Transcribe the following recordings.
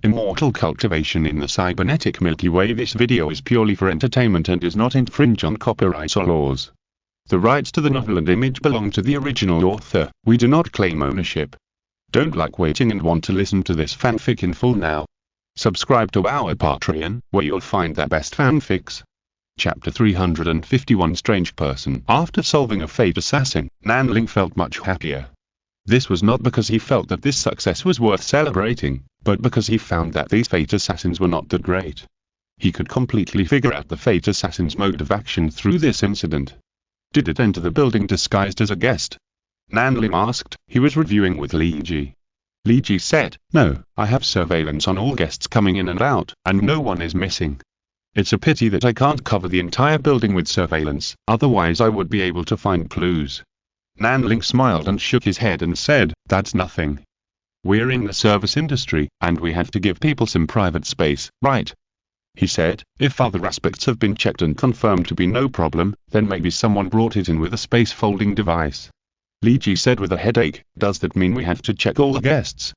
Immortal Cultivation in the Cybernetic Milky Way. This video is purely for entertainment and does not infringe on copyright or laws. The rights to the novel and image belong to the original author. We do not claim ownership. Don't like waiting and want to listen to this fanfic in full now? Subscribe to our Patreon, where you'll find the best fanfics. Chapter 351 Strange Person. After solving a fate assassin, Nanling felt much happier. This was not because he felt that this success was worth celebrating, but because he found that these fate assassins were not that great. He could completely figure out the fate assassin's mode of action through this incident. Did it enter the building disguised as a guest? Nanling asked. He was reviewing with Li Ji. Li Ji said, "No, I have surveillance on all guests coming in and out, and no one is missing. It's a pity that I can't cover the entire building with surveillance, otherwise I would be able to find clues." Nanling smiled and shook his head and said, "That's nothing. We're in the service industry, and we have to give people some private space, right?" He said, "If other aspects have been checked and confirmed to be no problem, then maybe someone brought it in with a space folding device." Li Ji said with a headache, "Does that mean we have to check all the guests?"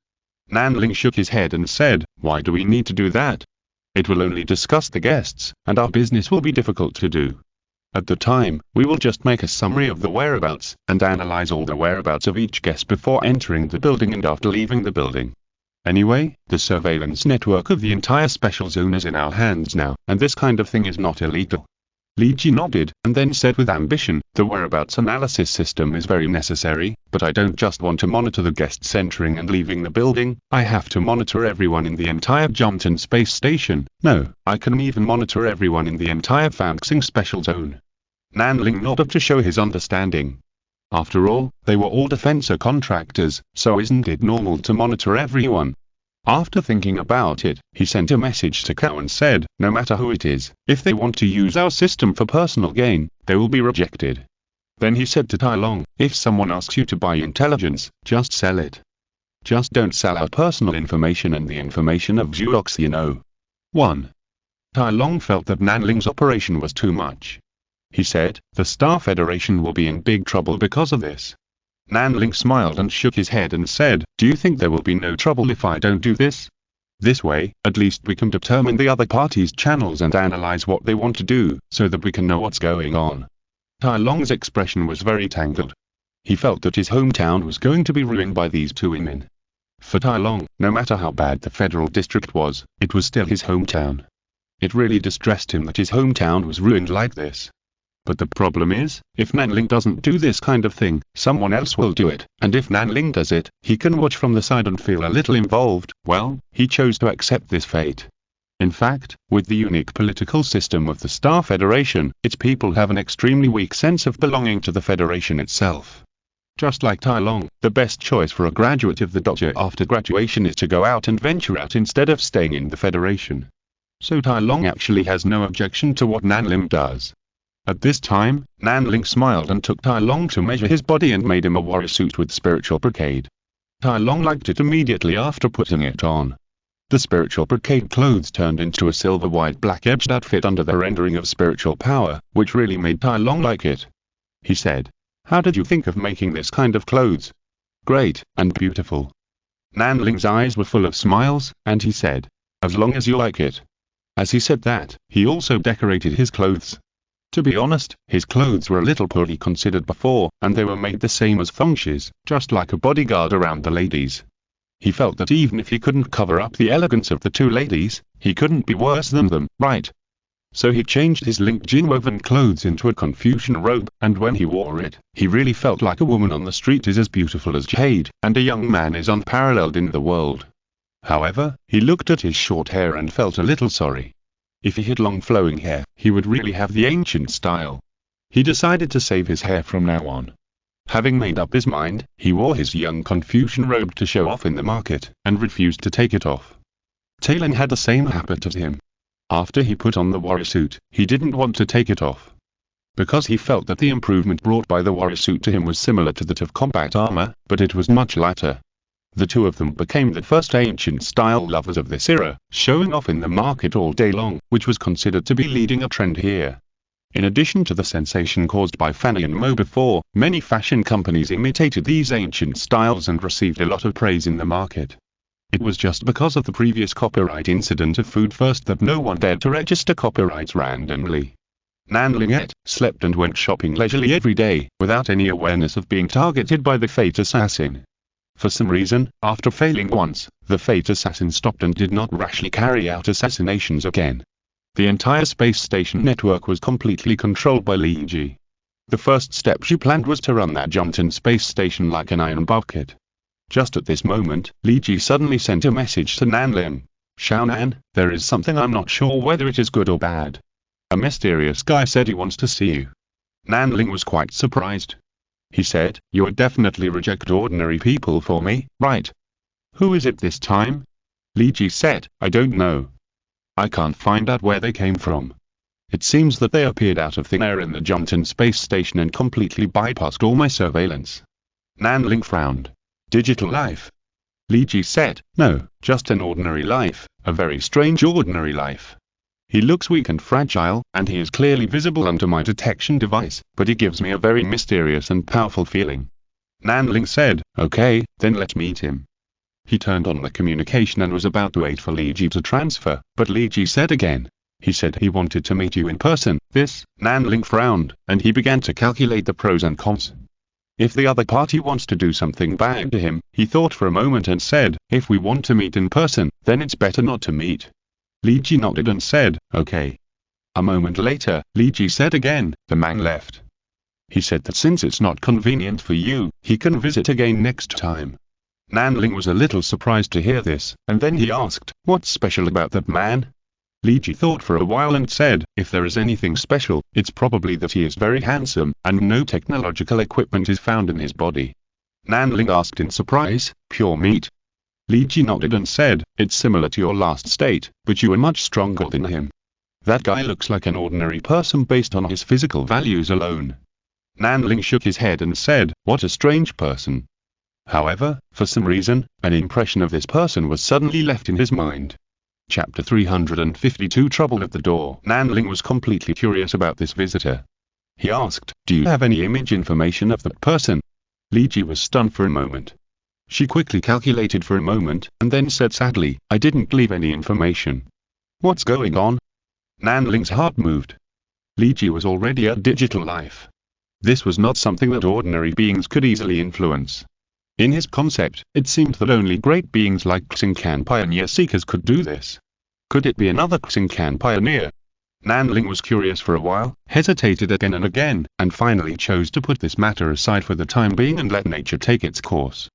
Nanling shook his head and said, "Why do we need to do that? It will only discuss the guests, and our business will be difficult to do. At the time, we will just make a summary of the whereabouts, and analyze all the whereabouts of each guest before entering the building and after leaving the building. Anyway, the surveillance network of the entire special zone is in our hands now, and this kind of thing is not illegal." Li Ji nodded, and then said with ambition, "The whereabouts analysis system is very necessary, but I don't just want to monitor the guests entering and leaving the building, I have to monitor everyone in the entire Jumpton space station. No, I can even monitor everyone in the entire Fanxing special zone." Nanling nodded to show his understanding. After all, they were all defense contractors, so isn't it normal to monitor everyone? After thinking about it, he sent a message to Kao and said, "No matter who it is, if they want to use our system for personal gain, they will be rejected." Then he said to Tai Long, "If someone asks you to buy intelligence, just sell it. Just don't sell our personal information and the information of Zhuox, you know." 1. Tai Long felt that Nanling's operation was too much. He said, "The Star Federation will be in big trouble because of this." Nanling smiled and shook his head and said, "Do you think there will be no trouble if I don't do this? This way, at least we can determine the other party's channels and analyze what they want to do, so that we can know what's going on." Tai Long's expression was very tangled. He felt that his hometown was going to be ruined by these two women. For Tai Long, no matter how bad the federal district was, it was still his hometown. It really distressed him that his hometown was ruined like this. But the problem is, if Nanling doesn't do this kind of thing, someone else will do it, and if Nanling does it, he can watch from the side and feel a little involved. Well, he chose to accept this fate. In fact, with the unique political system of the Star Federation, its people have an extremely weak sense of belonging to the Federation itself. Just like Tai Long, the best choice for a graduate of the dojo after graduation is to go out and venture out instead of staying in the Federation. So Tai Long actually has no objection to what Nanling does. At this time, Nanling smiled and took Tai Long to measure his body and made him a warrior suit with spiritual brocade. Tai Long liked it immediately after putting it on. The spiritual brocade clothes turned into a silver white black edged outfit under the rendering of spiritual power, which really made Tai Long like it. He said, "How did you think of making this kind of clothes?" "Great, and beautiful." Nanling's eyes were full of smiles, and he said, "As long as you like it." As he said that, he also decorated his clothes. To be honest, his clothes were a little poorly considered before, and they were made the same as Fengxi's, just like a bodyguard around the ladies. He felt that even if he couldn't cover up the elegance of the two ladies, he couldn't be worse than them, right? So he changed his Link Jin woven clothes into a Confucian robe, and when he wore it, he really felt like a woman on the street is as beautiful as jade, and a young man is unparalleled in the world. However, he looked at his short hair and felt a little sorry. If he had long flowing hair, he would really have the ancient style. He decided to save his hair from now on. Having made up his mind, he wore his young Confucian robe to show off in the market, and refused to take it off. Talon had the same habit as him. After he put on the warrior suit, he didn't want to take it off. Because he felt that the improvement brought by the warrior suit to him was similar to that of combat armor, but it was much lighter. The two of them became the first ancient-style lovers of this era, showing off in the market all day long, which was considered to be leading a trend here. In addition to the sensation caused by Fanny and Mo before, many fashion companies imitated these ancient styles and received a lot of praise in the market. It was just because of the previous copyright incident of Food First that no one dared to register copyrights randomly. Nanling ate, slept and went shopping leisurely every day, without any awareness of being targeted by the Fate Assassin. For some reason, after failing once, the Fate Assassin stopped and did not rashly carry out assassinations again. The entire space station network was completely controlled by Li Ji. The first step she planned was to run that Jumton space station like an iron bucket. Just at this moment, Li Ji suddenly sent a message to Nanling. "Xiaonan, there is something I'm not sure whether it is good or bad. A mysterious guy said he wants to see you." Nanling was quite surprised. He said, "You would definitely reject ordinary people for me, right? Who is it this time?" Li Ji said, "I don't know. I can't find out where they came from. It seems that they appeared out of thin air in the Jumton space station and completely bypassed all my surveillance." Nanling frowned. "Digital life?" Li Ji said, "No, just an ordinary life, a very strange ordinary life. He looks weak and fragile, and he is clearly visible under my detection device, but he gives me a very mysterious and powerful feeling." Nanling said, "Okay, then let's meet him." He turned on the communication and was about to wait for Li Ji to transfer, but Li Ji said again. "He said he wanted to meet you in person." Nanling frowned, and he began to calculate the pros and cons. If the other party wants to do something bad to him, he thought for a moment and said, "If we want to meet in person, then it's better not to meet." Li Ji nodded and said, "Okay." A moment later, Li Ji said again, "The man left. He said that since it's not convenient for you, he can visit again next time." Nanling was a little surprised to hear this, and then he asked, "What's special about that man?" Li Ji thought for a while and said, "If there is anything special, it's probably that he is very handsome, and no technological equipment is found in his body." Nanling asked in surprise, "Pure meat?" Li Ji nodded and said, "It's similar to your last state, but you are much stronger than him. That guy looks like an ordinary person based on his physical values alone." Nanling shook his head and said, "What a strange person." However, for some reason, an impression of this person was suddenly left in his mind. Chapter 352 Trouble at the Door. Nanling was completely curious about this visitor. He asked, "Do you have any image information of that person?" Li Ji was stunned for a moment. She quickly calculated for a moment, and then said sadly, "I didn't leave any information." "What's going on?" Nanling's heart moved. Li Ji was already a digital life. This was not something that ordinary beings could easily influence. In his concept, it seemed that only great beings like Xingcan pioneer seekers could do this. Could it be another Xingcan pioneer? Nanling was curious for a while, hesitated again and again, and finally chose to put this matter aside for the time being and let nature take its course.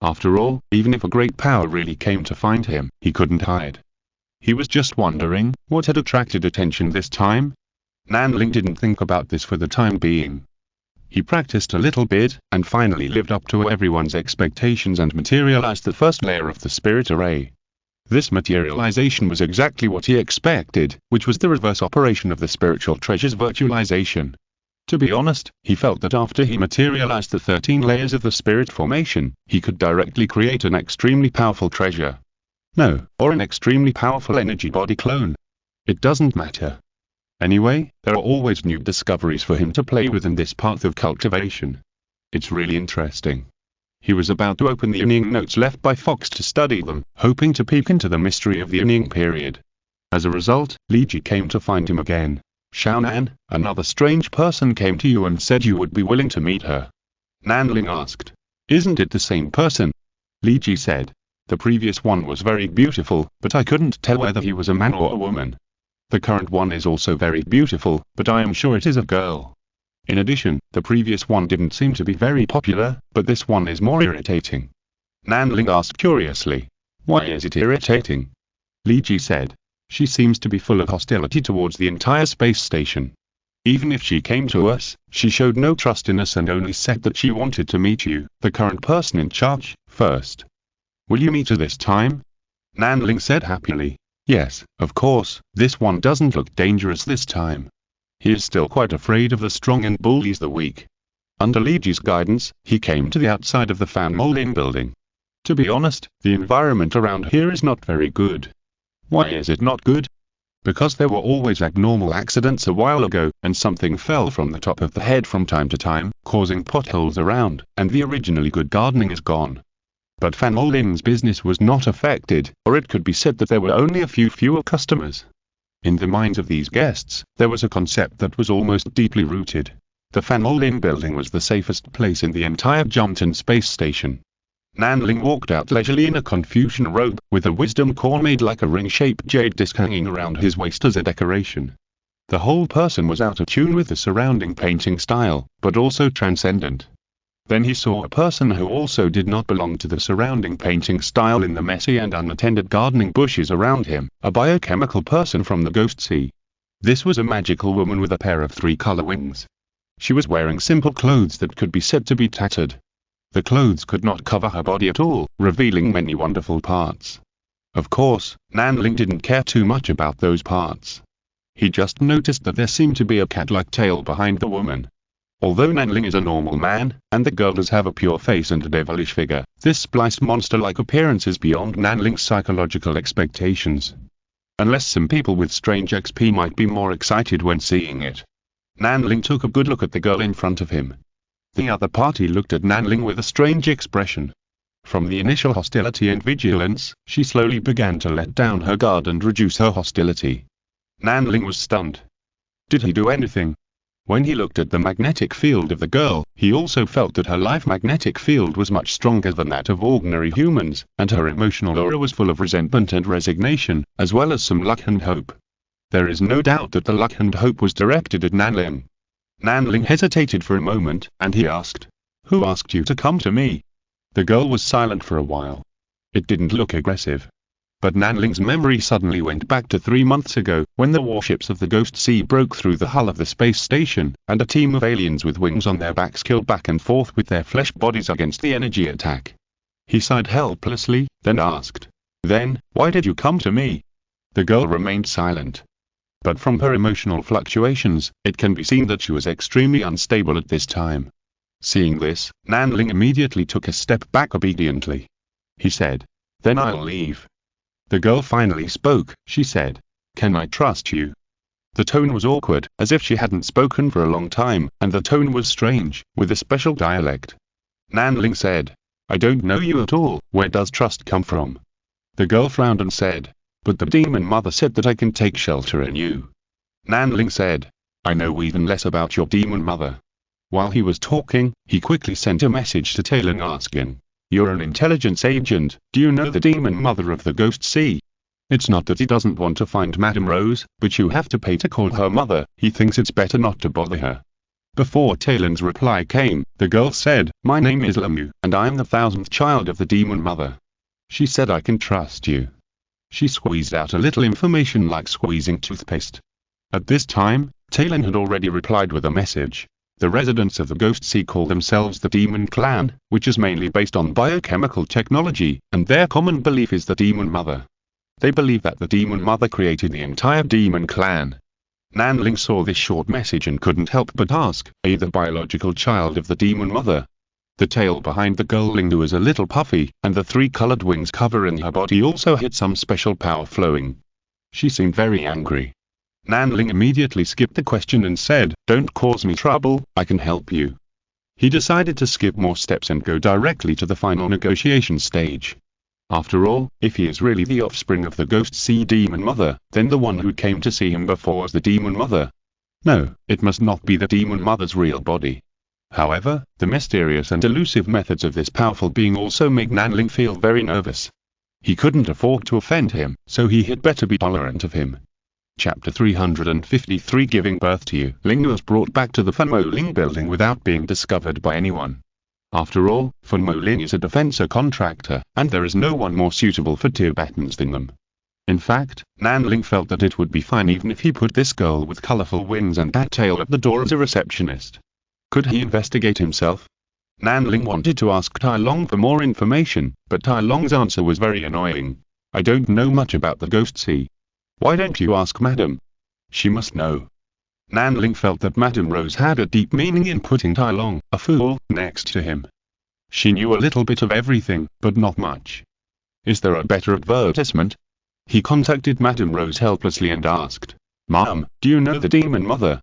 After all, even if a great power really came to find him, he couldn't hide. He was just wondering, what had attracted attention this time? Nanling didn't think about this for the time being. He practiced a little bit, and finally lived up to everyone's expectations and materialized the first layer of the spirit array. This materialization was exactly what he expected, which was the reverse operation of the spiritual treasure's virtualization. To be honest, he felt that after he materialized the 13 layers of the spirit formation, he could directly create an extremely powerful treasure. No, or an extremely powerful energy body clone. It doesn't matter. Anyway, there are always new discoveries for him to play with in this path of cultivation. It's really interesting. He was about to open the Yinning notes left by Fox to study them, hoping to peek into the mystery of the Yinning period. As a result, Li Ji came to find him again. "Xiaonan, another strange person came to you and said you would be willing to meet her." Nanling asked. "Isn't it the same person?" Li Ji said. "The previous one was very beautiful, but I couldn't tell whether he was a man or a woman. The current one is also very beautiful, but I am sure it is a girl. In addition, the previous one didn't seem to be very popular, but this one is more irritating." Nanling asked curiously. "Why is it irritating?" Li Ji said. "She seems to be full of hostility towards the entire space station. Even if she came to us, she showed no trust in us and only said that she wanted to meet you, the current person in charge, first. Will you meet her this time?" Nanling said happily. "Yes, of course, this one doesn't look dangerous this time. He is still quite afraid of the strong and bullies the weak." Under Li Ji's guidance, he came to the outside of the Fan Molding building. To be honest, the environment around here is not very good. Why is it not good? Because there were always abnormal accidents a while ago, and something fell from the top of the head from time to time, causing potholes around, and the originally good gardening is gone. But Fan Molin's business was not affected, or it could be said that there were only a few fewer customers. In the minds of these guests, there was a concept that was almost deeply rooted. The Fan Molin building was the safest place in the entire Jumpton space station. Nanling walked out leisurely in a Confucian robe, with a wisdom core made like a ring-shaped jade disc hanging around his waist as a decoration. The whole person was out of tune with the surrounding painting style, but also transcendent. Then he saw a person who also did not belong to the surrounding painting style in the messy and unattended gardening bushes around him, a biochemical person from the Ghost Sea. This was a magical woman with a pair of three-color wings. She was wearing simple clothes that could be said to be tattered. The clothes could not cover her body at all, revealing many wonderful parts. Of course, Nanling didn't care too much about those parts. He just noticed that there seemed to be a cat-like tail behind the woman. Although Nanling is a normal man, and the girl does have a pure face and a devilish figure, this spliced monster-like appearance is beyond Nanling's psychological expectations. Unless some people with strange XP might be more excited when seeing it. Nanling took a good look at the girl in front of him. The other party looked at Nanling with a strange expression. From the initial hostility and vigilance, she slowly began to let down her guard and reduce her hostility. Nanling was stunned. Did he do anything? When he looked at the magnetic field of the girl, he also felt that her life magnetic field was much stronger than that of ordinary humans, and her emotional aura was full of resentment and resignation, as well as some luck and hope. There is no doubt that the luck and hope was directed at Nanling. Nanling hesitated for a moment, and he asked, "Who asked you to come to me?" The girl was silent for a while. It didn't look aggressive. But Nanling's memory suddenly went back to 3 months ago, when the warships of the Ghost Sea broke through the hull of the space station, and a team of aliens with wings on their backs killed back and forth with their flesh bodies against the energy attack. He sighed helplessly, then asked, "Then, why did you come to me?" The girl remained silent. But from her emotional fluctuations, it can be seen that she was extremely unstable at this time. Seeing this, Nanling immediately took a step back obediently. He said, "Then I'll leave." The girl finally spoke. She said, "Can I trust you?" The tone was awkward, as if she hadn't spoken for a long time, and the tone was strange, with a special dialect. Nanling said, "I don't know you at all, where does trust come from?" The girl frowned and said, "But the demon mother said that I can take shelter in you." Nanling said, "I know even less about your demon mother." While he was talking, he quickly sent a message to Talon asking, "You're an intelligence agent, do you know the demon mother of the Ghost Sea?" It's not that he doesn't want to find Madame Rose, but you have to pay to call her mother, he thinks it's better not to bother her. Before Talon's reply came, the girl said, "My name is Lamu, and I am the 1000th child of the demon mother. She said I can trust you." She squeezed out a little information like squeezing toothpaste. At this time, Talon had already replied with a message. The residents of the Ghost Sea call themselves the Demon Clan, which is mainly based on biochemical technology, and their common belief is the Demon Mother. They believe that the Demon Mother created the entire Demon Clan. Nanling saw this short message and couldn't help but ask, "Are you the biological child of the Demon Mother?" The tail behind the girl Lindu was a little puffy, and the 3-colored wings covering her body also had some special power flowing. She seemed very angry. Nanling immediately skipped the question and said, "Don't cause me trouble, I can help you." He decided to skip more steps and go directly to the final negotiation stage. After all, if he is really the offspring of the Ghost Sea Demon Mother, then the one who came to see him before was the Demon Mother. No, it must not be the Demon Mother's real body. However, the mysterious and elusive methods of this powerful being also make Nanling feel very nervous. He couldn't afford to offend him, so he had better be tolerant of him. Chapter 353 Giving Birth to You. Ling was brought back to the Funmoling building without being discovered by anyone. After all, Funmoling is a defense contractor, and there is no one more suitable for Tibetans than them. In fact, Nanling felt that it would be fine even if he put this girl with colorful wings and bat tail at the door as a receptionist. Could he investigate himself? Nanling wanted to ask Tai Long for more information, but Tai Long's answer was very annoying. "I don't know much about the Ghost Sea." "Why don't you ask Madame? She must know." Nanling felt that Madame Rose had a deep meaning in putting Tai Long, a fool, next to him. She knew a little bit of everything, but not much. "Is there a better advertisement?" He contacted Madame Rose helplessly and asked, "Ma'am, do you know the Demon Mother?"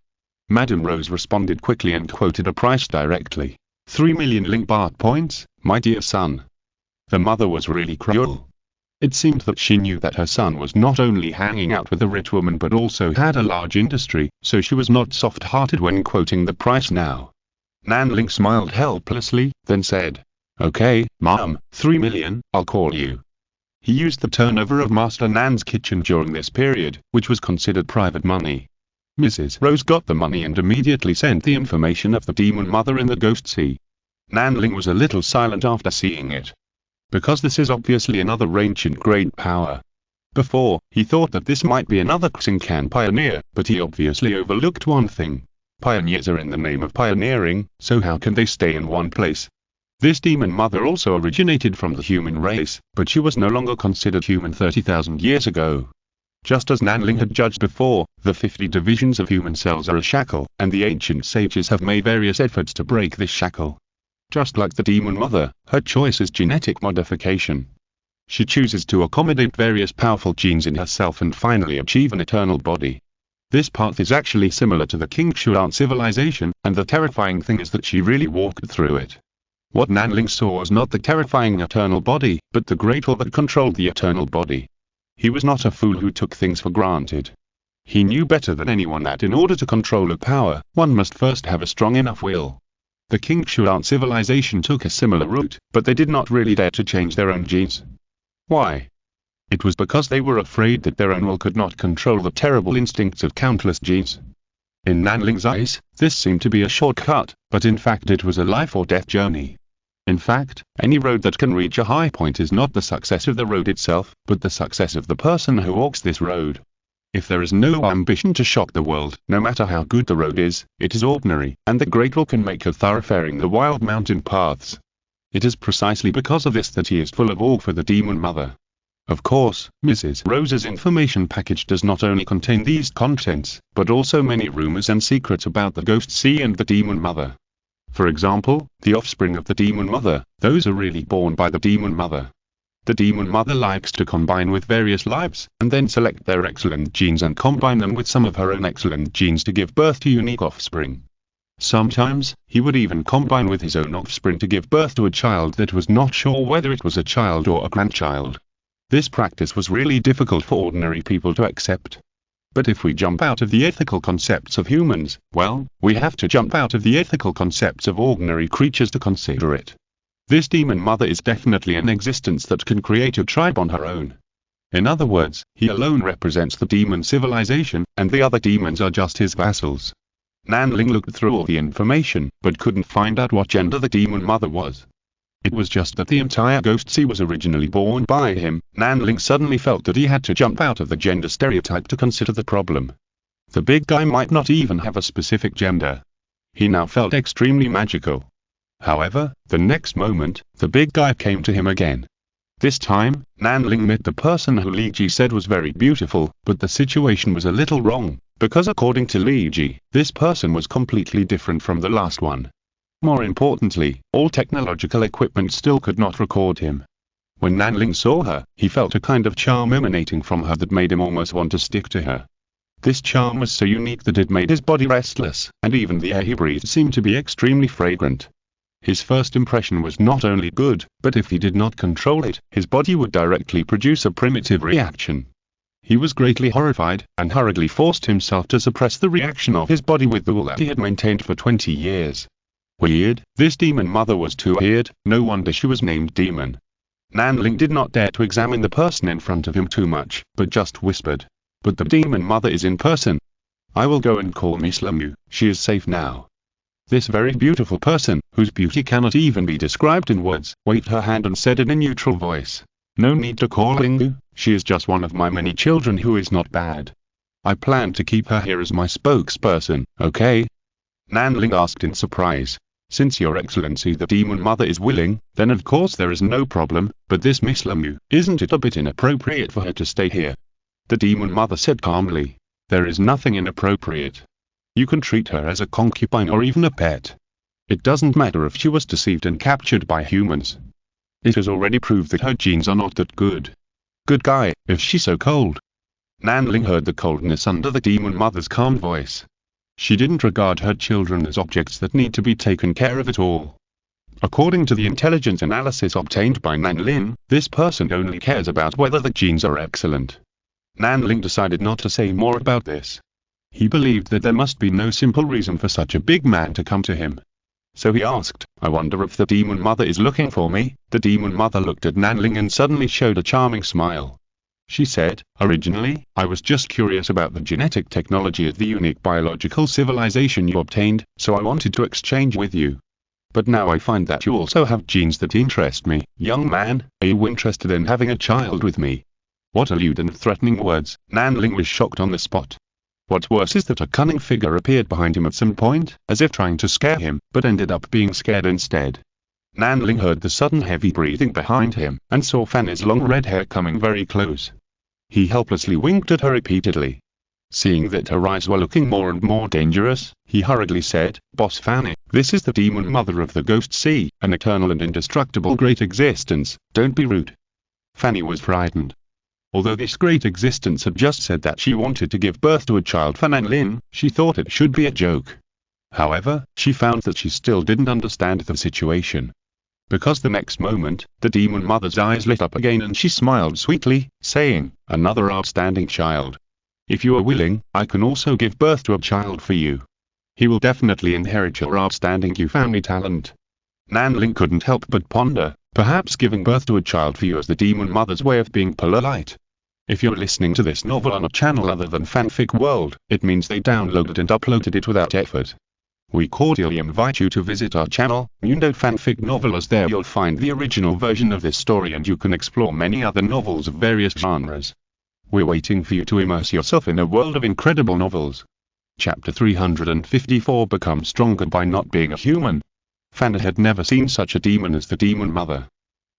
Madame Rose responded quickly and quoted a price directly. 3 million Ling Baht points, my dear son. The mother was really cruel. It seemed that she knew that her son was not only hanging out with a rich woman but also had a large industry, so she was not soft-hearted when quoting the price now. Nanling smiled helplessly, then said, "Okay, Mom, 3 million, I'll call you." He used the turnover of Master Nan's kitchen during this period, which was considered private money. Mrs. Rose got the money and immediately sent the information of the demon mother in the ghost sea. Nanling was a little silent after seeing it, because this is obviously another ancient great power. Before, he thought that this might be another Xingcan pioneer, but he obviously overlooked one thing. Pioneers are in the name of pioneering, so how can they stay in one place? This demon mother also originated from the human race, but she was no longer considered human 30,000 years ago. Just as Nanling had judged before, the 50 divisions of human cells are a shackle, and the ancient sages have made various efforts to break this shackle. Just like the demon mother, her choice is genetic modification. She chooses to accommodate various powerful genes in herself and finally achieve an eternal body. This path is actually similar to the King Shuan civilization, and the terrifying thing is that she really walked through it. What Nanling saw was not the terrifying eternal body, but the great will that controlled the eternal body. He was not a fool who took things for granted. He knew better than anyone that in order to control a power, one must first have a strong enough will. The King Shuan civilization took a similar route, but they did not really dare to change their own genes. Why? It was because they were afraid that their own will could not control the terrible instincts of countless genes. In Nanling's eyes, this seemed to be a shortcut, but in fact it was a life or death journey. In fact, any road that can reach a high point is not the success of the road itself, but the success of the person who walks this road. If there is no ambition to shock the world, no matter how good the road is, it is ordinary, and the great will can make a thoroughfaring the wild mountain paths. It is precisely because of this that he is full of awe for the demon mother. Of course, Mrs. Rose's information package does not only contain these contents, but also many rumors and secrets about the Ghost Sea and the demon mother. For example, the offspring of the demon mother, those are really born by the demon mother. The demon mother likes to combine with various lives, and then select their excellent genes and combine them with some of her own excellent genes to give birth to unique offspring. Sometimes, he would even combine with his own offspring to give birth to a child that was not sure whether it was a child or a grandchild. This practice was really difficult for ordinary people to accept. But if we jump out of the ethical concepts of humans, well, we have to jump out of the ethical concepts of ordinary creatures to consider it. This demon mother is definitely an existence that can create a tribe on her own. In other words, he alone represents the demon civilization, and the other demons are just his vassals. Nanling looked through all the information, but couldn't find out what gender the demon mother was. It was just that the entire Ghost Sea was originally born by him. Nanling suddenly felt that he had to jump out of the gender stereotype to consider the problem. The big guy might not even have a specific gender. He now felt extremely magical. However, the next moment, the big guy came to him again. This time, Nanling met the person who Li Ji said was very beautiful, but the situation was a little wrong, because according to Li Ji, this person was completely different from the last one. More importantly, all technological equipment still could not record him. When Nanling saw her, he felt a kind of charm emanating from her that made him almost want to stick to her. This charm was so unique that it made his body restless, and even the air he breathed seemed to be extremely fragrant. His first impression was not only good, but if he did not control it, his body would directly produce a primitive reaction. He was greatly horrified, and hurriedly forced himself to suppress the reaction of his body with the will that he had maintained for 20 years. Weird, this demon mother was too weird, no wonder she was named Demon. Nanling did not dare to examine the person in front of him too much, but just whispered, "But the demon mother is in person. I will go and call Miss Lamu, she is safe now." This very beautiful person, whose beauty cannot even be described in words, waved her hand and said in a neutral voice, "No need to call Lingu, she is just one of my many children who is not bad. I plan to keep her here as my spokesperson, okay?" Nanling asked in surprise, "Since your excellency the demon mother is willing, then of course there is no problem, but this Miss Lamu, isn't it a bit inappropriate for her to stay here?" The demon mother said calmly, "There is nothing inappropriate. You can treat her as a concubine or even a pet. It doesn't matter if she was deceived and captured by humans. It has already proved that her genes are not that good. Good guy, if she's so cold." Nanling heard the coldness under the demon mother's calm voice. She didn't regard her children as objects that need to be taken care of at all. According to the intelligence analysis obtained by Nanlin, this person only cares about whether the genes are excellent. Nanling decided not to say more about this. He believed that there must be no simple reason for such a big man to come to him. So he asked, I wonder if the demon mother is looking for me. The demon mother looked at Nanling and suddenly showed a charming smile. She said, originally, I was just curious about the genetic technology of the unique biological civilization you obtained, so I wanted to exchange with you. But now I find that you also have genes that interest me. Young man, are you interested in having a child with me? What lewd and threatening words. Nanling was shocked on the spot. What's worse is that a cunning figure appeared behind him at some point, as if trying to scare him, but ended up being scared instead. Nanling heard the sudden heavy breathing behind him, and saw Fanny's long red hair coming very close. He helplessly winked at her repeatedly. Seeing that her eyes were looking more and more dangerous, he hurriedly said, Boss Fanny, this is the demon mother of the Ghost Sea, an eternal and indestructible great existence, don't be rude. Fanny was frightened. Although this great existence had just said that she wanted to give birth to a child for Nanlin, she thought it should be a joke. However, she found that she still didn't understand the situation. Because the next moment, the demon mother's eyes lit up again and she smiled sweetly, saying, another outstanding child. If you are willing, I can also give birth to a child for you. He will definitely inherit your outstanding family talent. Nanling couldn't help but ponder, perhaps giving birth to a child for you is the demon mother's way of being polite. If you're listening to this novel on a channel other than Fanfic World, it means they downloaded and uploaded it without effort. We cordially invite you to visit our channel, Fanfic Novel, as there you'll find the original version of this story and you can explore many other novels of various genres. We're waiting for you to immerse yourself in a world of incredible novels. Chapter 354 Become Stronger by Not Being a Human. Fanny had never seen such a demon as the demon mother.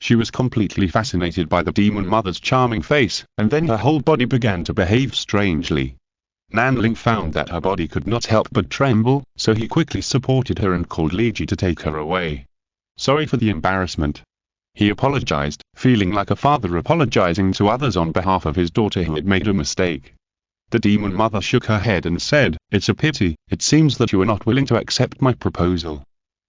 She was completely fascinated by the demon mother's charming face, and then her whole body began to behave strangely. Nanling found that her body could not help but tremble, so he quickly supported her and called Liji to take her away. Sorry for the embarrassment. He apologized, feeling like a father apologizing to others on behalf of his daughter who had made a mistake. The demon mother shook her head and said, It's a pity, it seems that you are not willing to accept my proposal.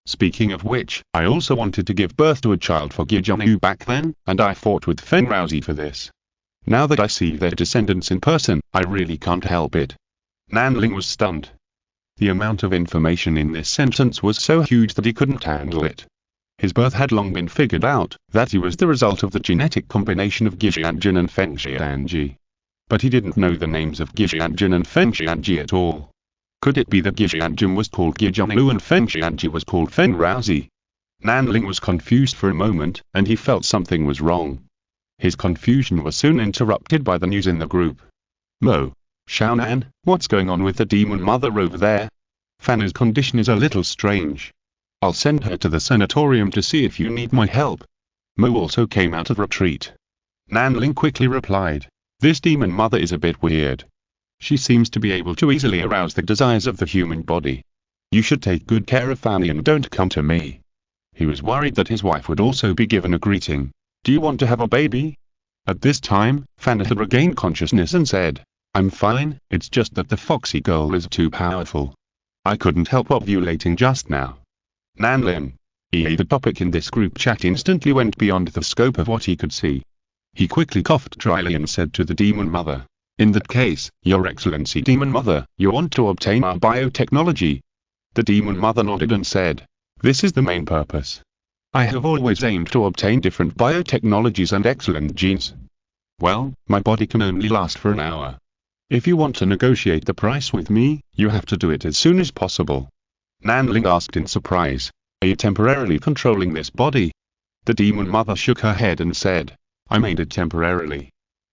Speaking of which, I also wanted to give birth to a child for Gijonu back then, and I fought with Fenrouzi for this. Now that I see their descendants in person, I really can't help it. Nanling was stunned. The amount of information in this sentence was so huge that he couldn't handle it. His birth had long been figured out, that he was the result of the genetic combination of Gijianjin and Fengxianji. But he didn't know the names of Gijianjin and Fengxianji at all. Could it be that Gijianjin was called Gijonu and Fengxianji was called Fenrouzi? Nanling was confused for a moment, and he felt something was wrong. His confusion was soon interrupted by the news in the group. Mo. Xiaonan, what's going on with the demon mother over there? Fanny's condition is a little strange. I'll send her to the sanatorium to see if you need my help. Mo also came out of retreat. Nanling quickly replied, This demon mother is a bit weird. She seems to be able to easily arouse the desires of the human body. You should take good care of Fanny and don't come to me. He was worried that his wife would also be given a greeting. Do you want to have a baby? At this time, Fanny had regained consciousness and said, I'm fine, it's just that the foxy girl is too powerful. I couldn't help ovulating just now. Nanling. The topic in this group chat instantly went beyond the scope of what he could see. He quickly coughed dryly and said to the demon mother, In that case, Your Excellency Demon Mother, you want to obtain our biotechnology? The demon mother nodded and said, This is the main purpose. I have always aimed to obtain different biotechnologies and excellent genes. Well, my body can only last for an hour. If you want to negotiate the price with me, you have to do it as soon as possible. Nanling asked in surprise, Are you temporarily controlling this body? The demon mother shook her head and said, I made it temporarily.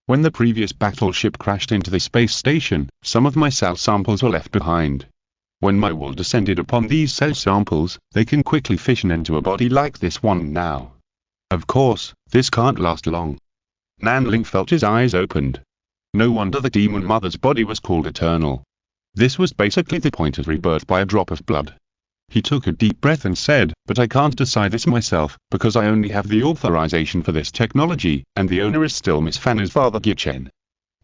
When the previous battleship crashed into the space station, some of my cell samples were left behind. When my will descended upon these cell samples, they can quickly fission into a body like this one now. Of course, this can't last long. Nanling felt his eyes opened. No wonder the demon mother's body was called eternal. This was basically the point of rebirth by a drop of blood. He took a deep breath and said, But I can't decide this myself, because I only have the authorization for this technology, and the owner is still Miss Fanny's father Gichen.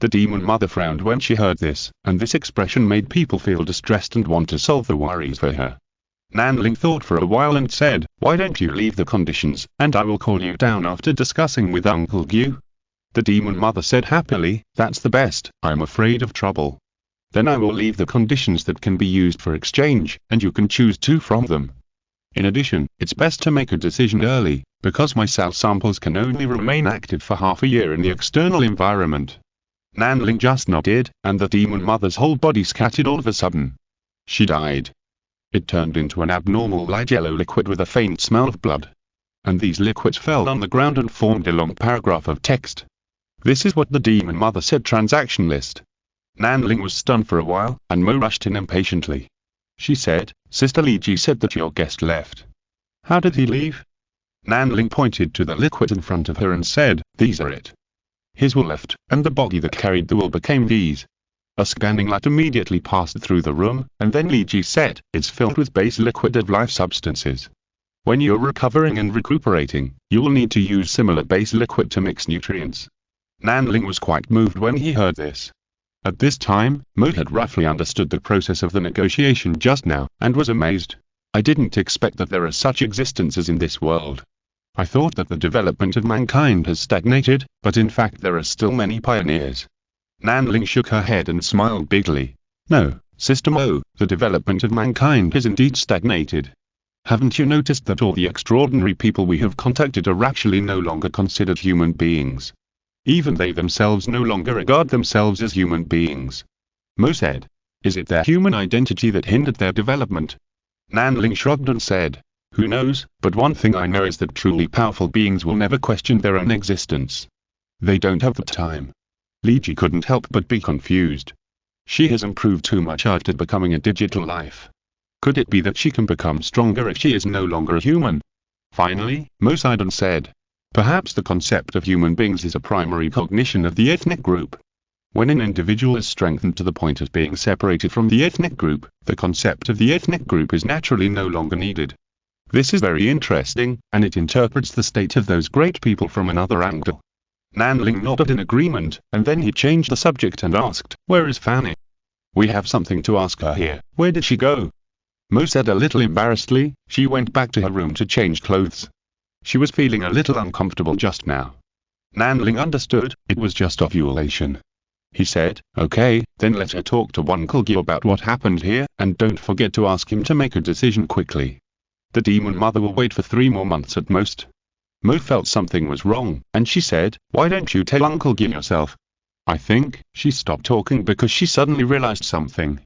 The demon mother frowned when she heard this, and this expression made people feel distressed and want to solve the worries for her. Nanling thought for a while and said, Why don't you leave the conditions, and I will call you down after discussing with Uncle Gu? The demon mother said happily, that's the best, I'm afraid of trouble. Then I will leave the conditions that can be used for exchange, and you can choose two from them. In addition, it's best to make a decision early, because my cell samples can only remain active for half a year in the external environment. Nanling just nodded, and the demon mother's whole body scattered all of a sudden. She died. It turned into an abnormal light yellow liquid with a faint smell of blood. And these liquids fell on the ground and formed a long paragraph of text. This is what the demon mother said: transaction list. Nanling was stunned for a while, and Mo rushed in impatiently. She said, Sister Li Ji said that your guest left. How did he leave? Nanling pointed to the liquid in front of her and said, these are it. His will left, and the body that carried the will became these. A scanning light immediately passed through the room, and then Li Ji said, it's filled with base liquid of life substances. When you're recovering and recuperating, you will need to use similar base liquid to mix nutrients. Nanling was quite moved when he heard this. At this time, Mo had roughly understood the process of the negotiation just now, and was amazed. I didn't expect that there are such existences in this world. I thought that the development of mankind has stagnated, but in fact there are still many pioneers. Nanling shook her head and smiled bigly. No, Sister Mo, the development of mankind has indeed stagnated. Haven't you noticed that all the extraordinary people we have contacted are actually no longer considered human beings? Even they themselves no longer regard themselves as human beings. Mo said. Is it their human identity that hindered their development? Nanling shrugged and said, who knows, but one thing I know is that truly powerful beings will never question their own existence. They don't have the time. Li Ji couldn't help but be confused. She has improved too much after becoming a digital life. Could it be that she can become stronger if she is no longer a human? Finally, Mo sighed and said, perhaps the concept of human beings is a primary cognition of the ethnic group. When an individual is strengthened to the point of being separated from the ethnic group, the concept of the ethnic group is naturally no longer needed. This is very interesting, and it interprets the state of those great people from another angle. Nanling nodded in agreement, and then he changed the subject and asked, where is Fanny? We have something to ask her here. Where did she go? Mo said a little embarrassedly, she went back to her room to change clothes. She was feeling a little uncomfortable just now. Nanling understood, it was just ovulation. He said, okay, then let her talk to Uncle Gu about what happened here, and don't forget to ask him to make a decision quickly. The demon mother will wait for 3 more months at most. Mo felt something was wrong, and she said, why don't you tell Uncle Gu yourself? I think, she stopped talking because she suddenly realized something.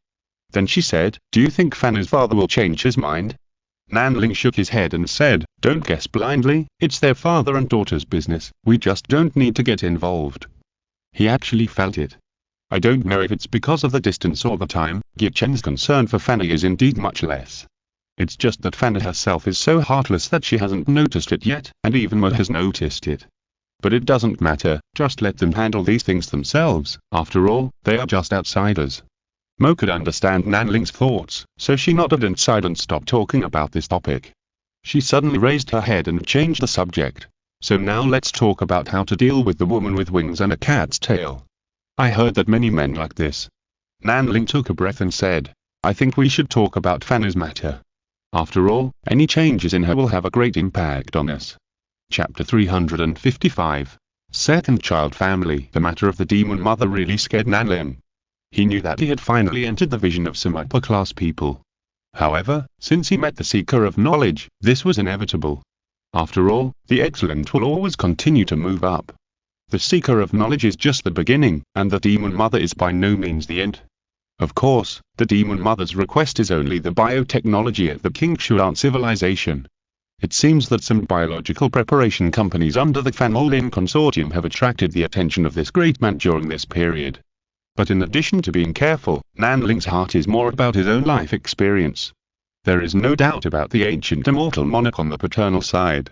Then she said, do you think Fanny's father will change his mind? Nanling shook his head and said, don't guess blindly, it's their father and daughter's business, we just don't need to get involved. He actually felt it. I don't know if it's because of the distance or the time, Gye Chen's concern for Fanny is indeed much less. It's just that Fanny herself is so heartless that she hasn't noticed it yet, and even Mo has noticed it. But it doesn't matter, just let them handle these things themselves, after all, they are just outsiders. Mo could understand Nanling's thoughts, so she nodded and sighed and stopped talking about this topic. She suddenly raised her head and changed the subject. So now let's talk about how to deal with the woman with wings and a cat's tail. I heard that many men like this. Nanling took a breath and said, I think we should talk about Fanny's matter. After all, any changes in her will have a great impact on us. Chapter 355. Second child family. The matter of the demon mother really scared Nanling. He knew that he had finally entered the vision of some upper-class people. However, since he met the seeker of knowledge, this was inevitable. After all, the excellent will always continue to move up. The seeker of knowledge is just the beginning, and the demon mother is by no means the end. Of course, the demon mother's request is only the biotechnology at the King Shuan civilization. It seems that some biological preparation companies under the Fanolin consortium have attracted the attention of this great man during this period. But in addition to being careful, Nanling's heart is more about his own life experience. There is no doubt about the ancient immortal monarch on the paternal side.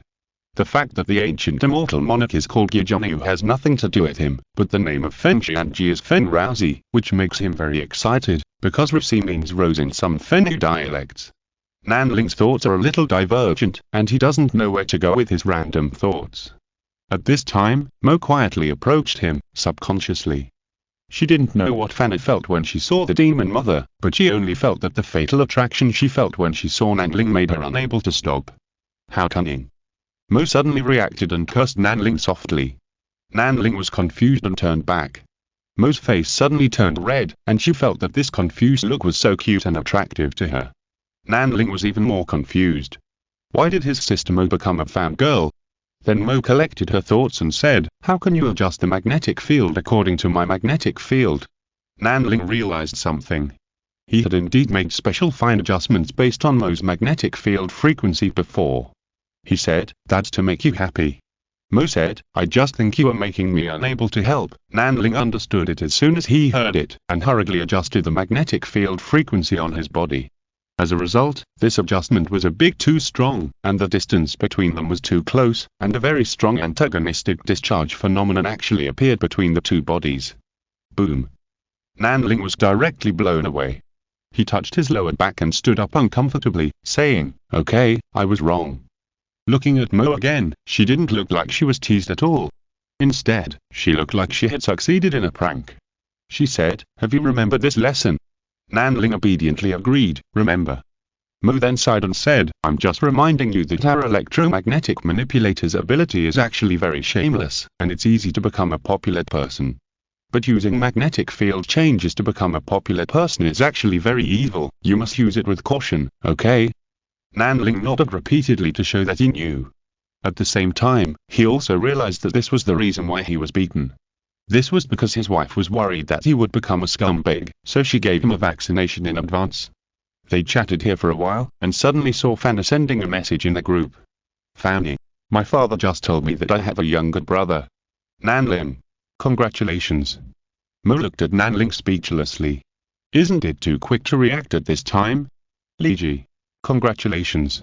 The fact that the ancient immortal monarch is called Gye has nothing to do with him, but the name of Fen Xianji is Fen Rousey, which makes him very excited, because Rousey means rose in some Fenu dialects. Nanling's thoughts are a little divergent, and he doesn't know where to go with his random thoughts. At this time, Mo quietly approached him, subconsciously. She didn't know what Fanny felt when she saw the demon mother, but she only felt that the fatal attraction she felt when she saw Nanling made her unable to stop. How cunning. Mo suddenly reacted and cursed Nanling softly. Nanling was confused and turned back. Mo's face suddenly turned red, and she felt that this confused look was so cute and attractive to her. Nanling was even more confused. Why did his sister Mo become a fangirl? Then Mo collected her thoughts and said, "How can you adjust the magnetic field according to my magnetic field?" Nanling realized something. He had indeed made special fine adjustments based on Mo's magnetic field frequency before. He said, "That's to make you happy." Mo said, "I just think you are making me unable to help." Nanling understood it as soon as he heard it, and hurriedly adjusted the magnetic field frequency on his body. As a result, this adjustment was a bit too strong, and the distance between them was too close, and a very strong antagonistic discharge phenomenon actually appeared between the two bodies. Boom. Nanling was directly blown away. He touched his lower back and stood up uncomfortably, saying, "Okay, I was wrong." Looking at Mo again, she didn't look like she was teased at all. Instead, she looked like she had succeeded in a prank. She said, "Have you remembered this lesson?" Nanling obediently agreed, "Remember." Mo then sighed and said, "I'm just reminding you that our electromagnetic manipulator's ability is actually very shameless, and it's easy to become a popular person. But using magnetic field changes to become a popular person is actually very evil. You must use it with caution, okay?" Nanling nodded repeatedly to show that he knew. At the same time, he also realized that this was the reason why he was beaten. This was because his wife was worried that he would become a scumbag, so she gave him a vaccination in advance. They chatted here for a while, and suddenly saw Fanny sending a message in the group. "Fanny, my father just told me that I have a younger brother. Nanling. Congratulations." Mo looked at Nanling speechlessly. "Isn't it too quick to react at this time?" "Liji. Congratulations."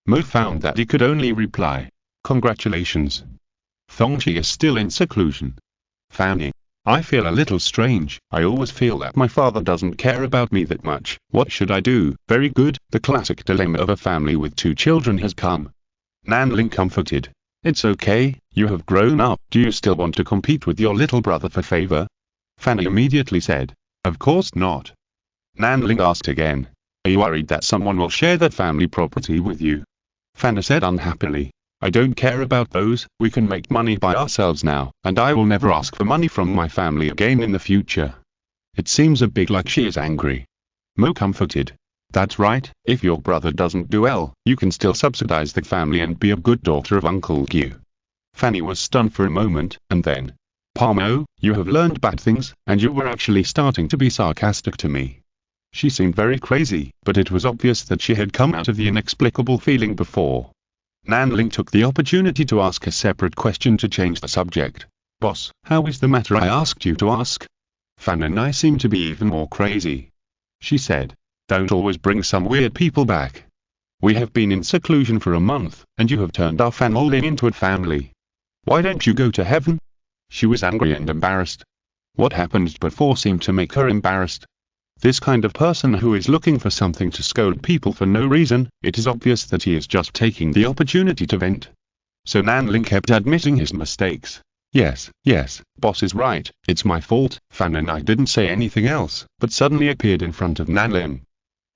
Mo found that he could only reply, "Congratulations." Thongchi is still in seclusion. "Fanny. I feel a little strange. I always feel that my father doesn't care about me that much. What should I do?" "Very good, the classic dilemma of a family with two children has come." Nanling comforted. "It's okay, you have grown up. Do you still want to compete with your little brother for favor?" Fanny immediately said, "Of course not." Nanling asked again, "Are you worried that someone will share that family property with you?" Fanny said unhappily, "I don't care about those. We can make money by ourselves now, and I will never ask for money from my family again in the future." It seems a bit like she is angry. Mo comforted. "That's right, if your brother doesn't do well, you can still subsidize the family and be a good daughter of Uncle Gyu." Fanny was stunned for a moment, and then, "Pa Mo, you have learned bad things, and you were actually starting to be sarcastic to me." She seemed very crazy, but it was obvious that she had come out of the inexplicable feeling before. Nanling took the opportunity to ask a separate question to change the subject. "Boss, how is the matter I asked you to ask?" "Fan and I seem to be even more crazy," she said. "Don't always bring some weird people back. We have been in seclusion for a month, and you have turned our family into a family. Why don't you go to heaven?" She was angry and embarrassed. What happened before seemed to make her embarrassed. This kind of person who is looking for something to scold people for no reason, it is obvious that he is just taking the opportunity to vent. So Nanling kept admitting his mistakes. Yes, boss is right, it's my fault." Fan and I didn't say anything else, but suddenly appeared in front of Nanling.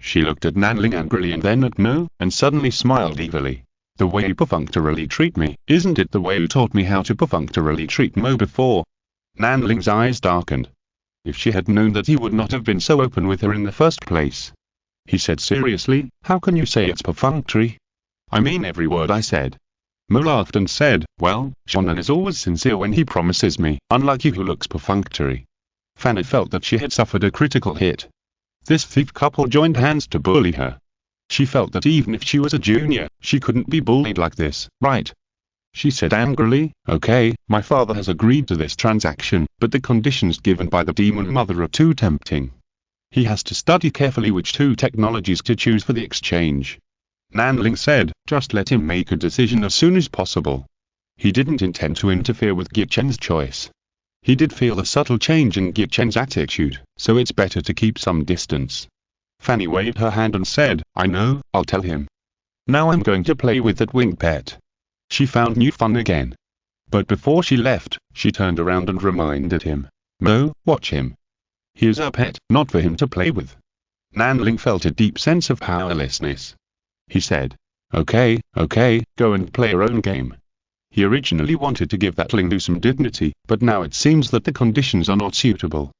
She looked at Nanling angrily and then at Mo, and suddenly smiled evilly. "The way you perfunctorily treat me, isn't it the way you taught me how to perfunctorily treat Mo before?" Nanling's eyes darkened. If she had known that he would not have been so open with her in the first place. He said seriously, "How can you say it's perfunctory?" "I mean every word I said." Mo laughed and said, "Well, Shonan is always sincere when he promises me, unlike you who looks perfunctory." Fanny felt that she had suffered a critical hit. This thief couple joined hands to bully her. She felt that even if she was a junior, she couldn't be bullied like this, right? She said angrily, "Okay, my father has agreed to this transaction, but the conditions given by the demon mother are too tempting. He has to study carefully which two technologies to choose for the exchange." Nanling said, "Just let him make a decision as soon as possible." He didn't intend to interfere with Gyuchen's choice. He did feel a subtle change in Gyuchen's attitude, so it's better to keep some distance. Fanny waved her hand and said, "I know, I'll tell him. Now I'm going to play with that winged pet." She found new fun again. But before she left, she turned around and reminded him, "Mo, watch him. He is our pet, not for him to play with." Nanling felt a deep sense of powerlessness. He said, Okay, go and play your own game. He originally wanted to give that Lindu some dignity, but now it seems that the conditions are not suitable.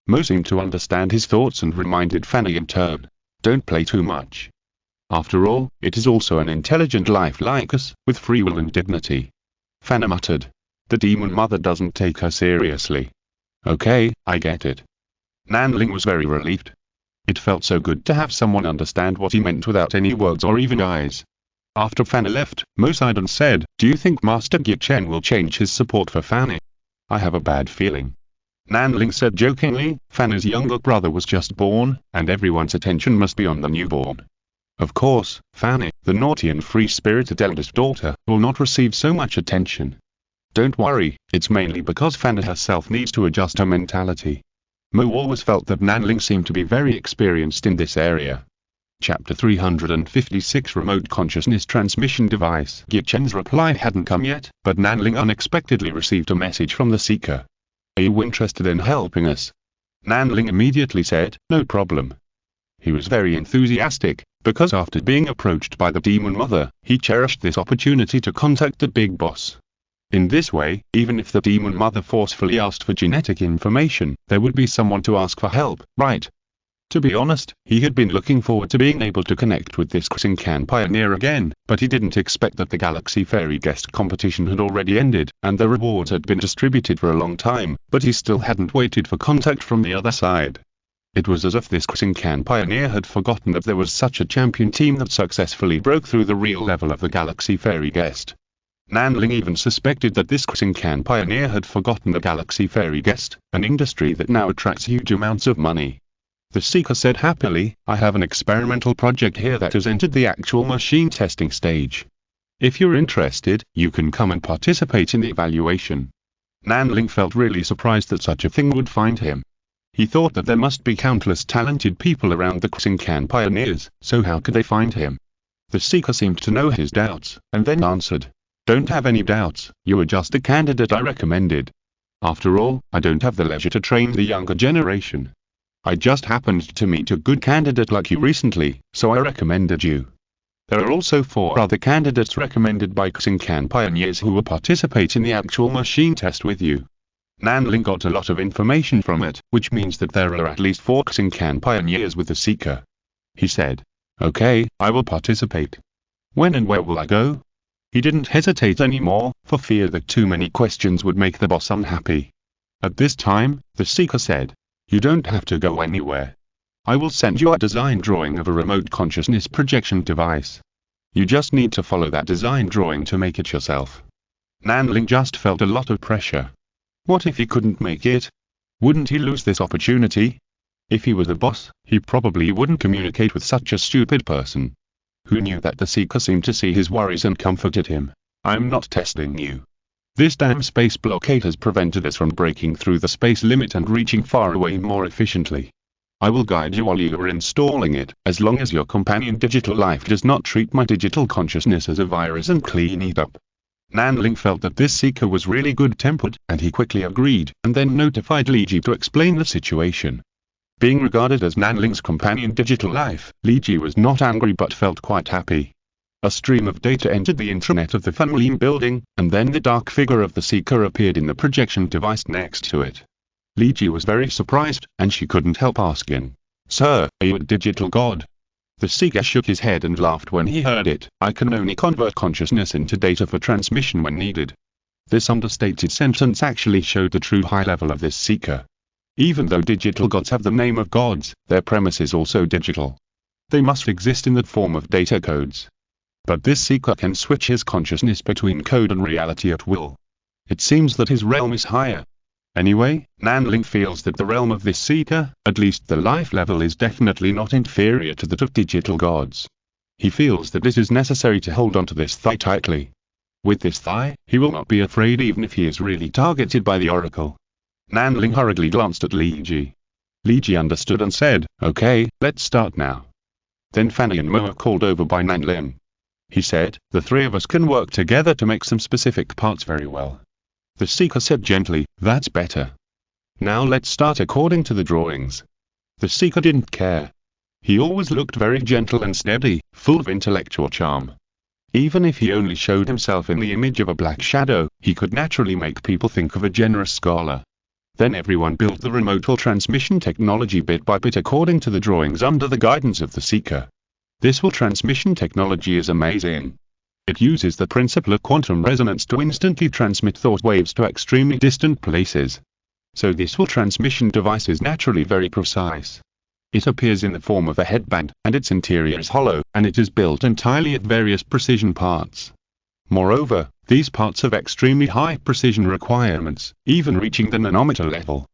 Mo seemed to understand his thoughts and reminded Fanny in turn, don't play too much. After all, it is also an intelligent life like us, with free will and dignity. Fanny muttered. The demon mother doesn't take her seriously. Okay, I get it. Nanling was very relieved. It felt so good to have someone understand what he meant without any words or even eyes. After Fanny left, Mo sighed and said, do you think Master Gichen will change his support for Fanny? I have a bad feeling. Nanling said jokingly, Fanny's younger brother was just born, and everyone's attention must be on the newborn. Of course, Fanny, the naughty and free-spirited eldest daughter, will not receive so much attention. Don't worry, it's mainly because Fanny herself needs to adjust her mentality. Mo always felt that Nanling seemed to be very experienced in this area. Chapter 356 Remote Consciousness Transmission Device. Gichen's reply hadn't come yet, but Nanling unexpectedly received a message from the Seeker. Are you interested in helping us? Nanling immediately said, no problem. He was very enthusiastic, because after being approached by the Demon Mother, he cherished this opportunity to contact the Big Boss. In this way, even if the Demon Mother forcefully asked for genetic information, there would be someone to ask for help, right? To be honest, he had been looking forward to being able to connect with this Xincan pioneer again, but he didn't expect that the Galaxy Fairy Guest competition had already ended, and the rewards had been distributed for a long time, but he still hadn't waited for contact from the other side. It was as if this Xincan pioneer had forgotten that there was such a champion team that successfully broke through the real level of the Galaxy Fairy Guest. Nanling even suspected that this Xincan pioneer had forgotten the Galaxy Fairy Guest, an industry that now attracts huge amounts of money. The Seeker said happily, I have an experimental project here that has entered the actual machine testing stage. If you're interested, you can come and participate in the evaluation. Nanling felt really surprised that such a thing would find him. He thought that there must be countless talented people around the Xincan pioneers, so how could they find him? The Seeker seemed to know his doubts, and then answered, don't have any doubts, you are just the candidate I recommended. After all, I don't have the leisure to train the younger generation. I just happened to meet a good candidate like you recently, so I recommended you. There are also 4 other candidates recommended by Xincan pioneers who will participate in the actual machine test with you. Nanling got a lot of information from it, which means that there are at least 4 Xincan pioneers with the Seeker. He said, okay, I will participate. When and where will I go? He didn't hesitate anymore, for fear that too many questions would make the boss unhappy. At this time, the Seeker said, you don't have to go anywhere. I will send you a design drawing of a remote consciousness projection device. You just need to follow that design drawing to make it yourself. Nanling just felt a lot of pressure. What if he couldn't make it? Wouldn't he lose this opportunity? If he was the boss, he probably wouldn't communicate with such a stupid person. Who knew that the Seeker seemed to see his worries and comforted him? I'm not testing you. This damn space blockade has prevented us from breaking through the space limit and reaching far away more efficiently. I will guide you while you are installing it, as long as your companion digital life does not treat my digital consciousness as a virus and clean it up. Nanling felt that this Seeker was really good-tempered, and he quickly agreed, and then notified Li Ji to explain the situation. Being regarded as Nanling's companion digital life, Li Ji was not angry but felt quite happy. A stream of data entered the intranet of the Funlim building, and then the dark figure of the Seeker appeared in the projection device next to it. Li Ji was very surprised, and she couldn't help asking, Sir, are you a digital god? The Seeker shook his head and laughed when he heard it. I can only convert consciousness into data for transmission when needed. This understated sentence actually showed the true high level of this Seeker. Even though digital gods have the name of gods, their premise is also digital. They must exist in the form of data codes. But this Seeker can switch his consciousness between code and reality at will. It seems that his realm is higher. Anyway, Nanling feels that the realm of this Seeker, at least the life level, is definitely not inferior to that of digital gods. He feels that it is necessary to hold on to this thigh tightly. With this thigh, he will not be afraid even if he is really targeted by the Oracle. Nanling hurriedly glanced at Li Ji. Li Ji understood and said, okay, let's start now. Then Fanny and Mo were called over by Nanling. He said, the 3 of us can work together to make some specific parts very well. The Seeker said gently, that's better. Now let's start according to the drawings. The Seeker didn't care. He always looked very gentle and steady, full of intellectual charm. Even if he only showed himself in the image of a black shadow, he could naturally make people think of a generous scholar. Then everyone built the remote transmission technology bit by bit according to the drawings under the guidance of the Seeker. This transmission technology is amazing. It uses the principle of quantum resonance to instantly transmit thought waves to extremely distant places. So this transmission device is naturally very precise. It appears in the form of a headband, and its interior is hollow, and it is built entirely at various precision parts. Moreover, these parts have extremely high precision requirements, even reaching the nanometer level.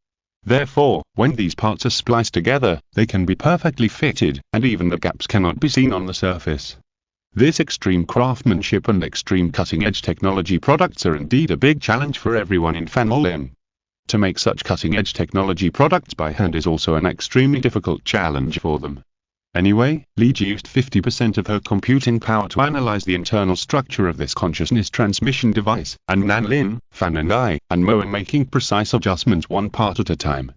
Therefore, when these parts are spliced together, they can be perfectly fitted, and even the gaps cannot be seen on the surface. This extreme craftsmanship and extreme cutting-edge technology products are indeed a big challenge for everyone in Fanolin. To make such cutting-edge technology products by hand is also an extremely difficult challenge for them. Anyway, Liji used 50% of her computing power to analyze the internal structure of this consciousness transmission device, and Nanlin, Fan and I, and Mo are making precise adjustments one part at a time.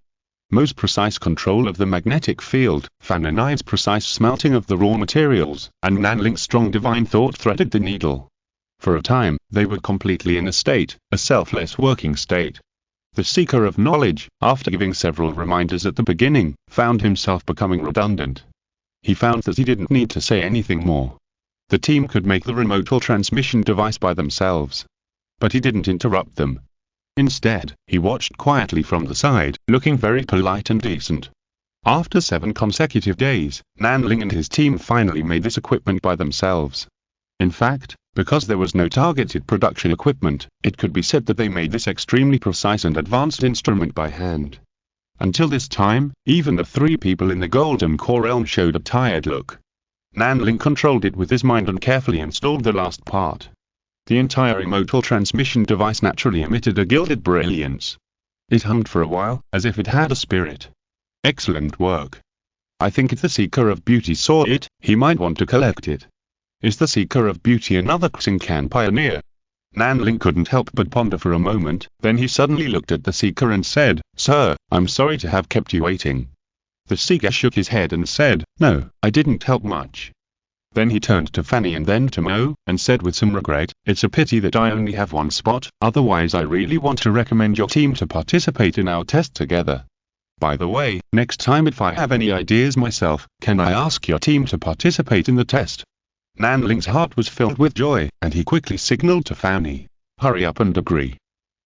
Mo's precise control of the magnetic field, Fan and I's precise smelting of the raw materials, and Nanling's strong divine thought threaded the needle. For a time, they were completely in a selfless working state. The Seeker of Knowledge, after giving several reminders at the beginning, found himself becoming redundant. He found that he didn't need to say anything more. The team could make the remote transmission device by themselves. But he didn't interrupt them. Instead, he watched quietly from the side, looking very polite and decent. After 7 consecutive days, Nanling and his team finally made this equipment by themselves. In fact, because there was no targeted production equipment, it could be said that they made this extremely precise and advanced instrument by hand. Until this time, even the 3 people in the Golden Core realm showed a tired look. Nanling controlled it with his mind and carefully installed the last part. The entire Immortal transmission device naturally emitted a gilded brilliance. It hummed for a while, as if it had a spirit. Excellent work. I think if the Seeker of Beauty saw it, he might want to collect it. Is the Seeker of Beauty another Xincan pioneer? Nanling couldn't help but ponder for a moment, then he suddenly looked at the Seeker and said, "Sir, I'm sorry to have kept you waiting." The Seeker shook his head and said, "No, I didn't help much." Then he turned to Fanny and then to Mo, and said with some regret, "It's a pity that I only have one spot, otherwise I really want to recommend your team to participate in our test together. By the way, next time if I have any ideas myself, can I ask your team to participate in the test?" Nanling's heart was filled with joy, and he quickly signaled to Fanny, "Hurry up and agree."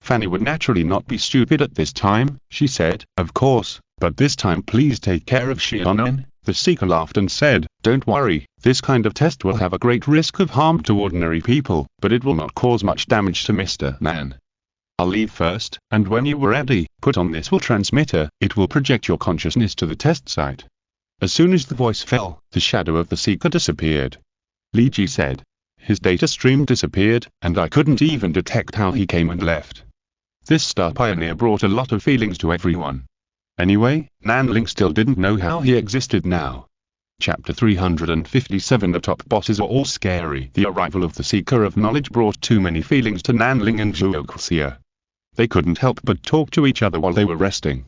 Fanny would naturally not be stupid at this time, she said, "Of course, but this time please take care of Xionan." The Seeker laughed and said, "Don't worry, this kind of test will have a great risk of harm to ordinary people, but it will not cause much damage to Mr. Nan. I'll leave first, and when you are ready, put on this transmitter, it will project your consciousness to the test site." As soon as the voice fell, the shadow of the Seeker disappeared. Liji said, "His data stream disappeared, and I couldn't even detect how he came and left." This star pioneer brought a lot of feelings to everyone. Anyway, Nanling still didn't know how he existed now. Chapter 357. The top bosses are all scary. The arrival of the Seeker of Knowledge brought too many feelings to Nanling and Zhuoxia. They couldn't help but talk to each other while they were resting.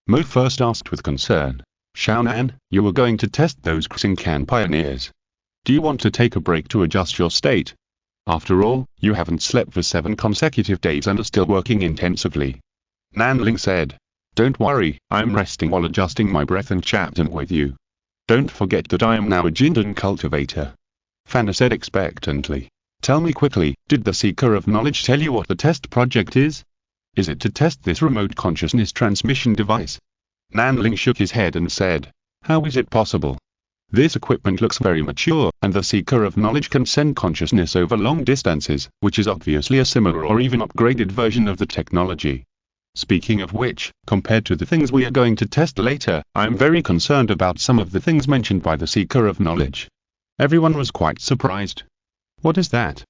Mo first asked with concern, "Xiaonan, you were going to test those Xincan pioneers. Do you want to take a break to adjust your state? After all, you haven't slept for 7 consecutive days and are still working intensively." Nanling said, "Don't worry, I'm resting while adjusting my breath and chatting with you. Don't forget that I am now a Jindan cultivator." Fanna said expectantly, "Tell me quickly, did the Seeker of Knowledge tell you what the test project is? Is it to test this remote consciousness transmission device?" Nanling shook his head and said, "How is it possible? This equipment looks very mature, and the Seeker of Knowledge can send consciousness over long distances, which is obviously a similar or even upgraded version of the technology. Speaking of which, compared to the things we are going to test later, I am very concerned about some of the things mentioned by the Seeker of Knowledge." Everyone was quite surprised. "What is that?"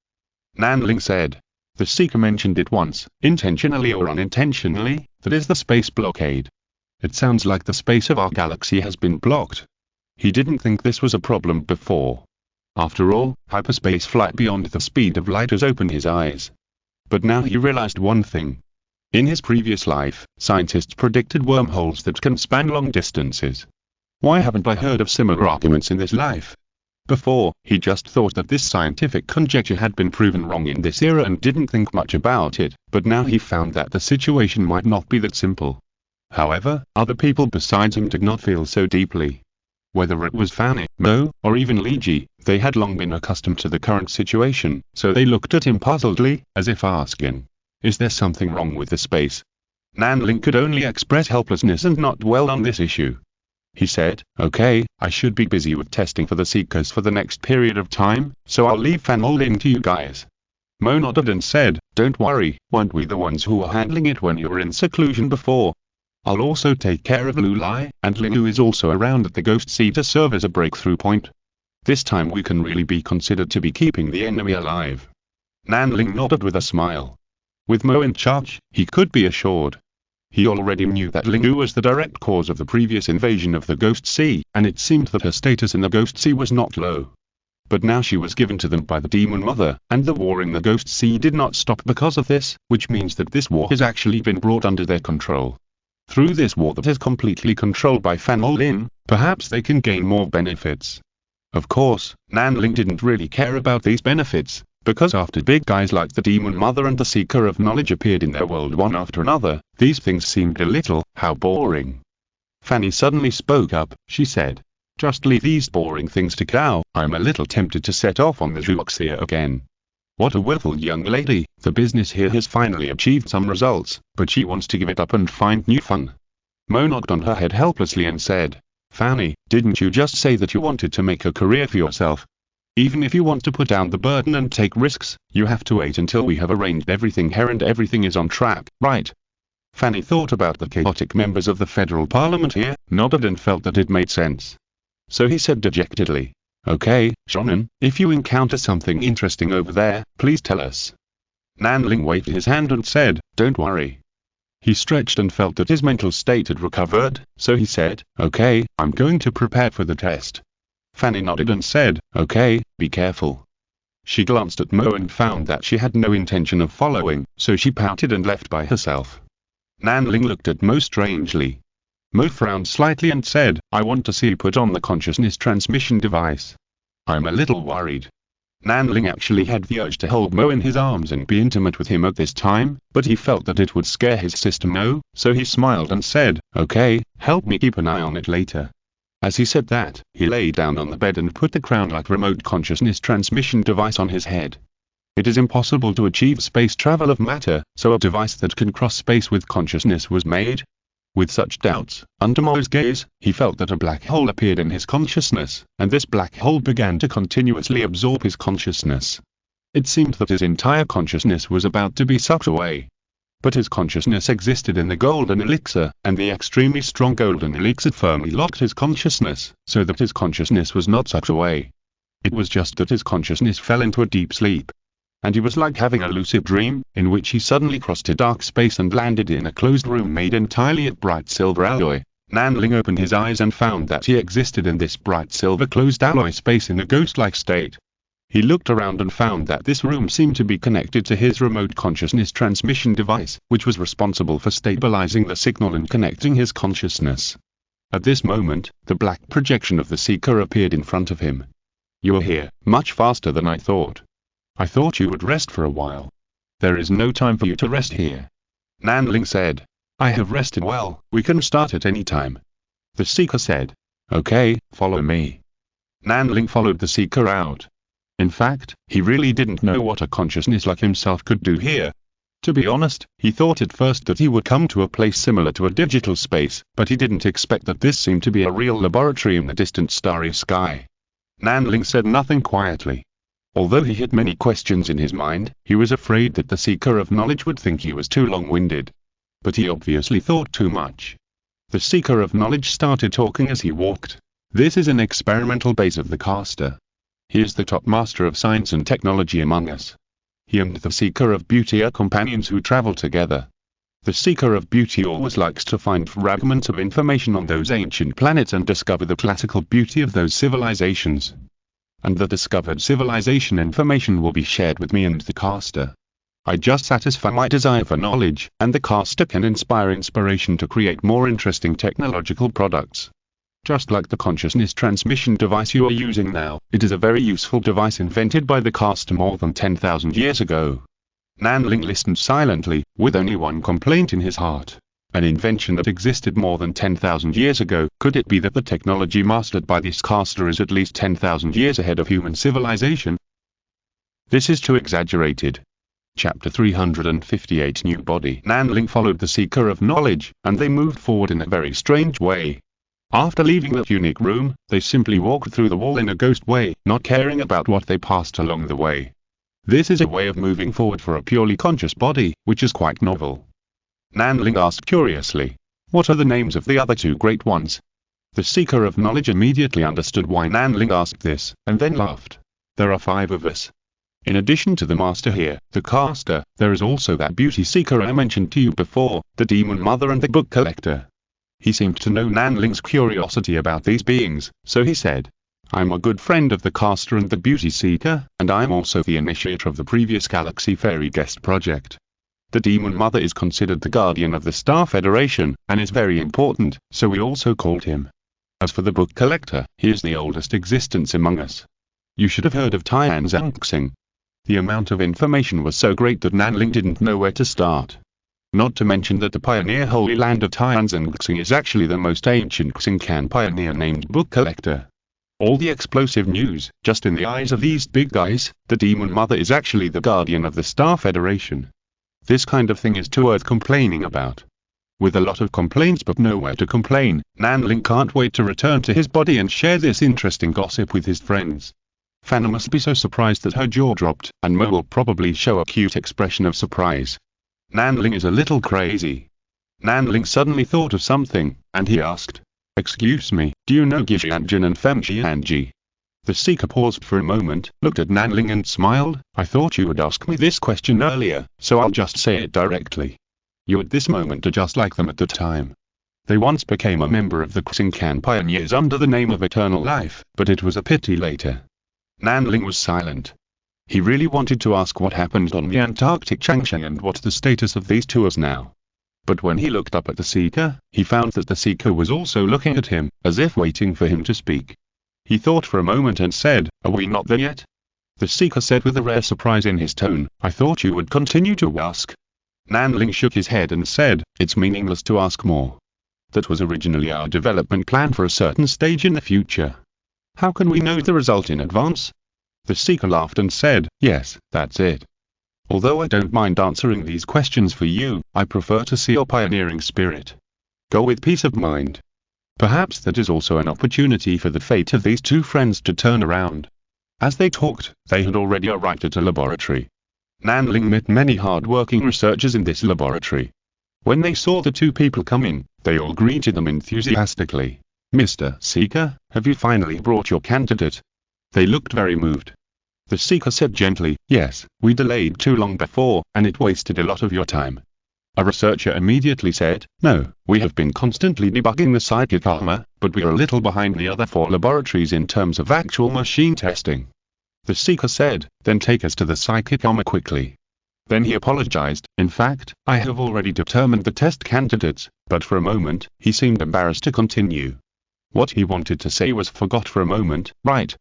Nanling said. "The Seeker mentioned it once, intentionally or unintentionally, that is the space blockade. It sounds like the space of our galaxy has been blocked. He didn't think this was a problem before. After all, hyperspace flight beyond the speed of light has opened his eyes. But now he realized one thing. In his previous life, scientists predicted wormholes that can span long distances. Why haven't I heard of similar arguments in this life? Before, he just thought that this scientific conjecture had been proven wrong in this era and didn't think much about it, but now he found that the situation might not be that simple. However, other people besides him did not feel so deeply. Whether it was Fanny, Mo, or even Liji, they had long been accustomed to the current situation, so they looked at him puzzledly, as if asking, "Is there something wrong with the space?" Nanling could only express helplessness and not dwell on this issue. He said, "Okay, I should be busy with testing for the Seekers for the next period of time, so I'll leave Fanolin to you guys." Mo nodded and said, "Don't worry, weren't we the ones who were handling it when you were in seclusion before? I'll also take care of Lulai, and Lingu is also around at the Ghost Sea to serve as a breakthrough point. This time we can really be considered to be keeping the enemy alive." Nanling nodded with a smile. With Mo in charge, he could be assured. He already knew that Lingu was the direct cause of the previous invasion of the Ghost Sea, and it seemed that her status in the Ghost Sea was not low. But now she was given to them by the Demon Mother, and the war in the Ghost Sea did not stop because of this, which means that this war has actually been brought under their control. Through this war that is completely controlled by Fanolin, perhaps they can gain more benefits. Of course, Nanling didn't really care about these benefits, because after big guys like the Demon Mother and the Seeker of Knowledge appeared in their world one after another, these things seemed a little, how boring. Fanny suddenly spoke up. She said, "Just leave these boring things to Gao. I'm a little tempted to set off on the Zhuoxia again. What a willful young lady. The business here has finally achieved some results, but she wants to give it up and find new fun." Mo nodded on her head helplessly and said, "Fanny, didn't you just say that you wanted to make a career for yourself? Even if you want to put down the burden and take risks, you have to wait until we have arranged everything here and everything is on track, right?" Fanny thought about the chaotic members of the federal parliament here, nodded and felt that it made sense. So he said dejectedly, "Okay, Shonen, if you encounter something interesting over there, please tell us." Nanling waved his hand and said, "Don't worry." He stretched and felt that his mental state had recovered, so he said, "Okay, I'm going to prepare for the test." Fanny nodded and said, "Okay, be careful." She glanced at Mo and found that she had no intention of following, so she pouted and left by herself. Nanling looked at Mo strangely. Mo frowned slightly and said, "I want to see you put on the consciousness transmission device. I'm a little worried." Nanling actually had the urge to hold Mo in his arms and be intimate with him at this time, but he felt that it would scare his sister Mo, so he smiled and said, "Okay, help me keep an eye on it later." As he said that, he lay down on the bed and put the crown-like remote consciousness transmission device on his head. It is impossible to achieve space travel of matter, so a device that can cross space with consciousness was made. With such doubts, under Mo's gaze, he felt that a black hole appeared in his consciousness, and this black hole began to continuously absorb his consciousness. It seemed that his entire consciousness was about to be sucked away. But his consciousness existed in the golden elixir, and the extremely strong golden elixir firmly locked his consciousness, so that his consciousness was not sucked away. It was just that his consciousness fell into a deep sleep. And he was like having a lucid dream, in which he suddenly crossed a dark space and landed in a closed room made entirely of bright silver alloy. Nanling opened his eyes and found that he existed in this bright silver closed alloy space in a ghost-like state. He looked around and found that this room seemed to be connected to his remote consciousness transmission device, which was responsible for stabilizing the signal and connecting his consciousness. At this moment, the black projection of the Seeker appeared in front of him. "You are here, much faster than I thought. I thought you would rest for a while." "There is no time for you to rest here," Nanling said. "I have rested well, we can start at any time." The Seeker said, "Okay, follow me." Nanling followed the Seeker out. In fact, he really didn't know what a consciousness like himself could do here. To be honest, he thought at first that he would come to a place similar to a digital space, but he didn't expect that this seemed to be a real laboratory in the distant starry sky. Nanling said nothing quietly. Although he had many questions in his mind, he was afraid that the Seeker of Knowledge would think he was too long-winded. But he obviously thought too much. The Seeker of Knowledge started talking as he walked. "This is an experimental base of the caster. He is the top master of science and technology among us. He and the Seeker of Beauty are companions who travel together. The Seeker of Beauty always likes to find fragments of information on those ancient planets and discover the classical beauty of those civilizations. And the discovered civilization information will be shared with me and the caster. I just satisfy my desire for knowledge, and the caster can inspire inspiration to create more interesting technological products." Just like the consciousness transmission device you are using now, it is a very useful device invented by the caster more than 10,000 years ago. Nanling listened silently, with only one complaint in his heart. An invention that existed more than 10,000 years ago, could it be that the technology mastered by this caster is at least 10,000 years ahead of human civilization? This is too exaggerated. Chapter 358 New Body. Nanling followed the seeker of knowledge, and they moved forward in a very strange way. After leaving that unique room, they simply walked through the wall in a ghost way, not caring about what they passed along the way. This is a way of moving forward for a purely conscious body, which is quite novel. Nanling asked curiously, "What are the names of the other two great ones?" The seeker of knowledge immediately understood why Nanling asked this, and then laughed. "There are 5 of us. In addition to the master here, the caster, there is also that beauty seeker I mentioned to you before, the demon mother and the book collector." He seemed to know Nanling's curiosity about these beings, so he said, "I'm a good friend of the caster and the beauty seeker, and I'm also the initiator of the previous Galaxy Fairy Guest project. The demon mother is considered the guardian of the Star Federation, and is very important, so we also called him. As for the book collector, he is the oldest existence among us. You should have heard of Tian Zhangxing." The amount of information was so great that Nanling didn't know where to start. Not to mention that the pioneer holy land of Tianzhangxing is actually the most ancient Xingcan pioneer named book collector. All the explosive news, just in the eyes of these big guys, the demon mother is actually the guardian of the Star Federation. This kind of thing is too worth complaining about. With a lot of complaints but nowhere to complain, Nanling can't wait to return to his body and share this interesting gossip with his friends. Fana must be so surprised that her jaw dropped, and Mo will probably show a cute expression of surprise. Nanling is a little crazy. Nanling suddenly thought of something, and he asked, "Excuse me, do you know Gijianjin and Femjianji?" The seeker paused for a moment, looked at Nanling and smiled. "I thought you would ask me this question earlier, so I'll just say it directly. You at this moment are just like them at the time. They once became a member of the Xingcan pioneers under the name of Eternal Life, but it was a pity later." Nanling was silent. He really wanted to ask what happened on the Antarctic Changsheng and what the status of these two is now. But when he looked up at the seeker, he found that the seeker was also looking at him, as if waiting for him to speak. He thought for a moment and said, "Are we not there yet?" The seeker said with a rare surprise in his tone, "I thought you would continue to ask." Nanling shook his head and said, "It's meaningless to ask more. That was originally our development plan for a certain stage in the future. How can we know the result in advance?" The seeker laughed and said, "Yes, that's it. Although I don't mind answering these questions for you, I prefer to see your pioneering spirit. Go with peace of mind." Perhaps that is also an opportunity for the fate of these two friends to turn around. As they talked, they had already arrived at a laboratory. Nanling met many hard-working researchers in this laboratory. When they saw the two people come in, they all greeted them enthusiastically. "Mr. Seeker, have you finally brought your candidate?" They looked very moved. The seeker said gently, "Yes, we delayed too long before, and it wasted a lot of your time." A researcher immediately said, "No, we have been constantly debugging the psychic armor, but we are a little behind the other 4 laboratories in terms of actual machine testing." The seeker said, "Then take us to the psychic armor quickly." Then he apologized. "In fact, I have already determined the test candidates," but for a moment, he seemed embarrassed to continue. What he wanted to say was forgot for a moment. "Right."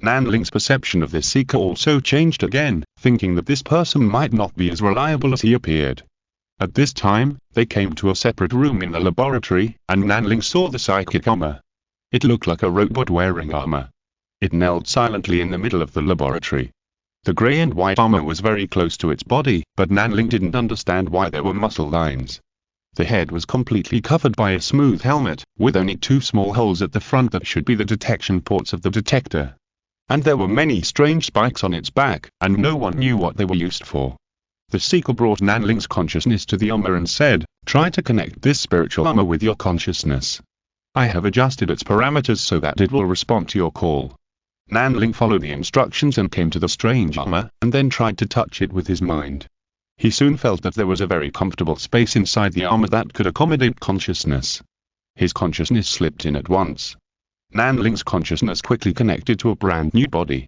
Nanling's perception of this seeker also changed again, thinking that this person might not be as reliable as he appeared. At this time, they came to a separate room in the laboratory, and Nanling saw the psychic armor. It looked like a robot wearing armor. It knelt silently in the middle of the laboratory. The grey and white armor was very close to its body, but Nanling didn't understand why there were muscle lines. The head was completely covered by a smooth helmet, with only 2 small holes at the front that should be the detection ports of the detector. And there were many strange spikes on its back, and no one knew what they were used for. The seeker brought Nanling's consciousness to the armor and said, "Try to connect this spiritual armor with your consciousness. I have adjusted its parameters so that it will respond to your call." Nanling followed the instructions and came to the strange armor, and then tried to touch it with his mind. He soon felt that there was a very comfortable space inside the armor that could accommodate consciousness. His consciousness slipped in at once. Nanling's consciousness quickly connected to a brand new body.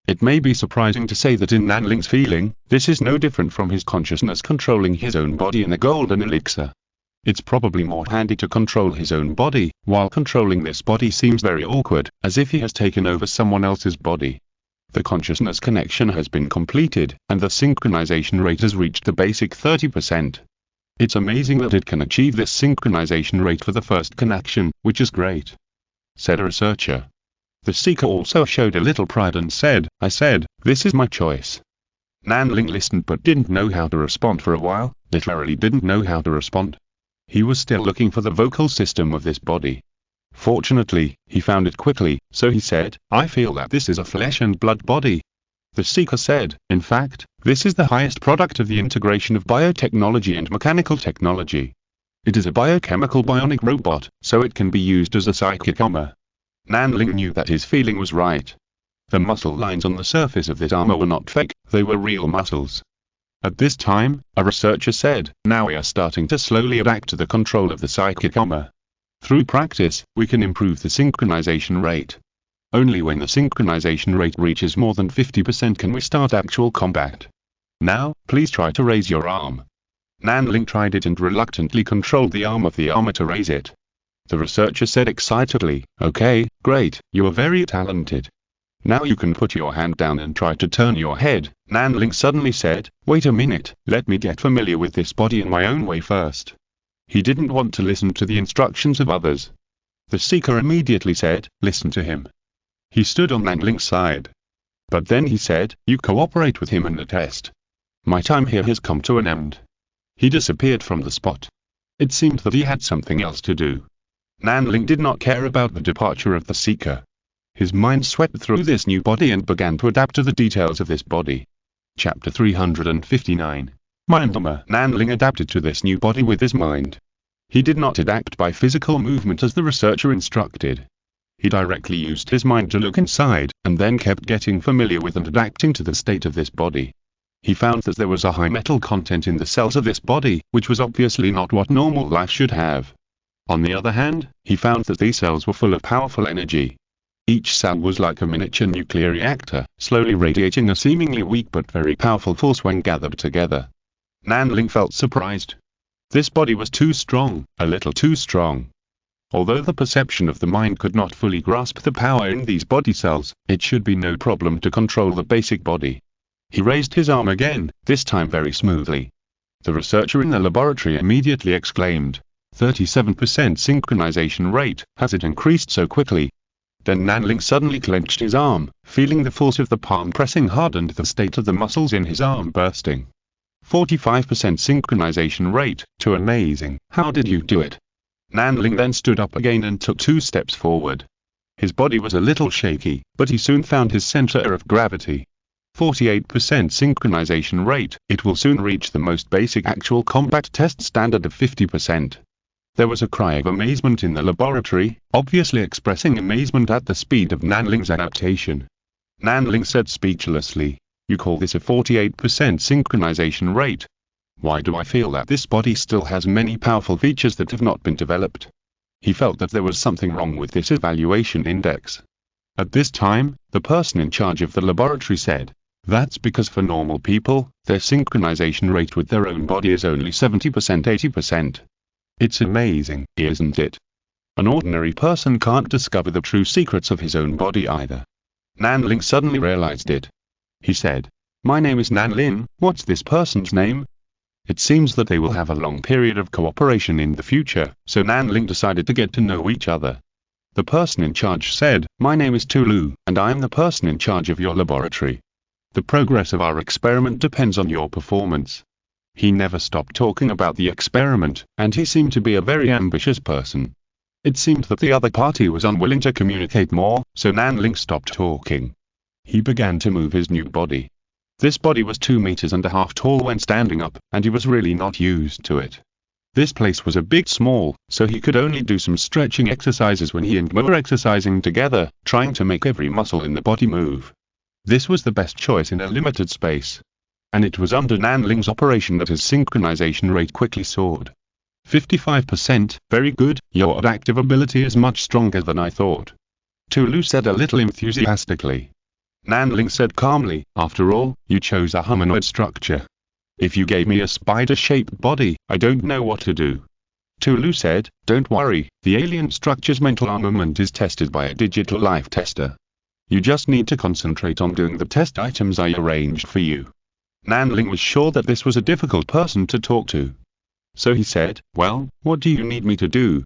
It may be surprising to say that in Nanling's feeling, this is no different from his consciousness controlling his own body in the golden elixir. It's probably more handy to control his own body, while controlling this body seems very awkward, as if he has taken over someone else's body. The consciousness connection has been completed, and the synchronization rate has reached the basic 30%. It's amazing that it can achieve this synchronization rate for the first connection, which is great," said a researcher. The seeker also showed a little pride and said, "I said, this is my choice." Nanling listened but didn't know how to respond for a while, literally didn't know how to respond. He was still looking for the vocal system of this body. Fortunately, he found it quickly, so he said, "I feel that this is a flesh and blood body." The seeker said, "In fact, this is the highest product of the integration of biotechnology and mechanical technology. It is a biochemical bionic robot, so it can be used as a psychic armor." Nanling knew that his feeling was right. The muscle lines on the surface of this armor were not fake, they were real muscles. At this time, a researcher said, "Now we are starting to slowly adapt to the control of the psychic armor. Through practice, we can improve the synchronization rate. Only when the synchronization rate reaches more than 50% can we start actual combat. Now, please try to raise your arm." Nanling tried it and reluctantly controlled the arm of the armor to raise it. The researcher said excitedly, "Okay, great, you are very talented. Now you can put your hand down and try to turn your head." Nanling suddenly said, "Wait a minute, let me get familiar with this body in my own way first." He didn't want to listen to the instructions of others. The seeker immediately said, "Listen to him." He stood on Nanling's side. But then he said, "You cooperate with him in the test. My time here has come to an end." He disappeared from the spot. It seemed that he had something else to do. Nanling did not care about the departure of the seeker. His mind swept through this new body and began to adapt to the details of this body. Chapter 359. Mind Armor. Nanling adapted to this new body with his mind. He did not adapt by physical movement as the researcher instructed. He directly used his mind to look inside, and then kept getting familiar with and adapting to the state of this body. He found that there was a high metal content in the cells of this body, which was obviously not what normal life should have. On the other hand, he found that these cells were full of powerful energy. Each cell was like a miniature nuclear reactor, slowly radiating a seemingly weak but very powerful force when gathered together. Nanling felt surprised. This body was too strong, a little too strong. Although the perception of the mind could not fully grasp the power in these body cells, it should be no problem to control the basic body. He raised his arm again, this time very smoothly. The researcher in the laboratory immediately exclaimed, 37% synchronization rate, has it increased so quickly? Then Nanling suddenly clenched his arm, feeling the force of the palm pressing hard and the state of the muscles in his arm bursting. 45% synchronization rate, too amazing, how did you do it? Nanling then stood up again and took 2 steps forward. His body was a little shaky, but he soon found his center of gravity. 48% synchronization rate, it will soon reach the most basic actual combat test standard of 50%. There was a cry of amazement in the laboratory, obviously expressing amazement at the speed of Nanling's adaptation. Nanling said speechlessly, "You call this a 48% synchronization rate? Why do I feel that this body still has many powerful features that have not been developed?" He felt that there was something wrong with this evaluation index. At this time, the person in charge of the laboratory said, "That's because for normal people, their synchronization rate with their own body is only 70% 80%. It's amazing, isn't it? An ordinary person can't discover the true secrets of his own body either." Nanling suddenly realized it. He said, "My name is Nanling, what's this person's name?" It seems that they will have a long period of cooperation in the future, so Nanling decided to get to know each other. The person in charge said, "My name is Tulu, and I am the person in charge of your laboratory. The progress of our experiment depends on your performance." He never stopped talking about the experiment, and he seemed to be a very ambitious person. It seemed that the other party was unwilling to communicate more, so Nanling stopped talking. He began to move his new body. This body was 2.5 meters tall when standing up, and he was really not used to it. This place was a bit small, so he could only do some stretching exercises when he and Mo were exercising together, trying to make every muscle in the body move. This was the best choice in a limited space. And it was under Nanling's operation that his synchronization rate quickly soared. 55%, very good, your adaptive ability is much stronger than I thought. Tulu said a little enthusiastically. Nanling said calmly, "After all, you chose a humanoid structure. If you gave me a spider-shaped body, I don't know what to do." Tulu said, "Don't worry, the alien structure's mental armament is tested by a digital life tester. You just need to concentrate on doing the test items I arranged for you." Nanling was sure that this was a difficult person to talk to. So he said, "Well, what do you need me to do?"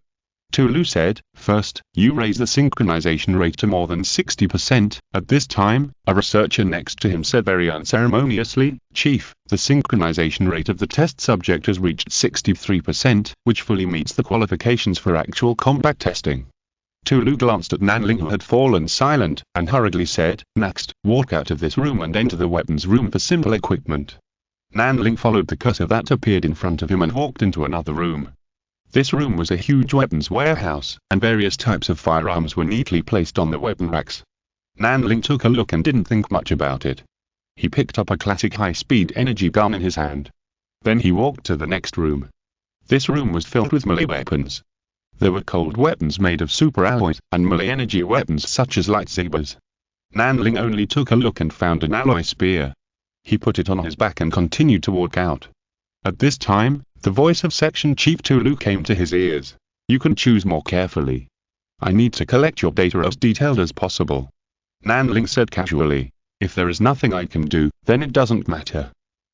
Tulu said, "First, you raise the synchronization rate to more than 60%. At this time, a researcher next to him said very unceremoniously, "Chief, the synchronization rate of the test subject has reached 63%, which fully meets the qualifications for actual combat testing." Tulu glanced at Nanling, who had fallen silent, and hurriedly said, "Next, walk out of this room and enter the weapons room for simple equipment." Nanling followed the cursor that appeared in front of him and walked into another room. This room was a huge weapons warehouse, and various types of firearms were neatly placed on the weapon racks. Nanling took a look and didn't think much about it. He picked up a classic high-speed energy gun in his hand. Then he walked to the next room. This room was filled with melee weapons. There were cold weapons made of superalloys, and melee energy weapons such as lightsabers. Nanling only took a look and found an alloy spear. He put it on his back and continued to walk out. At this time, the voice of Section Chief Tulu came to his ears. "You can choose more carefully. I need to collect your data as detailed as possible." Nanling said casually, "If there is nothing I can do, then it doesn't matter."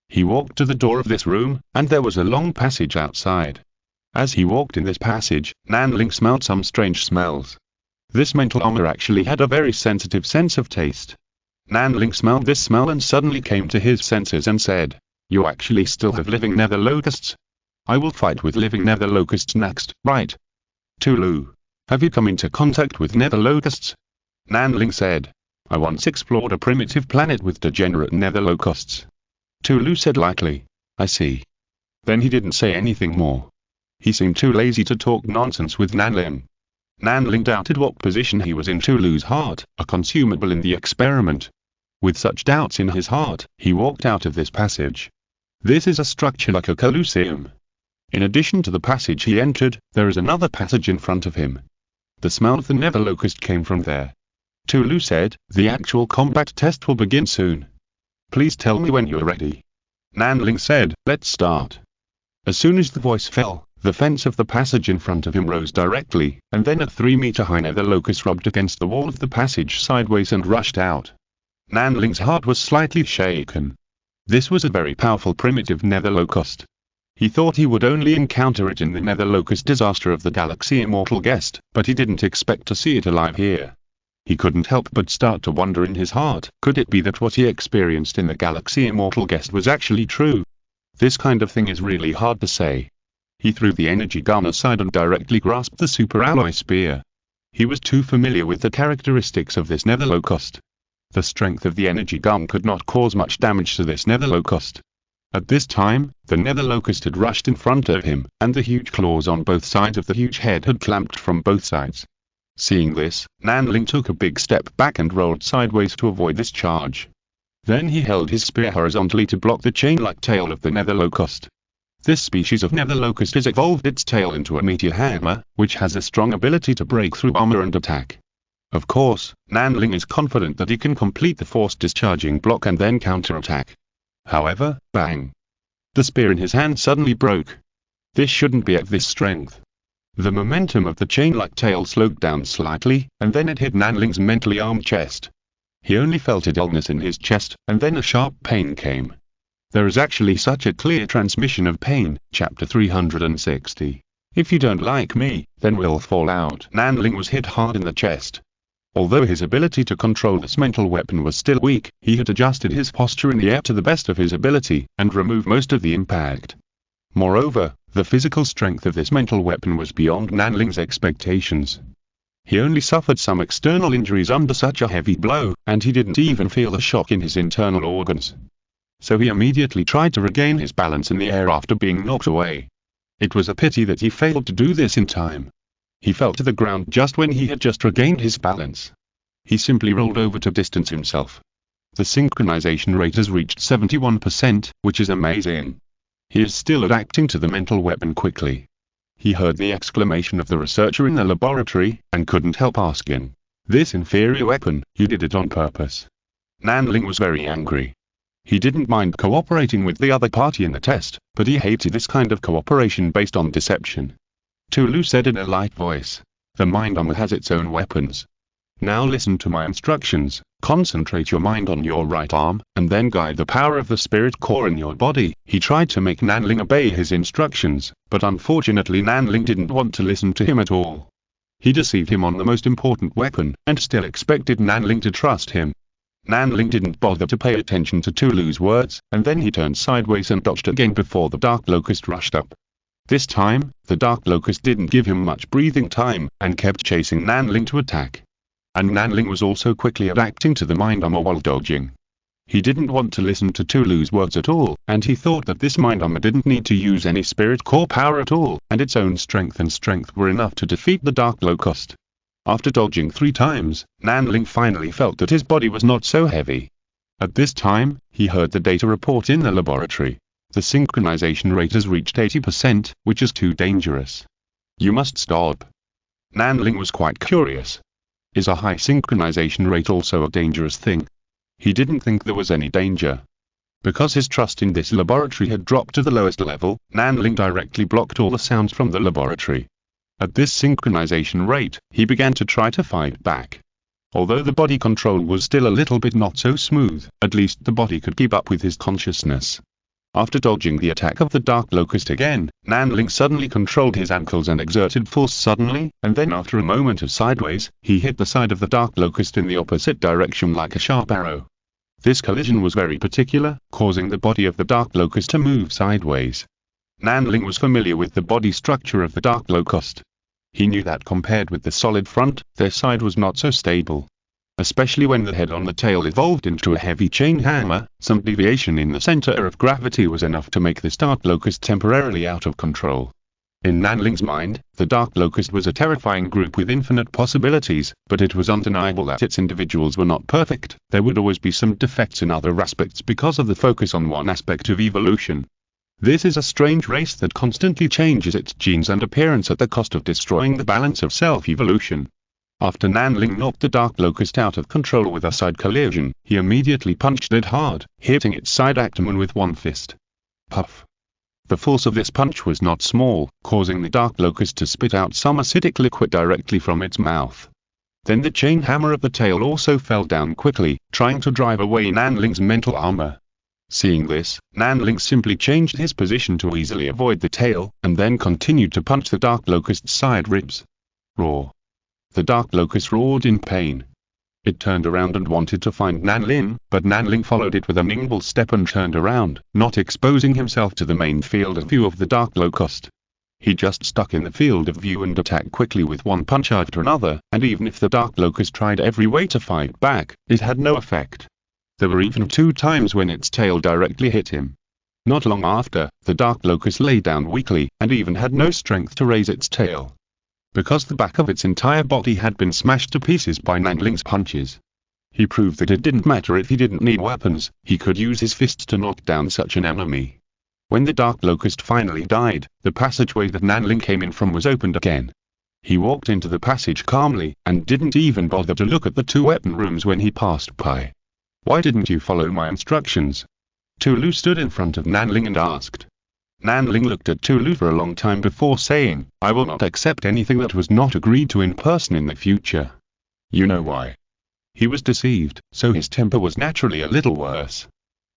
He walked to the door of this room, and there was a long passage outside. As he walked in this passage, Nanling smelled some strange smells. This mental armor actually had a very sensitive sense of taste. Nanling smelled this smell and suddenly came to his senses and said, "You actually still have living nether locusts? I will fight with living nether locusts next, right?" "Tulu, have you come into contact with nether locusts?" Nanling said, "I once explored a primitive planet with degenerate nether locusts." Tulu said lightly, "I see." Then he didn't say anything more. He seemed too lazy to talk nonsense with Nanling. Nanling doubted what position he was in Tulu's heart, a consumable in the experiment. With such doubts in his heart, he walked out of this passage. This is a structure like a colosseum. In addition to the passage he entered, there is another passage in front of him. The smell of the nether locust came from there. Tulu said, "The actual combat test will begin soon. Please tell me when you're ready." Nanling said, "Let's start." As soon as the voice fell, the fence of the passage in front of him rose directly, and then a 3-meter-high nether locust rubbed against the wall of the passage sideways and rushed out. Nanling's heart was slightly shaken. This was a very powerful primitive nether locust. He thought he would only encounter it in the nether locust disaster of the galaxy Immortal Guest, but he didn't expect to see it alive here. He couldn't help but start to wonder in his heart, could it be that what he experienced in the galaxy Immortal Guest was actually true? This kind of thing is really hard to say. He threw the energy gun aside and directly grasped the superalloy spear. He was too familiar with the characteristics of this nether locust. The strength of the energy gun could not cause much damage to this nether locust. At this time, the nether locust had rushed in front of him, and the huge claws on both sides of the huge head had clamped from both sides. Seeing this, Nanling took a big step back and rolled sideways to avoid this charge. Then he held his spear horizontally to block the chain-like tail of the nether locust. This species of nether locust has evolved its tail into a meteor hammer, which has a strong ability to break through armor and attack. Of course, Nanling is confident that he can complete the forced discharging block and then counterattack. However, bang! The spear in his hand suddenly broke. This shouldn't be at this strength. The momentum of the chain-like tail slowed down slightly, and then it hit Nanling's mentally armed chest. He only felt a dullness in his chest, and then a sharp pain came. There is actually such a clear transmission of pain, chapter 360. If you don't like me, then we'll fall out. Nanling was hit hard in the chest. Although his ability to control this mental weapon was still weak, he had adjusted his posture in the air to the best of his ability, and removed most of the impact. Moreover, the physical strength of this mental weapon was beyond Nanling's expectations. He only suffered some external injuries under such a heavy blow, and he didn't even feel the shock in his internal organs. So he immediately tried to regain his balance in the air after being knocked away. It was a pity that he failed to do this in time. He fell to the ground just when he had just regained his balance. He simply rolled over to distance himself. The synchronization rate has reached 71%, which is amazing. He is still adapting to the mental weapon quickly. He heard the exclamation of the researcher in the laboratory, and couldn't help asking, "This inferior weapon, you did it on purpose." Nanling was very angry. He didn't mind cooperating with the other party in the test, but he hated this kind of cooperation based on deception. Tulu said in a light voice. The mind armor has its own weapons. Now listen to my instructions. Concentrate your mind on your right arm, and then guide the power of the spirit core in your body. He tried to make Nanling obey his instructions, but unfortunately Nanling didn't want to listen to him at all. He deceived him on the most important weapon, and still expected Nanling to trust him. Nanling didn't bother to pay attention to Tulu's words, and then he turned sideways and dodged again before the Dark Locust rushed up. This time, the Dark Locust didn't give him much breathing time, and kept chasing Nanling to attack. And Nanling was also quickly adapting to the mind armor while dodging. He didn't want to listen to Tulu's words at all, and he thought that this mind armor didn't need to use any spirit core power at all, and its own strength were enough to defeat the Dark Locust. After dodging 3 times, Nanling finally felt that his body was not so heavy. At this time, he heard the data report in the laboratory. The synchronization rate has reached 80%, which is too dangerous. You must stop. Nanling was quite curious. Is a high synchronization rate also a dangerous thing? He didn't think there was any danger. Because his trust in this laboratory had dropped to the lowest level, Nanling directly blocked all the sounds from the laboratory. At this synchronization rate, he began to try to fight back. Although the body control was still a little bit not so smooth, at least the body could keep up with his consciousness. After dodging the attack of the Dark Locust again, Nanling suddenly controlled his ankles and exerted force suddenly, and then after a moment of sideways, he hit the side of the Dark Locust in the opposite direction like a sharp arrow. This collision was very particular, causing the body of the Dark Locust to move sideways. Nanling was familiar with the body structure of the Dark Locust. He knew that compared with the solid front, their side was not so stable. Especially when the head on the tail evolved into a heavy chain hammer, some deviation in the center of gravity was enough to make this Dark Locust temporarily out of control. In Nanling's mind, the Dark Locust was a terrifying group with infinite possibilities, but it was undeniable that its individuals were not perfect. There would always be some defects in other aspects because of the focus on one aspect of evolution. This is a strange race that constantly changes its genes and appearance at the cost of destroying the balance of self-evolution. After Nanling knocked the Dark Locust out of control with a side collision, he immediately punched it hard, hitting its side abdomen with one fist. Puff! The force of this punch was not small, causing the Dark Locust to spit out some acidic liquid directly from its mouth. Then the chain hammer of the tail also fell down quickly, trying to drive away Nanling's mental armor. Seeing this, Nanling simply changed his position to easily avoid the tail, and then continued to punch the Dark Locust's side ribs. Roar! The Dark Locust roared in pain. It turned around and wanted to find Nanling, but Nanling followed it with a nimble step and turned around, not exposing himself to the main field of view of the Dark Locust. He just stuck in the field of view and attacked quickly with one punch after another, and even if the Dark Locust tried every way to fight back, it had no effect. There were even 2 times when its tail directly hit him. Not long after, the Dark Locust lay down weakly, and even had no strength to raise its tail. Because the back of its entire body had been smashed to pieces by Nanling's punches. He proved that it didn't matter if he didn't need weapons, he could use his fists to knock down such an enemy. When the Dark Locust finally died, the passageway that Nanling came in from was opened again. He walked into the passage calmly, and didn't even bother to look at the 2 weapon rooms when he passed by. Why didn't you follow my instructions? Tulu stood in front of Nanling and asked. Nanling looked at Tulu for a long time before saying, I will not accept anything that was not agreed to in person in the future. You know why? He was deceived, so his temper was naturally a little worse.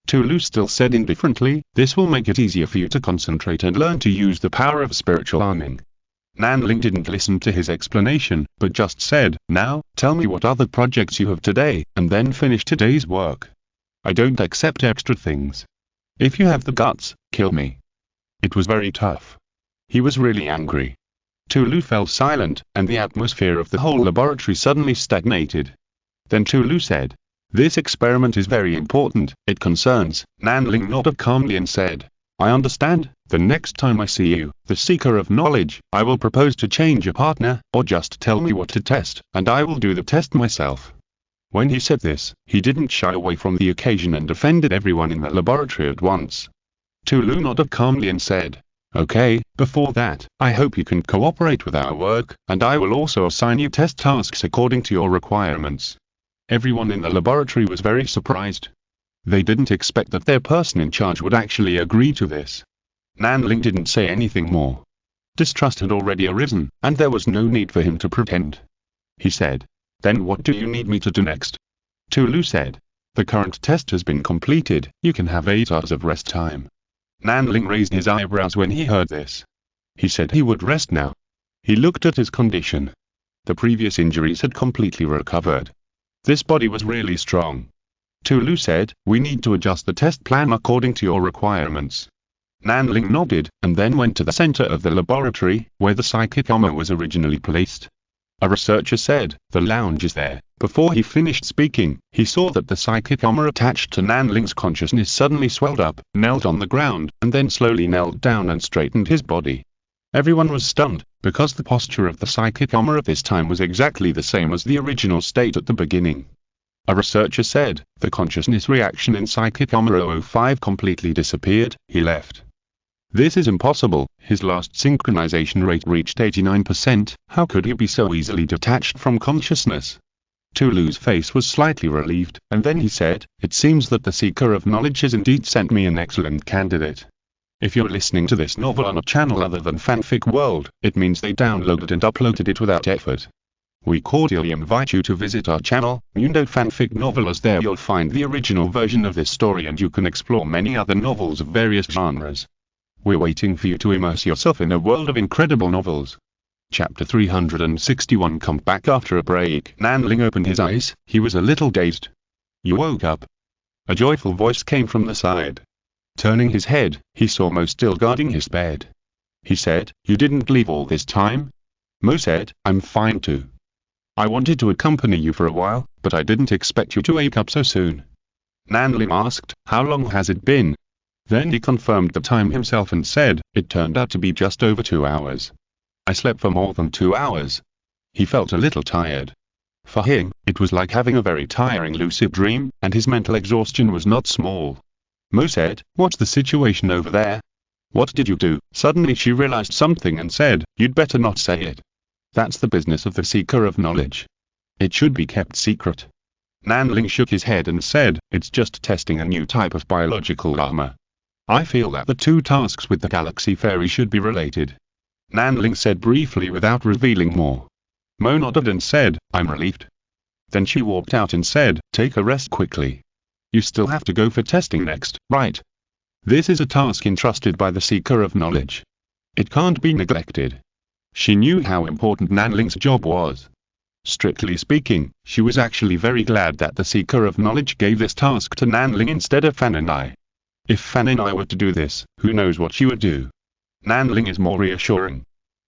Tulu still said indifferently, this will make it easier for you to concentrate and learn to use the power of spiritual arming. Nanling didn't listen to his explanation, but just said, now, tell me what other projects you have today, and then finish today's work. I don't accept extra things. If you have the guts, kill me. It was very tough. He was really angry. Tulu fell silent, and the atmosphere of the whole laboratory suddenly stagnated. Then Tulu said, this experiment is very important, it concerns. Nanling nodded calmly and said, I understand. The next time I see you, the seeker of knowledge, I will propose to change a partner, or just tell me what to test, and I will do the test myself. When he said this, he didn't shy away from the occasion and offended everyone in the laboratory at once. Tulu nodded calmly and said, okay, before that, I hope you can cooperate with our work, and I will also assign you test tasks according to your requirements. Everyone in the laboratory was very surprised. They didn't expect that their person in charge would actually agree to this. Nanling didn't say anything more. Distrust had already arisen, and there was no need for him to pretend. He said, "Then what do you need me to do next?" Tulu said, "The current test has been completed, you can have 8 hours of rest time." Nanling raised his eyebrows when he heard this. He said he would rest now. He looked at his condition. The previous injuries had completely recovered. This body was really strong. Tulu said, "We need to adjust the test plan according to your requirements." Nanling nodded, and then went to the center of the laboratory, where the psychic armor was originally placed. A researcher said, "The lounge is there." Before he finished speaking, he saw that the psychic armor attached to Nanling's consciousness suddenly swelled up, knelt on the ground, and then slowly knelt down and straightened his body. Everyone was stunned, because the posture of the psychic armor at this time was exactly the same as the original state at the beginning. A researcher said, "The consciousness reaction in psychic armor 005 completely disappeared, he left." This is impossible, his last synchronization rate reached 89%, how could he be so easily detached from consciousness? Tulu's face was slightly relieved, and then he said, "It seems that the Seeker of Knowledge has indeed sent me an excellent candidate. If you're listening to this novel on a channel other than Fanfic World, it means they downloaded and uploaded it without effort. We cordially invite you to visit our channel, Mundo Fanfic Novel, as there you'll find the original version of this story and you can explore many other novels of various genres. We're waiting for you to immerse yourself in a world of incredible novels." Chapter 361. Come back after a break. Nanling opened his eyes, he was a little dazed. "You woke up." A joyful voice came from the side. Turning his head, he saw Mo still guarding his bed. He said, "You didn't leave all this time?" Mo said, "I'm fine too. I wanted to accompany you for a while, but I didn't expect you to wake up so soon." Nanling asked, "How long has it been?" Then he confirmed the time himself and said, "It turned out to be just over 2 hours. I slept for more than 2 hours." He felt a little tired. For him, it was like having a very tiring lucid dream, and his mental exhaustion was not small. Mo said, "What's the situation over there?" "What did you do?" Suddenly she realized something and said, "You'd better not say it. That's the business of the Seeker of Knowledge. It should be kept secret." Nanling shook his head and said, "It's just testing a new type of biological armor. I feel that the 2 tasks with the Galaxy Fairy should be related." Nanling said briefly without revealing more. Mo nodded and said, "I'm relieved." Then she walked out and said, "Take a rest quickly. You still have to go for testing next, right? This is a task entrusted by the Seeker of Knowledge. It can't be neglected." She knew how important Nanling's job was. Strictly speaking, she was actually very glad that the Seeker of Knowledge gave this task to Nanling instead of Fan and I. If Fan and I were to do this, who knows what she would do. Nanling is more reassuring.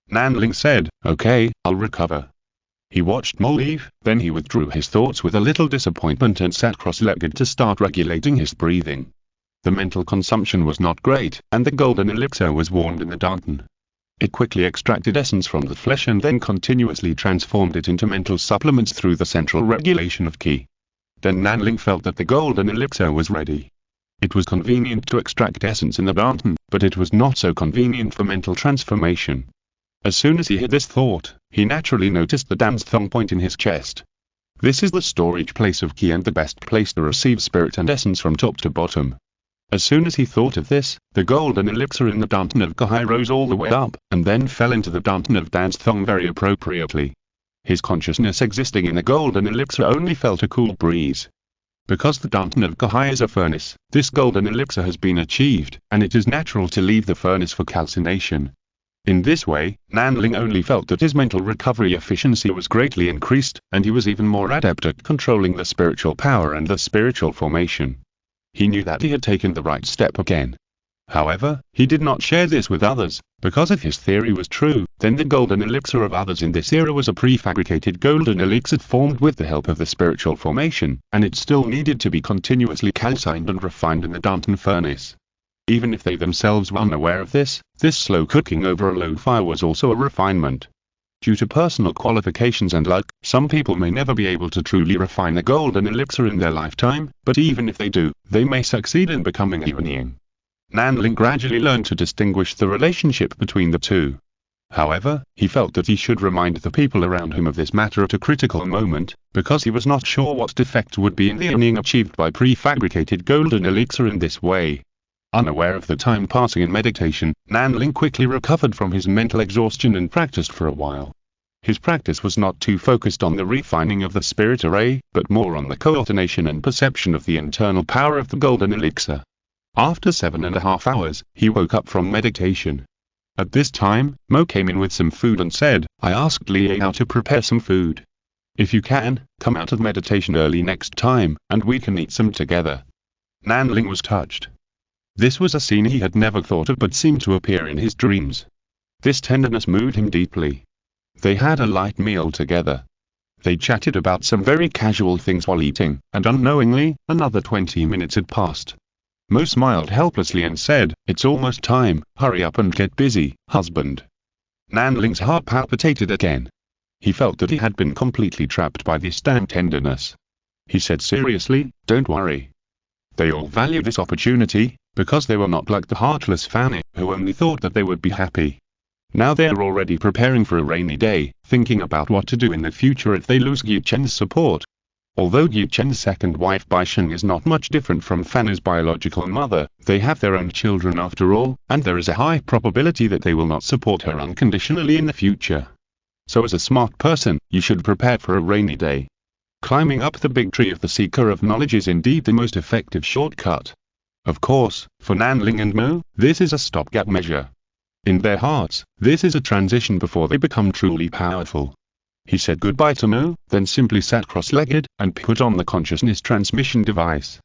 Nanling said, "Okay, I'll recover." He watched Mo leave, then he withdrew his thoughts with a little disappointment and sat cross-legged to start regulating his breathing. The mental consumption was not great, and the golden elixir was warmed in the Danton. It quickly extracted essence from the flesh and then continuously transformed it into mental supplements through the central regulation of Qi. Then Nanling felt that the golden elixir was ready. It was convenient to extract essence in the Danton, but it was not so convenient for mental transformation. As soon as he had this thought, he naturally noticed the Danthong point in his chest. This is the storage place of Qi and the best place to receive spirit and essence from top to bottom. As soon as he thought of this, the golden elixir in the Danton of Kahai rose all the way up, and then fell into the Danton of Danthong very appropriately. His consciousness existing in the golden elixir only felt a cool breeze. Because the Danton of Kahai is a furnace, this golden elixir has been achieved, and it is natural to leave the furnace for calcination. In this way, Nanling only felt that his mental recovery efficiency was greatly increased, and he was even more adept at controlling the spiritual power and the spiritual formation. He knew that he had taken the right step again. However, he did not share this with others, because if his theory was true, then the golden elixir of others in this era was a prefabricated golden elixir formed with the help of the spiritual formation, and it still needed to be continuously calcined and refined in the Danton furnace. Even if they themselves were unaware of this slow cooking over a low fire was also a refinement. Due to personal qualifications and luck, some people may never be able to truly refine the golden elixir in their lifetime, but even if they do, they may succeed in becoming a being. Nanling gradually learned to distinguish the relationship between the two. However, he felt that he should remind the people around him of this matter at a critical moment, because he was not sure what defect would be in the earning achieved by prefabricated golden elixir in this way. Unaware of the time passing in meditation, Nanling quickly recovered from his mental exhaustion and practiced for a while. His practice was not too focused on the refining of the spirit array, but more on the coordination and perception of the internal power of the golden elixir. After 7.5 hours, he woke up from meditation. At this time, Mo came in with some food and said, "I asked Liao to prepare some food. If you can, come out of meditation early next time, and we can eat some together." Nanling was touched. This was a scene he had never thought of but seemed to appear in his dreams. This tenderness moved him deeply. They had a light meal together. They chatted about some very casual things while eating, and unknowingly, another 20 minutes had passed. Mo smiled helplessly and said, "It's almost time, hurry up and get busy, husband." Nanling's heart palpitated again. He felt that he had been completely trapped by this damn tenderness. He said seriously, "Don't worry." They all valued this opportunity, because they were not like the heartless Fanny, who only thought that they would be happy. Now they are already preparing for a rainy day, thinking about what to do in the future if they lose Yu Chen's support. Although Yu Chen's second wife Bai Sheng is not much different from Fanny's biological mother, they have their own children after all, and there is a high probability that they will not support her unconditionally in the future. So as a smart person, you should prepare for a rainy day. Climbing up the big tree of the seeker of knowledge is indeed the most effective shortcut. Of course, for Nanling and Mo, this is a stopgap measure. In their hearts, this is a transition before they become truly powerful. He said goodbye to Mo, then simply sat cross-legged, and put on the consciousness transmission device.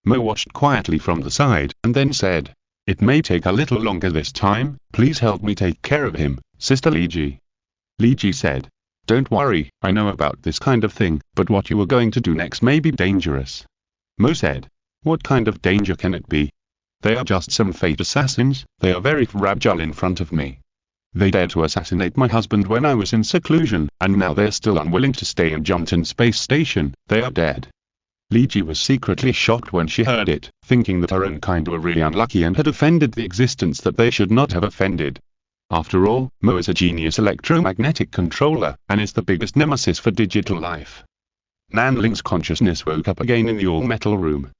Mo watched quietly from the side, and then said, "It may take a little longer this time, please help me take care of him, Sister Liji." Liji said, "Don't worry, I know about this kind of thing, but what you are going to do next may be dangerous." Mo said, "What kind of danger can it be? They are just some fate assassins, they are very fragile in front of me. They dared to assassinate my husband when I was in seclusion, and now they're still unwilling to stay in Jumton Space Station, they are dead." Liji was secretly shocked when she heard it, thinking that her own kind were really unlucky and had offended the existence that they should not have offended. After all, Mo is a genius electromagnetic controller, and is the biggest nemesis for digital life. Nanling's consciousness woke up again in the all-metal room.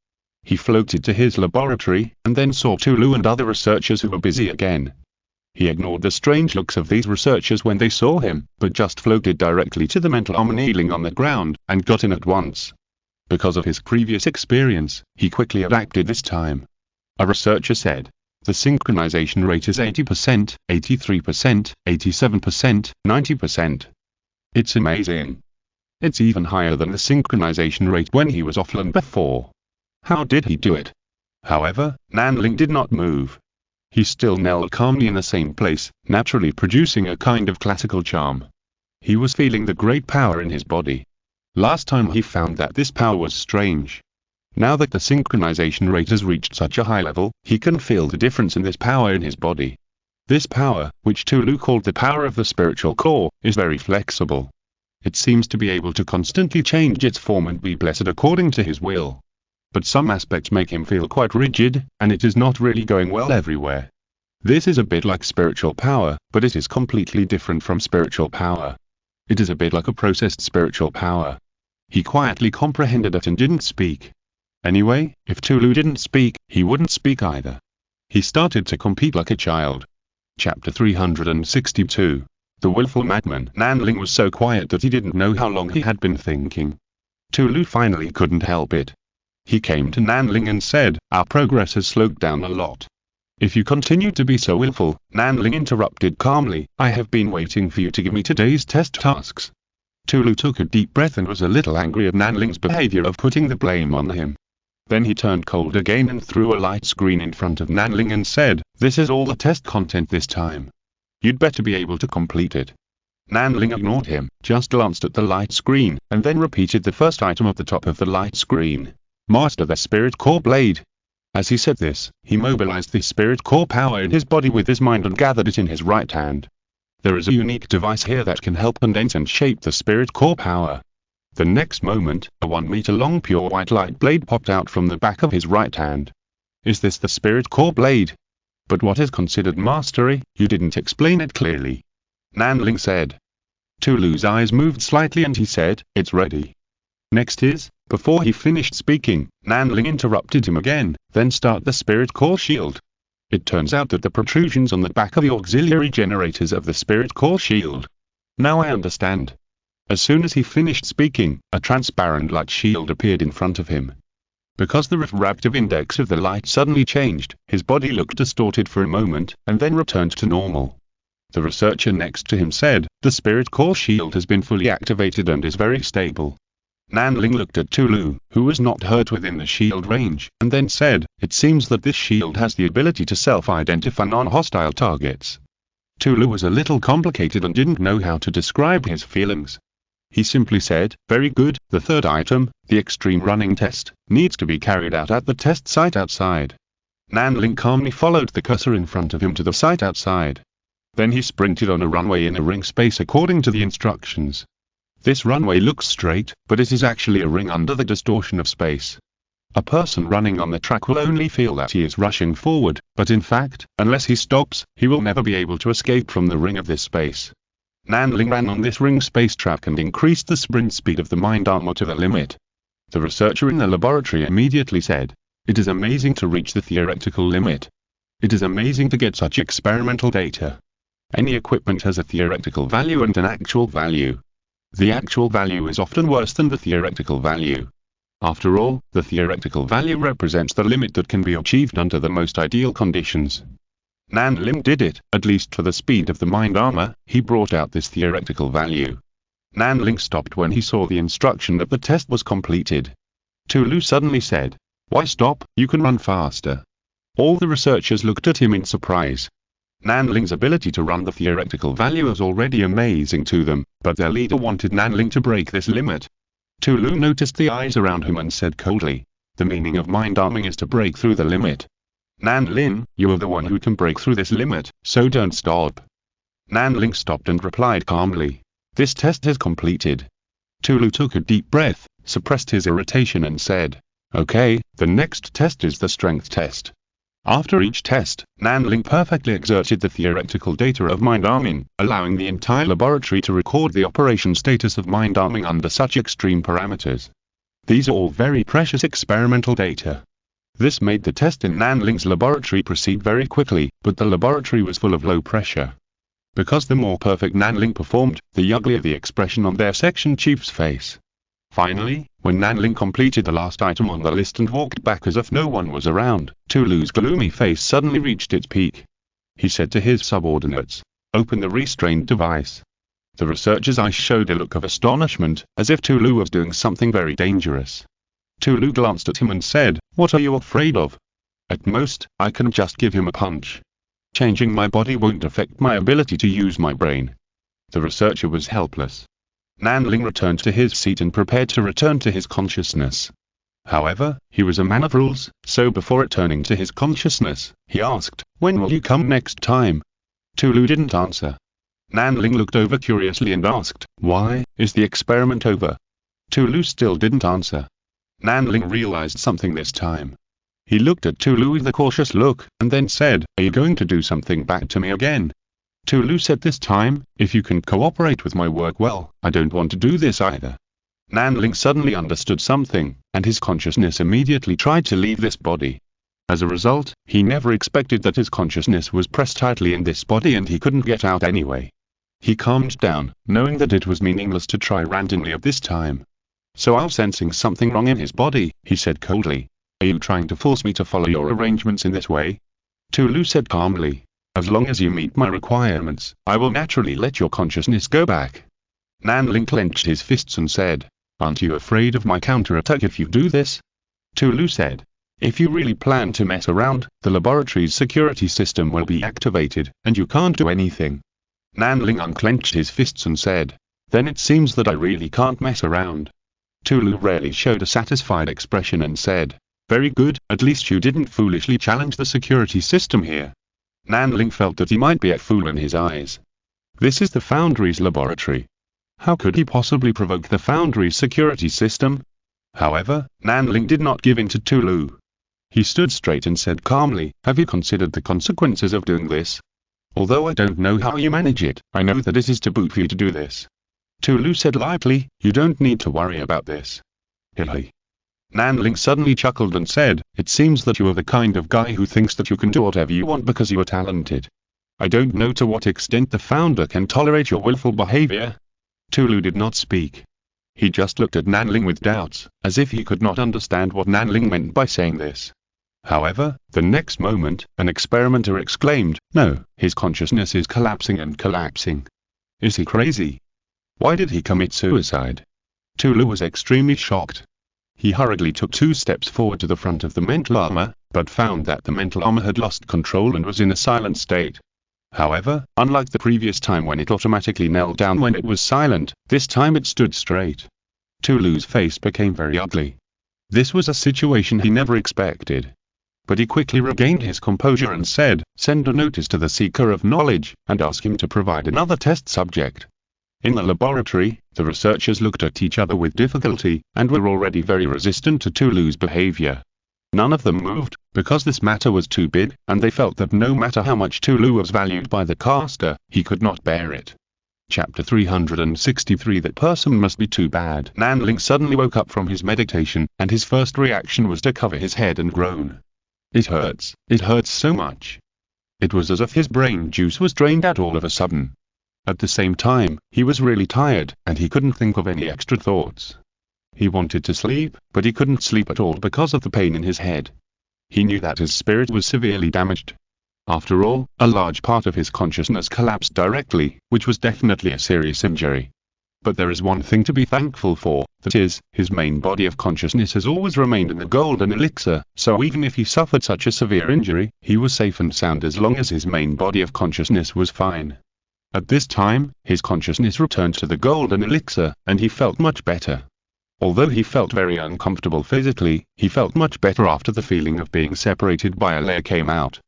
He floated to his laboratory, and then saw Tulu and other researchers who were busy again. He ignored the strange looks of these researchers when they saw him, but just floated directly to the mental arm kneeling on the ground, and got in at once. Because of his previous experience, he quickly adapted this time. A researcher said, "The synchronization rate is 80%, 83%, 87%, 90%. It's amazing. It's even higher than the synchronization rate when he was offline before. How did he do it?" However, Nanling did not move. He still knelt calmly in the same place, naturally producing a kind of classical charm. He was feeling the great power in his body. Last time he found that this power was strange. Now that the synchronization rate has reached such a high level, he can feel the difference in this power in his body. This power, which Tulu called the power of the spiritual core, is very flexible. It seems to be able to constantly change its form and be blessed according to his will. But some aspects make him feel quite rigid, and it is not really going well everywhere. This is a bit like spiritual power, but it is completely different from spiritual power. It is a bit like a processed spiritual power. He quietly comprehended it and didn't speak. Anyway, if Tulu didn't speak, he wouldn't speak either. He started to compete like a child. Chapter 362. The Willful Madman. Nanling was so quiet that he didn't know how long he had been thinking. Tulu finally couldn't help it. He came to Nanling and said, "Our progress has slowed down a lot." "If you continue to be so willful," Nanling interrupted calmly, "I have been waiting for you to give me today's test tasks." Tulu took a deep breath and was a little angry at Nanling's behavior of putting the blame on him. Then he turned cold again and threw a light screen in front of Nanling and said, "This is all the test content this time. You'd better be able to complete it." Nanling ignored him, just glanced at the light screen, and then repeated the first item at the top of the light screen. "Master the Spirit Core Blade." As he said this, he mobilized the Spirit Core power in his body with his mind and gathered it in his right hand. There is a unique device here that can help condense and shape the Spirit Core power. The next moment, a 1-meter-long pure white light blade popped out from the back of his right hand. "Is this the Spirit Core Blade? But what is considered mastery? You didn't explain it clearly," Nanling said. Tulu's eyes moved slightly and he said, "It's ready." Next is, before he finished speaking, Nanling interrupted him again, then start the spirit core shield. It turns out that the protrusions on the back are the auxiliary generators of the spirit core shield. Now I understand. As soon as he finished speaking, a transparent light shield appeared in front of him. Because the refractive index of the light suddenly changed, his body looked distorted for a moment, and then returned to normal. The researcher next to him said, "The spirit core shield has been fully activated and is very stable." Nanling looked at Tulu, who was not hurt within the shield range, and then said, "It seems that this shield has the ability to self-identify non-hostile targets." Tulu was a little complicated and didn't know how to describe his feelings. He simply said, "Very good, the third item, the extreme running test, needs to be carried out at the test site outside." Nanling calmly followed the cursor in front of him to the site outside. Then he sprinted on a runway in a ring space according to the instructions. This runway looks straight, but it is actually a ring under the distortion of space. A person running on the track will only feel that he is rushing forward, but in fact, unless he stops, he will never be able to escape from the ring of this space. Nanling ran on this ring space track and increased the sprint speed of the mind armor to the limit. The researcher in the laboratory immediately said, "It is amazing to reach the theoretical limit. It is amazing to get such experimental data. Any equipment has a theoretical value and an actual value. The actual value is often worse than the theoretical value. After all, the theoretical value represents the limit that can be achieved under the most ideal conditions." Nanling did it, at least for the speed of the mind armor. He brought out this theoretical value. Nanling stopped when he saw the instruction that the test was completed. Tulu suddenly said, "Why stop? You can run faster." All the researchers looked at him in surprise. Nanling's ability to run the theoretical value was already amazing to them, but their leader wanted Nanling to break this limit. Tulu noticed the eyes around him and said coldly, "The meaning of mind arming is to break through the limit. Nanling, you are the one who can break through this limit, so don't stop." Nanling stopped and replied calmly, "This test is completed." Tulu took a deep breath, suppressed his irritation and said, "Okay, the next test is the strength test." After each test, Nanling perfectly exerted the theoretical data of mind arming, allowing the entire laboratory to record the operation status of mind arming under such extreme parameters. These are all very precious experimental data. This made the test in Nanling's laboratory proceed very quickly, but the laboratory was full of low pressure. Because the more perfect Nanling performed, the uglier the expression on their section chief's face. Finally, when Nanling completed the last item on the list and walked back as if no one was around, Tulu's gloomy face suddenly reached its peak. He said to his subordinates, "Open the restraint device." The researcher's eyes showed a look of astonishment, as if Tulu was doing something very dangerous. Tulu glanced at him and said, "What are you afraid of? At most, I can just give him a punch. Changing my body won't affect my ability to use my brain." The researcher was helpless. Nanling returned to his seat and prepared to return to his consciousness. However, he was a man of rules, so before returning to his consciousness, he asked, "When will you come next time?" Tulu didn't answer. Nanling looked over curiously and asked, "Why, is the experiment over?" Tulu still didn't answer. Nanling realized something this time. He looked at Tulu with a cautious look, and then said, "Are you going to do something back to me again?" Tulu said this time, "If you can cooperate with my work well, I don't want to do this either." Nanling suddenly understood something, and his consciousness immediately tried to leave this body. As a result, he never expected that his consciousness was pressed tightly in this body and he couldn't get out anyway. He calmed down, knowing that it was meaningless to try randomly at this time. So while sensing something wrong in his body, he said coldly, "Are you trying to force me to follow your arrangements in this way?" Tulu said calmly, "As long as you meet my requirements, I will naturally let your consciousness go back." Nanling clenched his fists and said, "Aren't you afraid of my counterattack if you do this?" Tulu said, "If you really plan to mess around, the laboratory's security system will be activated, and you can't do anything." Nanling unclenched his fists and said, "Then it seems that I really can't mess around." Tulu rarely showed a satisfied expression and said, "Very good, at least you didn't foolishly challenge the security system here." Nanling felt that he might be a fool in his eyes. This is the Foundry's laboratory. How could he possibly provoke the Foundry's security system? However, Nanling did not give in to Tulu. He stood straight and said calmly, "Have you considered the consequences of doing this? Although I don't know how you manage it, I know that it is taboo for you to do this." Tulu said lightly, "You don't need to worry about this." Hilly. Nanling suddenly chuckled and said, "It seems that you are the kind of guy who thinks that you can do whatever you want because you are talented. I don't know to what extent the founder can tolerate your willful behavior." Tulu did not speak. He just looked at Nanling with doubts, as if he could not understand what Nanling meant by saying this. However, the next moment, an experimenter exclaimed, "No, his consciousness is collapsing and collapsing. Is he crazy? Why did he commit suicide?" Tulu was extremely shocked. He hurriedly took 2 steps forward to the front of the mental armor, but found that the mental armor had lost control and was in a silent state. However, unlike the previous time when it automatically knelt down when it was silent, this time it stood straight. Tulu's face became very ugly. This was a situation he never expected. But he quickly regained his composure and said, "Send a notice to the seeker of knowledge, and ask him to provide another test subject." In the laboratory, the researchers looked at each other with difficulty, and were already very resistant to Tulu's behavior. None of them moved, because this matter was too big, and they felt that no matter how much Tulu was valued by the caster, he could not bear it. Chapter 363 That person must be too bad. Nanling suddenly woke up from his meditation, and his first reaction was to cover his head and groan. It hurts so much. It was as if his brain juice was drained out all of a sudden. At the same time, he was really tired, and he couldn't think of any extra thoughts. He wanted to sleep, but he couldn't sleep at all because of the pain in his head. He knew that his spirit was severely damaged. After all, a large part of his consciousness collapsed directly, which was definitely a serious injury. But there is one thing to be thankful for, that is, his main body of consciousness has always remained in the golden elixir, so even if he suffered such a severe injury, he was safe and sound as long as his main body of consciousness was fine. At this time, his consciousness returned to the golden elixir, and he felt much better. Although he felt very uncomfortable physically, he felt much better after the feeling of being separated by a layer came out.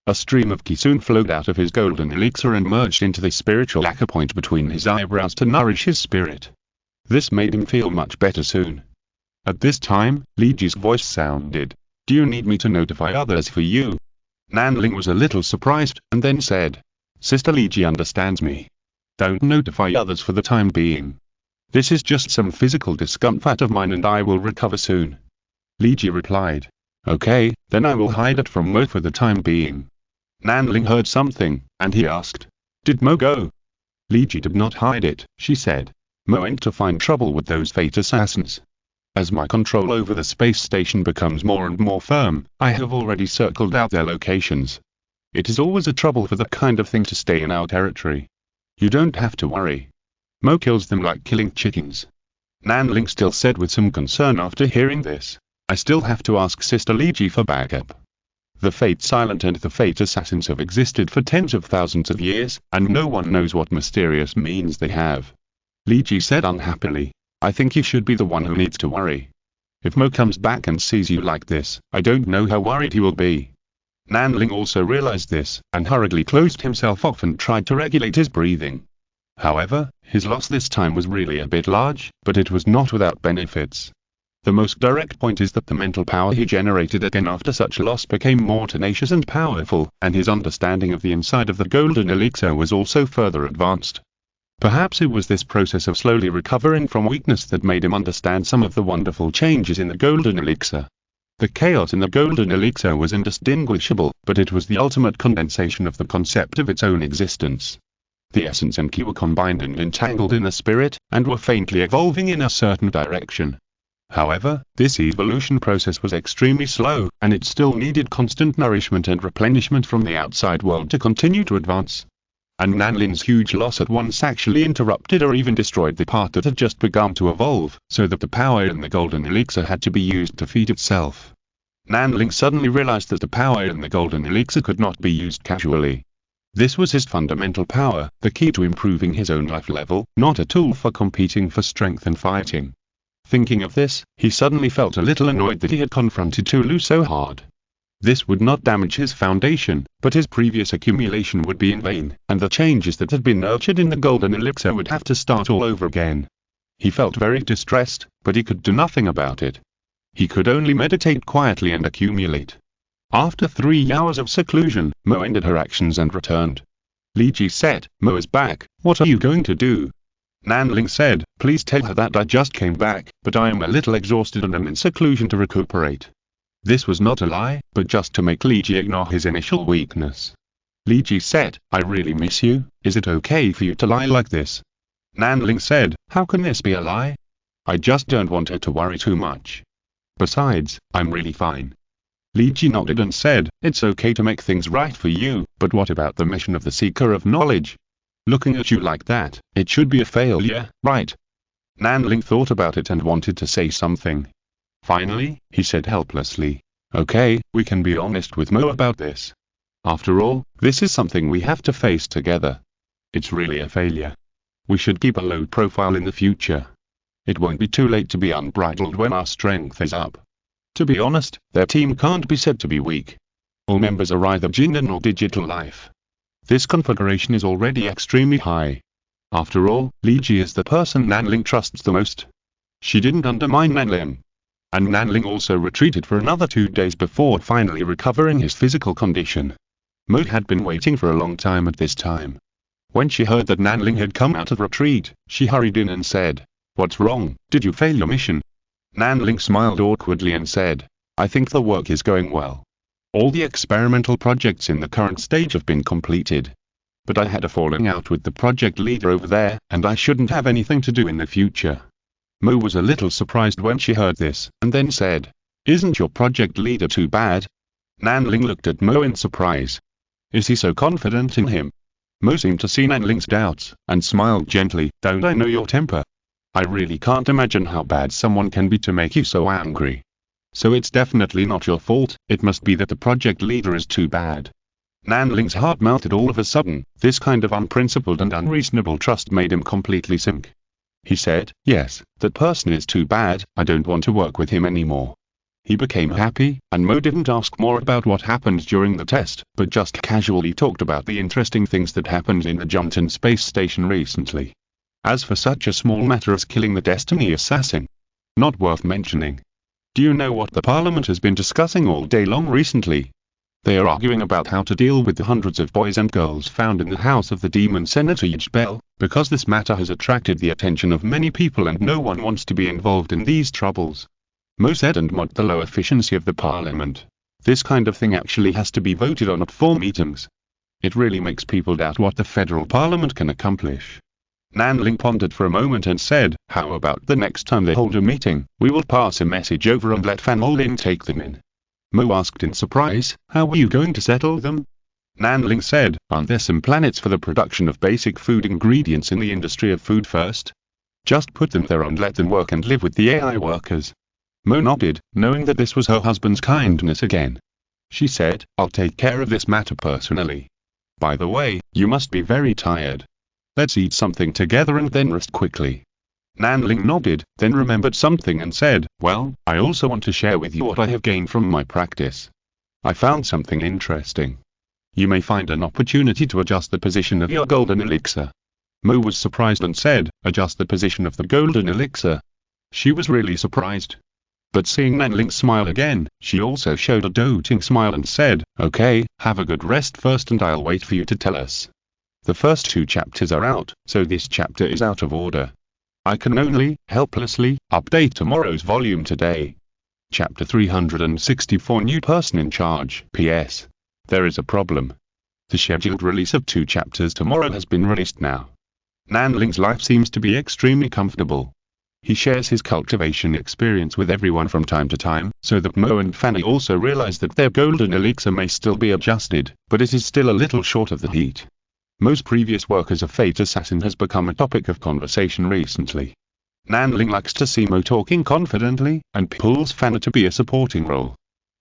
A stream of ki soon flowed out of his golden elixir and merged into the spiritual acupoint between his eyebrows to nourish his spirit. This made him feel much better soon. At this time, Liji's voice sounded, "Do you need me to notify others for you?" Nanling was a little surprised, and then said, "Sister Liji understands me. Don't notify others for the time being. This is just some physical discomfort of mine and I will recover soon." Liji replied, "Okay, then I will hide it from Mo for the time being." Nanling heard something, and he asked, "Did Mo go?" Liji did not hide it, she said. "Mo went to find trouble with those fate assassins. As my control over the space station becomes more and more firm, I have already circled out their locations. It is always a trouble for that kind of thing to stay in our territory. You don't have to worry. Mo kills them like killing chickens." Nanling still said with some concern after hearing this, "I still have to ask Sister Liji for backup. The Fate Silent and the Fate Assassins have existed for tens of thousands of years, and no one knows what mysterious means they have." Liji said unhappily, "I think you should be the one who needs to worry. If Mo comes back and sees you like this, I don't know how worried he will be." Nanling also realized this, and hurriedly closed himself off and tried to regulate his breathing. However, his loss this time was really a bit large, but it was not without benefits. The most direct point is that the mental power he generated again after such loss became more tenacious and powerful, and his understanding of the inside of the golden elixir was also further advanced. Perhaps it was this process of slowly recovering from weakness that made him understand some of the wonderful changes in the golden elixir. The chaos in the golden elixir was indistinguishable, but it was the ultimate condensation of the concept of its own existence. The essence and ki were combined and entangled in the spirit, and were faintly evolving in a certain direction. However, this evolution process was extremely slow, and it still needed constant nourishment and replenishment from the outside world to continue to advance. And Nanling's huge loss at once actually interrupted or even destroyed the part that had just begun to evolve, so that the power in the golden elixir had to be used to feed itself. Nanling suddenly realized that the power in the golden elixir could not be used casually. This was his fundamental power, the key to improving his own life level, not a tool for competing for strength and fighting. Thinking of this, he suddenly felt a little annoyed that he had confronted Tulu so hard. This would not damage his foundation, but his previous accumulation would be in vain, and the changes that had been nurtured in the golden elixir would have to start all over again. He felt very distressed, but he could do nothing about it. He could only meditate quietly and accumulate. After 3 hours of seclusion, Mo ended her actions and returned. Liji said, "Mo is back, what are you going to do?" Nanling said, please tell her that I just came back, but I am a little exhausted and am in seclusion to recuperate. This was not a lie, but just to make Li Ji ignore his initial weakness. Li Ji said, I really miss you, is it okay for you to lie like this? Nanling said, how can this be a lie? I just don't want her to worry too much. Besides, I'm really fine. Li Ji nodded and said, it's okay to make things right for you, but what about the mission of the Seeker of Knowledge? Looking at you like that, it should be a failure, right? Nanling thought about it and wanted to say something. Finally, he said helplessly, okay, we can be honest with Mo about this. After all, this is something we have to face together. It's really a failure. We should keep a low profile in the future. It won't be too late to be unbridled when our strength is up. To be honest, their team can't be said to be weak. All members are either Jindan or digital life. This configuration is already extremely high. After all, Li Ji is the person Nanling trusts the most. She didn't undermine Nanling. And Nanling also retreated for another 2 days before finally recovering his physical condition. Mo had been waiting for a long time at this time. When she heard that Nanling had come out of retreat, she hurried in and said, what's wrong, did you fail your mission? Nanling smiled awkwardly and said, I think the work is going well. All the experimental projects in the current stage have been completed. But I had a falling out with the project leader over there, and I shouldn't have anything to do in the future. Mo was a little surprised when she heard this, and then said, isn't your project leader too bad? Nanling looked at Mo in surprise. Is he so confident in him? Mo seemed to see Nanling's doubts, and smiled gently, don't I know your temper? I really can't imagine how bad someone can be to make you so angry. So it's definitely not your fault, it must be that the project leader is too bad. Nanling's heart melted all of a sudden. This kind of unprincipled and unreasonable trust made him completely sink. He said, yes, that person is too bad, I don't want to work with him anymore. He became happy, and Mo didn't ask more about what happened during the test, but just casually talked about the interesting things that happened in the Juntan space station recently. As for such a small matter as killing the Destiny assassin, not worth mentioning. Do you know what the Parliament has been discussing all day long recently? They are arguing about how to deal with the hundreds of boys and girls found in the house of the demon Senator Yijbel, because this matter has attracted the attention of many people and no one wants to be involved in these troubles. Mo said and mocked the low efficiency of the Parliament. This kind of thing actually has to be voted on at 4 meetings. It really makes people doubt what the federal Parliament can accomplish. Nanling pondered for a moment and said, how about the next time they hold a meeting, we will pass a message over and let Fan Olin take them in. Mo asked in surprise, how are you going to settle them? Nanling said, aren't there some planets for the production of basic food ingredients in the industry of food first? Just put them there and let them work and live with the AI workers. Mo nodded, knowing that this was her husband's kindness again. She said, I'll take care of this matter personally. By the way, you must be very tired. Let's eat something together and then rest quickly. Nanling nodded, then remembered something and said, well, I also want to share with you what I have gained from my practice. I found something interesting. You may find an opportunity to adjust the position of your golden elixir. Mo was surprised and said, adjust the position of the golden elixir. She was really surprised. But seeing Nanling smile again, she also showed a doting smile and said, okay, have a good rest first and I'll wait for you to tell us. The first 2 chapters are out, so this chapter is out of order. I can only, helplessly, update tomorrow's volume today. Chapter 364 New Person in Charge. P.S. There is a problem. The scheduled release of 2 chapters tomorrow has been released now. Nanling's life seems to be extremely comfortable. He shares his cultivation experience with everyone from time to time, so that Mo and Fanny also realize that their golden elixir may still be adjusted, but it is still a little short of the heat. Mo's previous work as a Fate Assassin has become a topic of conversation recently. Nanling likes to see Mo talking confidently, and pulls Fanny to be a supporting role.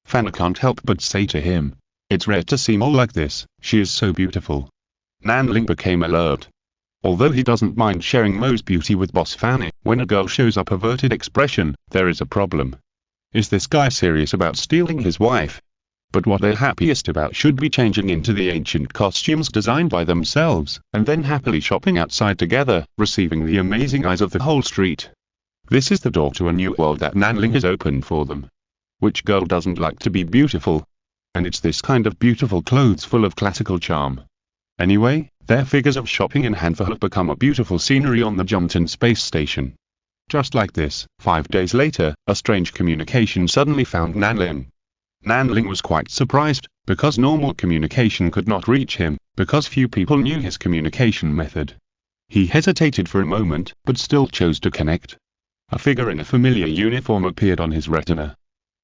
Fanny can't help but say to him, it's rare to see Mo like this, she is so beautiful. Nanling became alert. Although he doesn't mind sharing Mo's beauty with Boss Fanny, when a girl shows up averted expression, there is a problem. Is this guy serious about stealing his wife? But what they're happiest about should be changing into the ancient costumes designed by themselves, and then happily shopping outside together, receiving the amazing eyes of the whole street. This is the door to a new world that Nanling has opened for them. Which girl doesn't like to be beautiful? And it's this kind of beautiful clothes full of classical charm. Anyway, their figures of shopping in hand have become a beautiful scenery on the Jumton space station. Just like this, 5 days later, a strange communication suddenly found Nanling. Nanling was quite surprised, because normal communication could not reach him, because few people knew his communication method. He hesitated for a moment, but still chose to connect. A figure in a familiar uniform appeared on his retina.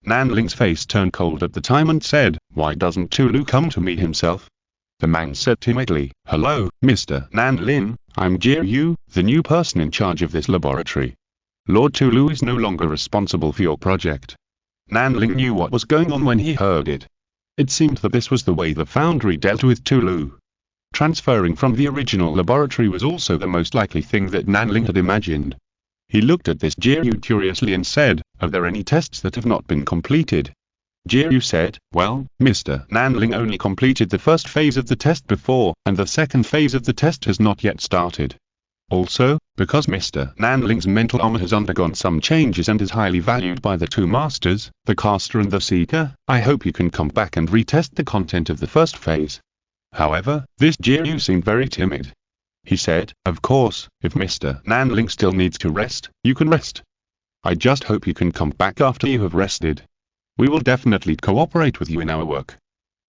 Nanling's face turned cold at the time and said, "Why doesn't Tulu come to me himself?" The man said timidly, "Hello, Mr. Nanlin, I'm Jiryu, the new person in charge of this laboratory. Lord Tulu is no longer responsible for your project." Nanling knew what was going on when he heard it. It seemed that this was the way the Foundry dealt with Tulu. Transferring from the original laboratory was also the most likely thing that Nanling had imagined. He looked at this Jiryu curiously and said, "Are there any tests that have not been completed?" Jiryu said, "Well, Mr. Nanling only completed the first phase of the test before, and the second phase of the test has not yet started. Also, because Mr. Nanling's mental armor has undergone some changes and is highly valued by the two masters, the caster and the seeker, I hope you can come back and retest the content of the first phase." However, this Jiryu seemed very timid. He said, "Of course, if Mr. Nanling still needs to rest, you can rest. I just hope you can come back after you have rested. We will definitely cooperate with you in our work."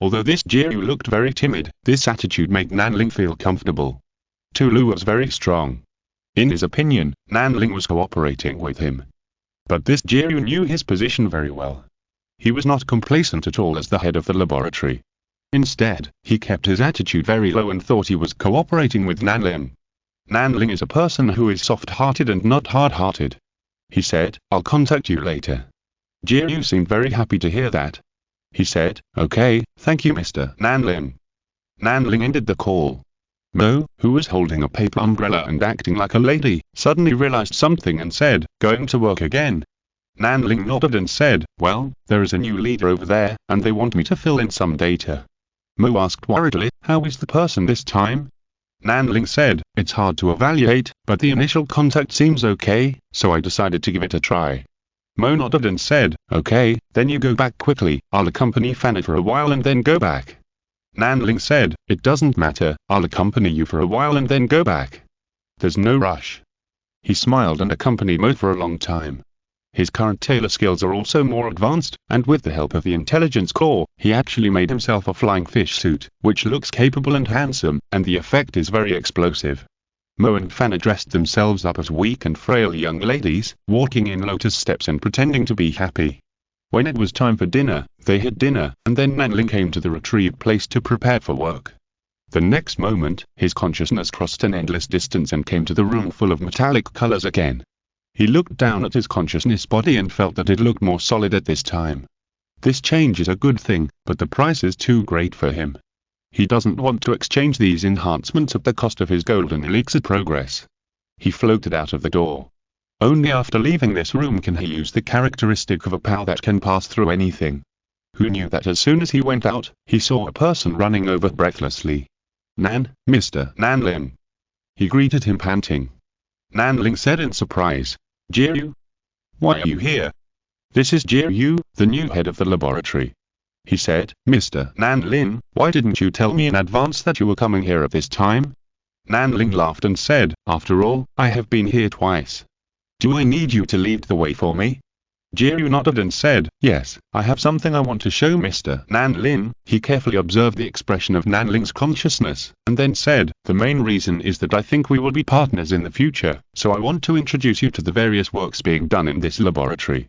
Although this Jiryu looked very timid, this attitude made Nanling feel comfortable. Tulu was very strong. In his opinion, Nanling was cooperating with him. But this Jiryu knew his position very well. He was not complacent at all as the head of the laboratory. Instead, he kept his attitude very low and thought he was cooperating with Nanling. Nanling is a person who is soft-hearted and not hard-hearted. He said, "I'll contact you later." Jiryu seemed very happy to hear that. He said, "Okay, thank you Mr. Nanling." Nanling ended the call. Mo, who was holding a paper umbrella and acting like a lady, suddenly realized something and said, "Going to work again?" Nanling nodded and said, "Well, there is a new leader over there, and they want me to fill in some data." Mo asked worriedly, "How is the person this time?" Nanling said, "It's hard to evaluate, but the initial contact seems okay, so I decided to give it a try." Mo nodded and said, "Okay, then you go back quickly, I'll accompany Fanny for a while and then go back." Nanling said, "It doesn't matter, I'll accompany you for a while and then go back. There's no rush." He smiled and accompanied Mo for a long time. His current tailor skills are also more advanced, and with the help of the intelligence core, he actually made himself a flying fish suit, which looks capable and handsome, and the effect is very explosive. Mo and Fanny dressed themselves up as weak and frail young ladies, walking in lotus steps and pretending to be happy. When it was time for dinner, they had dinner, and then Nanling came to the retrieve place to prepare for work. The next moment, his consciousness crossed an endless distance and came to the room full of metallic colors again. He looked down at his consciousness body and felt that it looked more solid at this time. This change is a good thing, but the price is too great for him. He doesn't want to exchange these enhancements at the cost of his golden elixir progress. He floated out of the door. Only after leaving this room can he use the characteristic of a power that can pass through anything. Who knew that as soon as he went out, he saw a person running over breathlessly. Mr. Nanling." He greeted him panting. Nanling said in surprise, "Jiryu? Why are you here?" "This is Jiryu, the new head of the laboratory." He said, "Mr. Nanling, why didn't you tell me in advance that you were coming here at this time?" Nanling laughed and said, "After all, I have been here twice. Do I need you to lead the way for me?" Jiryu nodded and said, "Yes, I have something I want to show Mr. Nanling." He carefully observed the expression of Nanling's consciousness, and then said, "The main reason is that I think we will be partners in the future, so I want to introduce you to the various works being done in this laboratory.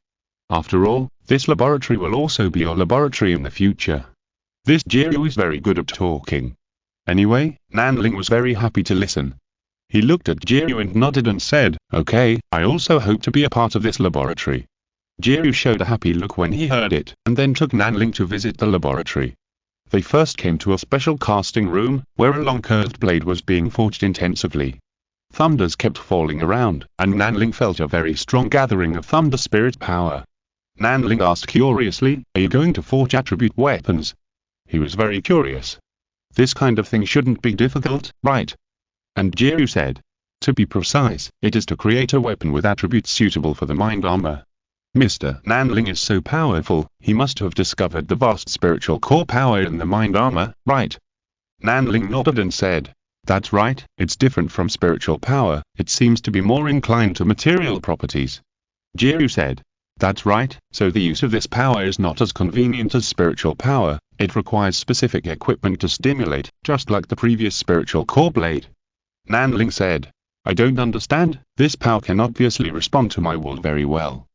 After all, this laboratory will also be your laboratory in the future." This Jiryu is very good at talking. Anyway, Nanling was very happy to listen. He looked at Jiryu and nodded and said, "Okay, I also hope to be a part of this laboratory." Jiryu showed a happy look when he heard it, and then took Nanling to visit the laboratory. They first came to a special casting room, where a long curved blade was being forged intensively. Thunders kept falling around, and Nanling felt a very strong gathering of thunder spirit power. Nanling asked curiously, "Are you going to forge attribute weapons?" He was very curious. This kind of thing shouldn't be difficult, right? And Jiryu said, "To be precise, it is to create a weapon with attributes suitable for the mind armor." Mr. Nanling is so powerful, he must have discovered the vast spiritual core power in the mind armor, right? Nanling nodded and said, "That's right, it's different from spiritual power, it seems to be more inclined to material properties." Jiryu said, "That's right, so the use of this power is not as convenient as spiritual power, it requires specific equipment to stimulate, just like the previous spiritual core blade." Nanling said, "I don't understand, this power can obviously respond to my will very well."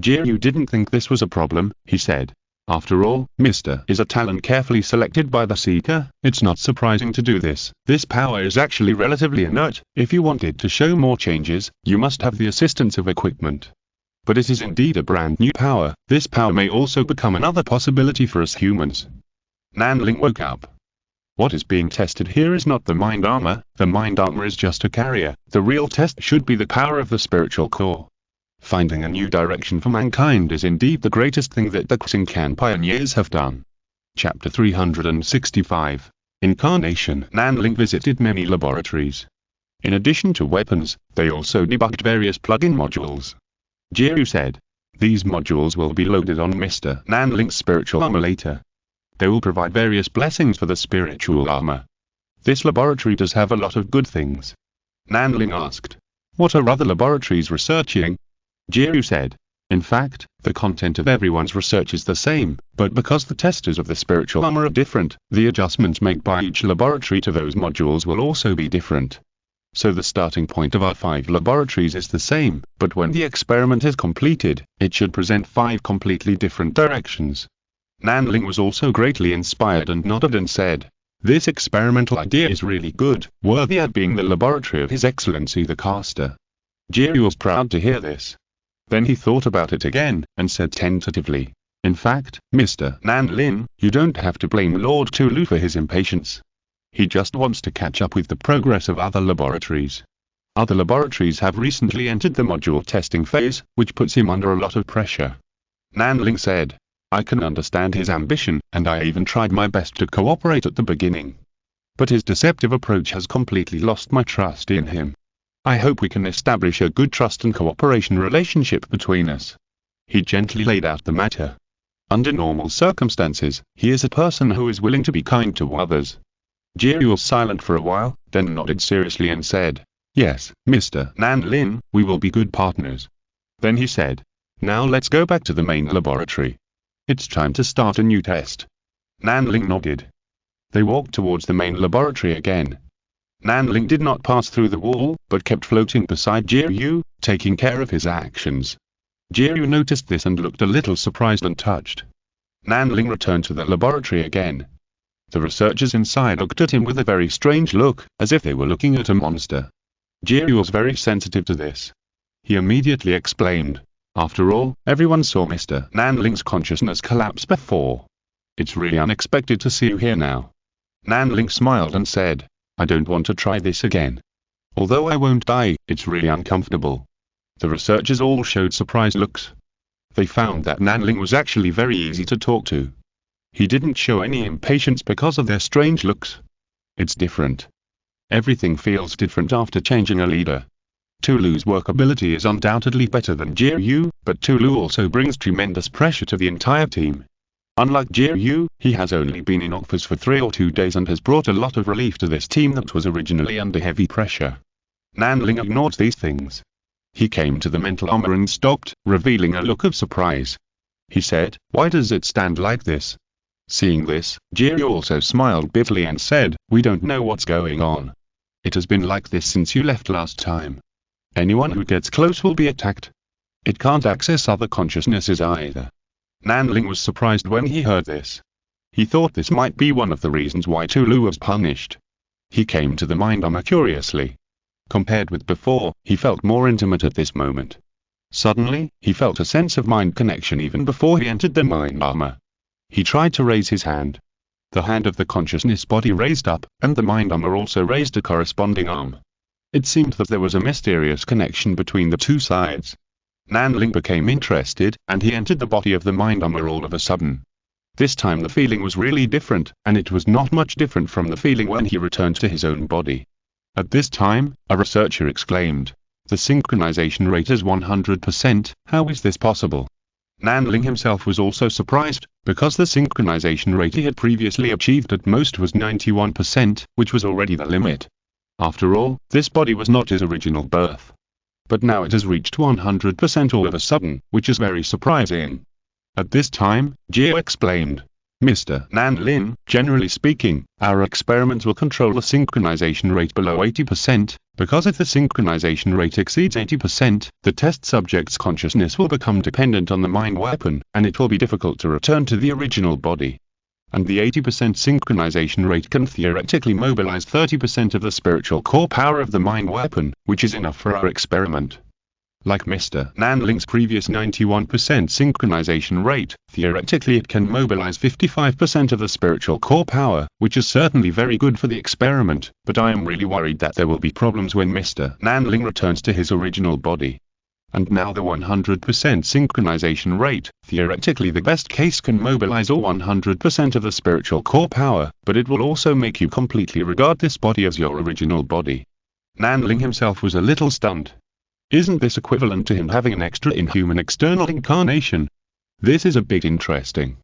Jiryu didn't think this was a problem, he said. "After all, Mr. is a talent carefully selected by the Seeker, it's not surprising to do this. This power is actually relatively inert, if you wanted to show more changes, you must have the assistance of equipment. But it is indeed a brand new power, this power may also become another possibility for us humans." Nanling woke up. What is being tested here is not the mind armor, the mind armor is just a carrier, the real test should be the power of the spiritual core. Finding a new direction for mankind is indeed the greatest thing that the Xingcan pioneers have done. Chapter 365. Incarnation. Nanling visited many laboratories. In addition to weapons, they also debugged various plug-in modules. Jiryu said, "These modules will be loaded on Mr. Nanling's spiritual armor later. They will provide various blessings for the spiritual armor. This laboratory does have a lot of good things." Nanling asked, "What are other laboratories researching?" Jiryu said, "In fact, the content of everyone's research is the same, but because the testers of the spiritual armor are different, the adjustments made by each laboratory to those modules will also be different. So the starting point of our 5 laboratories is the same, but when the experiment is completed, it should present 5 completely different directions." Nanling was also greatly inspired and nodded and said, "This experimental idea is really good, worthy of being the laboratory of His Excellency the Caster." Jiryu was proud to hear this. Then he thought about it again, and said tentatively, "In fact, Mr. Nanling, you don't have to blame Lord Tulu for his impatience. He just wants to catch up with the progress of other laboratories. Other laboratories have recently entered the module testing phase, which puts him under a lot of pressure." Nanling said, "I can understand his ambition, and I even tried my best to cooperate at the beginning. But his deceptive approach has completely lost my trust in him. I hope we can establish a good trust and cooperation relationship between us." He gently laid out the matter. Under normal circumstances, he is a person who is willing to be kind to others. Jiryu was silent for a while, then nodded seriously and said, "Yes, Mr. Nanling, we will be good partners." Then he said, "Now let's go back to the main laboratory. It's time to start a new test." Nanling nodded. They walked towards the main laboratory again. Nanling did not pass through the wall, but kept floating beside Jiryu, taking care of his actions. Jiryu noticed this and looked a little surprised and touched. Nanling returned to the laboratory again. The researchers inside looked at him with a very strange look, as if they were looking at a monster. Jiryu was very sensitive to this. He immediately explained, "After all, everyone saw Mr. Nanling's consciousness collapse before. It's really unexpected to see you here now." Nanling smiled and said, "I don't want to try this again. Although I won't die, it's really uncomfortable." The researchers all showed surprised looks. They found that Nanling was actually very easy to talk to. He didn't show any impatience because of their strange looks. It's different. Everything feels different after changing a leader. Tulu's workability is undoubtedly better than Jiryu, but Tulu also brings tremendous pressure to the entire team. Unlike Jiryu, he has only been in office for 3 or 2 days and has brought a lot of relief to this team that was originally under heavy pressure. Nanling ignored these things. He came to the mental armor and stopped, revealing a look of surprise. He said, "Why does it stand like this?" Seeing this, Jiryu also smiled bitterly and said, "We don't know what's going on. It has been like this since you left last time. Anyone who gets close will be attacked. It can't access other consciousnesses either." Nanling was surprised when he heard this. He thought this might be one of the reasons why Tulu was punished. He came to the mind armor curiously. Compared with before, he felt more intimate at this moment. Suddenly, he felt a sense of mind connection even before he entered the mind armor. He tried to raise his hand. The hand of the consciousness body raised up, and the mind armor also raised a corresponding arm. It seemed that there was a mysterious connection between the two sides. Nanling became interested, and he entered the body of the mind armor all of a sudden. This time the feeling was really different, and it was not much different from the feeling when he returned to his own body. At this time, a researcher exclaimed, "The synchronization rate is 100%, how is this possible?" Nanling himself was also surprised, because the synchronization rate he had previously achieved at most was 91%, which was already the limit. After all, this body was not his original birth. But now it has reached 100% all of a sudden, which is very surprising. At this time, Geo explained, Mr. Nanlin, generally speaking, our experiments will control the synchronization rate below 80%, because if the synchronization rate exceeds 80%, the test subject's consciousness will become dependent on the mind weapon, and it will be difficult to return to the original body. And the 80% synchronization rate can theoretically mobilize 30% of the spiritual core power of the mind weapon, which is enough for our experiment. Like Mr. Nanling's previous 91% synchronization rate, theoretically it can mobilize 55% of the spiritual core power, which is certainly very good for the experiment, but I am really worried that there will be problems when Mr. Nanling returns to his original body. And now the 100% synchronization rate, theoretically the best case can mobilize all 100% of the spiritual core power, but it will also make you completely regard this body as your original body. Nanling himself was a little stunned. Isn't this equivalent to him having an extra inhuman external incarnation? This is a bit interesting.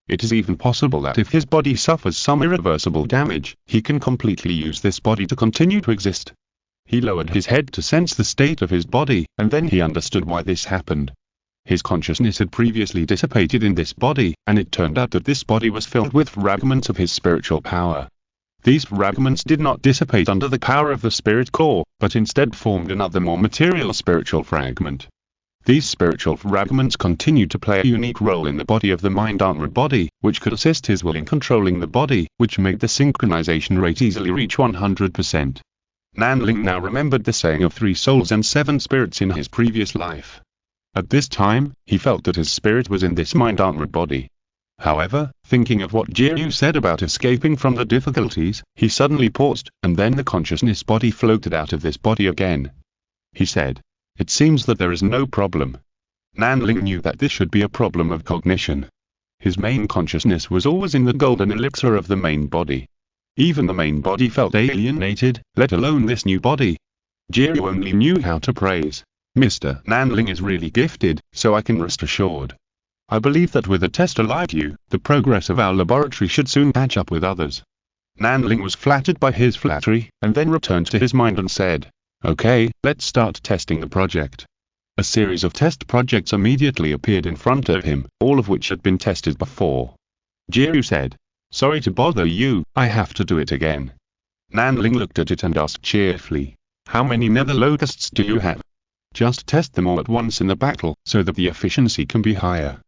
It is even possible that if his body suffers some irreversible damage, he can completely use this body to continue to exist. He lowered his head to sense the state of his body, and then he understood why this happened. His consciousness had previously dissipated in this body, and it turned out that this body was filled with fragments of his spiritual power. These fragments did not dissipate under the power of the spirit core, but instead formed another more material spiritual fragment. These spiritual fragments continued to play a unique role in the body of the mind-armor body, which could assist his will in controlling the body, which made the synchronization rate easily reach 100%. Nanling now remembered the saying of 3 souls and 7 spirits in his previous life. At this time, he felt that his spirit was in this mind-armor body. However, thinking of what Jiryu said about escaping from the difficulties, he suddenly paused, and then the consciousness body floated out of this body again. He said, "It seems that there is no problem." Nanling knew that this should be a problem of cognition. His main consciousness was always in the golden elixir of the main body. Even the main body felt alienated, let alone this new body. Jiryu only knew how to praise. Mr. Nanling is really gifted, so I can rest assured. I believe that with a tester like you, the progress of our laboratory should soon catch up with others. Nanling was flattered by his flattery, and then returned to his mind and said, "Okay, let's start testing the project." A series of test projects immediately appeared in front of him, all of which had been tested before. Jiryu said, "Sorry to bother you, I have to do it again." Nanling looked at it and asked cheerfully, "How many nether locusts do you have? Just test them all at once in the battle, so that the efficiency can be higher."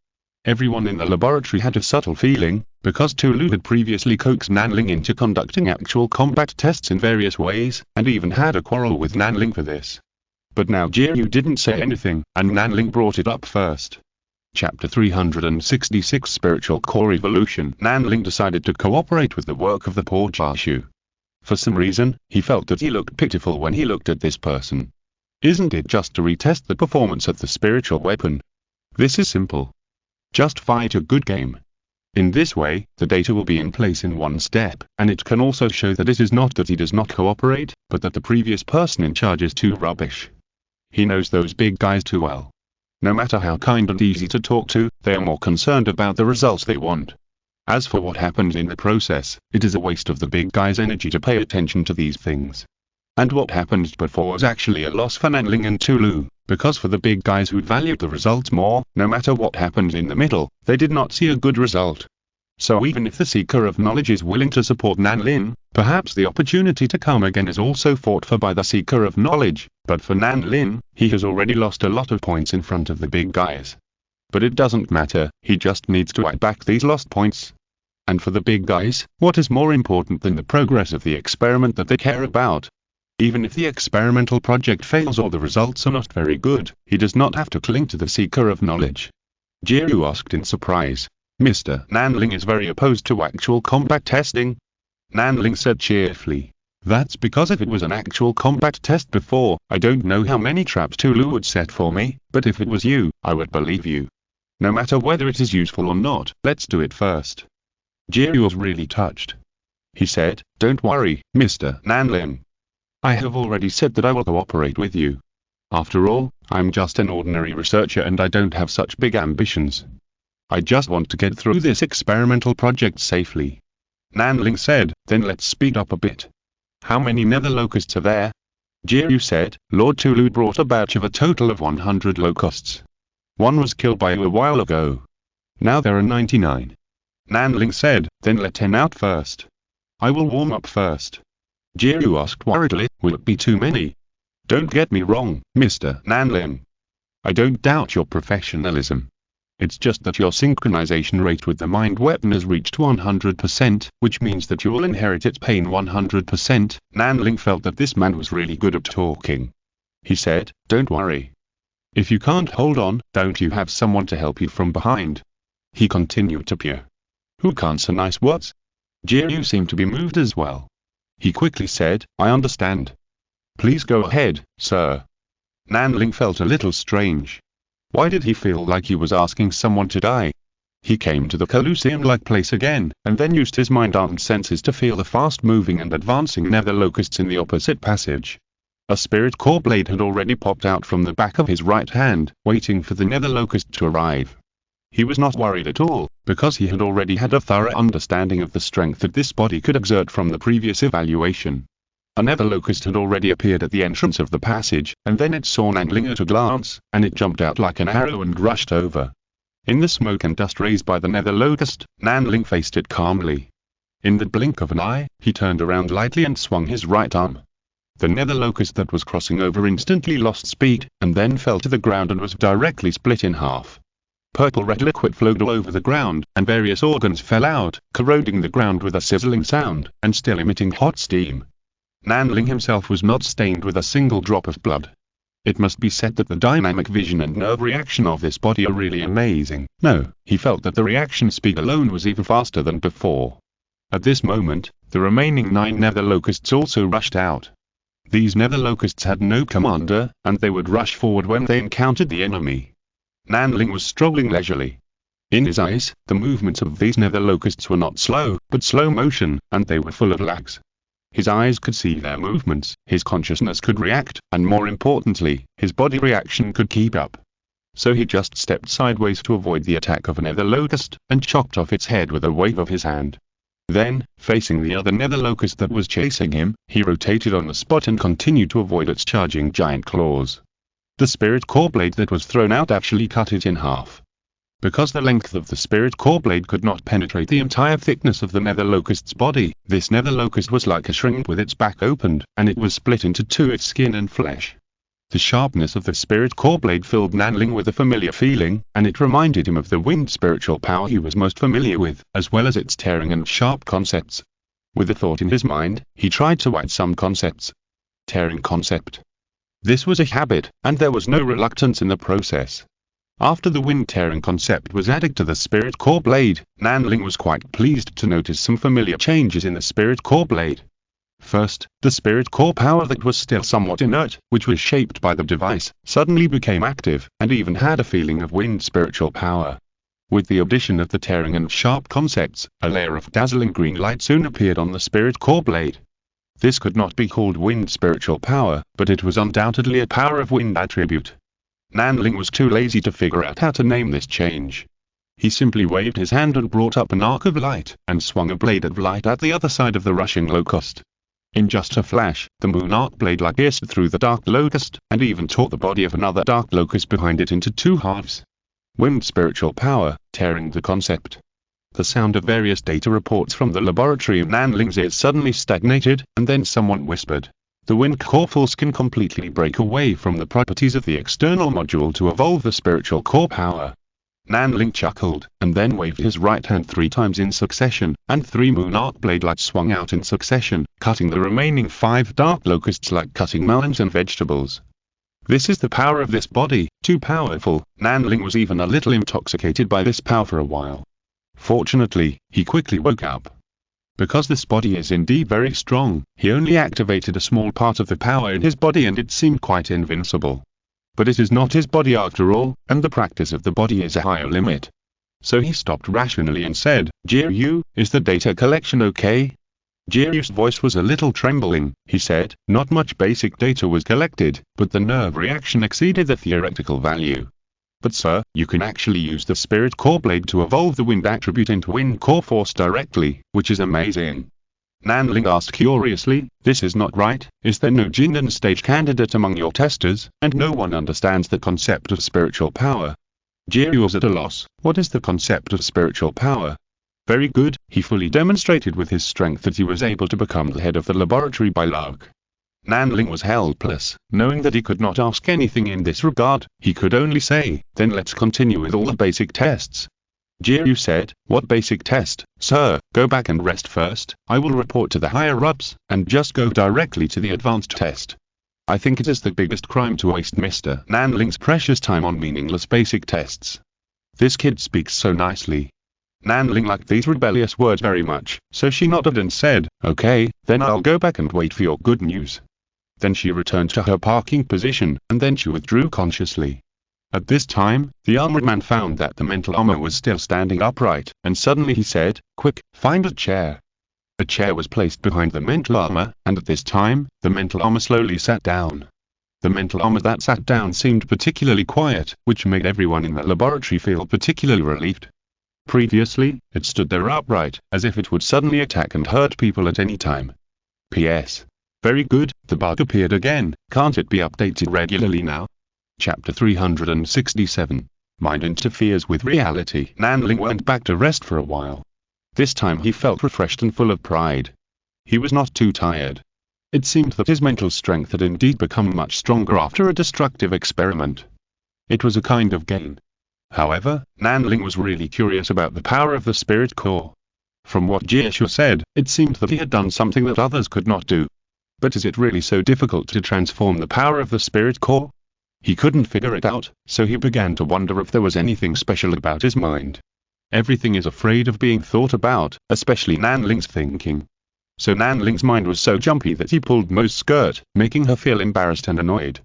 Everyone in the laboratory had a subtle feeling, because Tulu had previously coaxed Nanling into conducting actual combat tests in various ways, and even had a quarrel with Nanling for this. But now Jiryu didn't say anything, and Nanling brought it up first. Chapter 366 Spiritual Core Evolution. Nanling decided to cooperate with the work of the poor Jashu. For some reason, he felt that he looked pitiful when he looked at this person. Isn't it just to retest the performance of the spiritual weapon? This is simple. Just fight a good game. In this way, the data will be in place in one step, and it can also show that it is not that he does not cooperate, but that the previous person in charge is too rubbish. He knows those big guys too well. No matter how kind and easy to talk to, they are more concerned about the results they want. As for what happened in the process, it is a waste of the big guy's energy to pay attention to these things. And what happened before was actually a loss for Nanling and Tulu, because for the big guys who valued the results more, no matter what happened in the middle, they did not see a good result. So even if the Seeker of Knowledge is willing to support Nanlin, perhaps the opportunity to come again is also fought for by the Seeker of Knowledge, but for Nanlin, he has already lost a lot of points in front of the big guys. But it doesn't matter, he just needs to add back these lost points. And for the big guys, what is more important than the progress of the experiment that they care about? Even if the experimental project fails or the results are not very good, he does not have to cling to the Seeker of Knowledge. Jiryu asked in surprise. Mr. Nanling is very opposed to actual combat testing. Nanling said cheerfully. That's because if it was an actual combat test before, I don't know how many traps Tulu would set for me, but if it was you, I would believe you. No matter whether it is useful or not, let's do it first. Jiryu was really touched. He said, "Don't worry, Mr. Nanling. I have already said that I will cooperate with you. After all, I'm just an ordinary researcher and I don't have such big ambitions. I just want to get through this experimental project safely. Nanling said, then let's speed up a bit. How many nether locusts are there? Jiryu said, Lord Tulu brought a batch of a total of 100 locusts. One was killed by you a while ago. Now there are 99. Nanling said, then let 10 out first. I will warm up first. Jiryu asked worriedly, will it be too many? Don't get me wrong, Mr. Nanling. I don't doubt your professionalism. It's just that your synchronization rate with the mind weapon has reached 100%, which means that you will inherit its pain 100%. Nanling felt that this man was really good at talking. He said, don't worry. If you can't hold on, don't you have someone to help you from behind? He continued to peer. Who can't say nice words? Jiryu seemed to be moved as well. He quickly said, I understand. Please go ahead, sir. Nanling felt a little strange. Why did he feel like he was asking someone to die? He came to the Colosseum-like place again, and then used his mind and senses to feel the fast-moving and advancing nether locusts in the opposite passage. A spirit core blade had already popped out from the back of his right hand, waiting for the nether locust to arrive. He was not worried at all, because he had already had a thorough understanding of the strength that this body could exert from the previous evaluation. A nether locust had already appeared at the entrance of the passage, and then it saw Nanling at a glance, and it jumped out like an arrow and rushed over. In the smoke and dust raised by the nether locust, Nanling faced it calmly. In the blink of an eye, he turned around lightly and swung his right arm. The nether locust that was crossing over instantly lost speed, and then fell to the ground and was directly split in half. Purple-red liquid flowed all over the ground, and various organs fell out, corroding the ground with a sizzling sound, and still emitting hot steam. Nanling himself was not stained with a single drop of blood. It must be said that the dynamic vision and nerve reaction of this body are really amazing. No, he felt that the reaction speed alone was even faster than before. At this moment, the remaining 9 nether locusts also rushed out. These nether locusts had no commander, and they would rush forward when they encountered the enemy. Nanling was strolling leisurely. In his eyes, the movements of these nether locusts were not slow, but slow motion, and they were full of lags. His eyes could see their movements, his consciousness could react, and more importantly, his body reaction could keep up. So he just stepped sideways to avoid the attack of a nether locust, and chopped off its head with a wave of his hand. Then, facing the other nether locust that was chasing him, he rotated on the spot and continued to avoid its charging giant claws. The spirit core blade that was thrown out actually cut it in half. Because the length of the spirit core blade could not penetrate the entire thickness of the nether locust's body, this nether locust was like a shrimp with its back opened, and it was split into 2 its skin and flesh. The sharpness of the spirit core blade filled Nanling with a familiar feeling, and it reminded him of the winged spiritual power he was most familiar with, as well as its tearing and sharp concepts. With a thought in his mind, he tried to write some concepts. Tearing concept. This was a habit, and there was no reluctance in the process. After the wind-tearing concept was added to the spirit core blade, Nanling was quite pleased to notice some familiar changes in the spirit core blade. First, the spirit core power that was still somewhat inert, which was shaped by the device, suddenly became active, and even had a feeling of wind spiritual power. With the addition of the tearing and sharp concepts, a layer of dazzling green light soon appeared on the spirit core blade. This could not be called wind spiritual power, but it was undoubtedly a power of wind attribute. Nanling was too lazy to figure out how to name this change. He simply waved his hand and brought up an arc of light, and swung a blade of light at the other side of the rushing locust. In just a flash, the moon arc blade light pierced through the dark locust, and even tore the body of another dark locust behind it into 2 halves. Wind spiritual power, tearing the concept. The sound of various data reports from the laboratory in Nanling's ears suddenly stagnated, and then someone whispered. The wind core force can completely break away from the properties of the external module to evolve the spiritual core power. Nanling chuckled, and then waved his right hand 3 times in succession, and 3 moon arc blade lights swung out in succession, cutting the remaining 5 dark locusts like cutting melons and vegetables. This is the power of this body, too powerful. Nanling was even a little intoxicated by this power for a while. Fortunately, he quickly woke up. Because this body is indeed very strong, he only activated a small part of the power in his body and it seemed quite invincible. But it is not his body after all, and the practice of the body is a higher limit. So he stopped rationally and said, Jiryu, is the data collection okay? Jiryu's voice was a little trembling. He said, not much basic data was collected, but the nerve reaction exceeded the theoretical value. But sir, you can actually use the spirit core blade to evolve the wind attribute into wind core force directly, which is amazing. Nanling asked curiously, this is not right, is there no Jindan stage candidate among your testers, and no one understands the concept of spiritual power? Jiryu was at a loss. What is the concept of spiritual power? Very good, he fully demonstrated with his strength that he was able to become the head of the laboratory by luck. Nanling was helpless, knowing that he could not ask anything in this regard. He could only say, then let's continue with all the basic tests. Jiryu said, what basic test, sir? Go back and rest first, I will report to the higher-ups, and just go directly to the advanced test. I think it is the biggest crime to waste Mr. Nanling's precious time on meaningless basic tests. This kid speaks so nicely. Nanling liked these rebellious words very much, so she nodded and said, okay, then I'll go back and wait for your good news. Then she returned to her parking position, and then she withdrew consciously. At this time, the armored man found that the mental armor was still standing upright, and suddenly he said, quick, find a chair. A chair was placed behind the mental armor, and at this time, the mental armor slowly sat down. The mental armor that sat down seemed particularly quiet, which made everyone in the laboratory feel particularly relieved. Previously, it stood there upright, as if it would suddenly attack and hurt people at any time. P.S. Very good, the bug appeared again, can't it be updated regularly now? Chapter 367. Mind interferes with reality. Nanling went back to rest for a while. This time he felt refreshed and full of pride. He was not too tired. It seemed that his mental strength had indeed become much stronger after a destructive experiment. It was a kind of gain. However, Nanling was really curious about the power of the spirit core. From what Jiryu said, it seemed that he had done something that others could not do. But is it really so difficult to transform the power of the spirit core? He couldn't figure it out, so he began to wonder if there was anything special about his mind. Everything is afraid of being thought about, especially Nanling's thinking. So Nanling's mind was so jumpy that he pulled Mo's skirt, making her feel embarrassed and annoyed.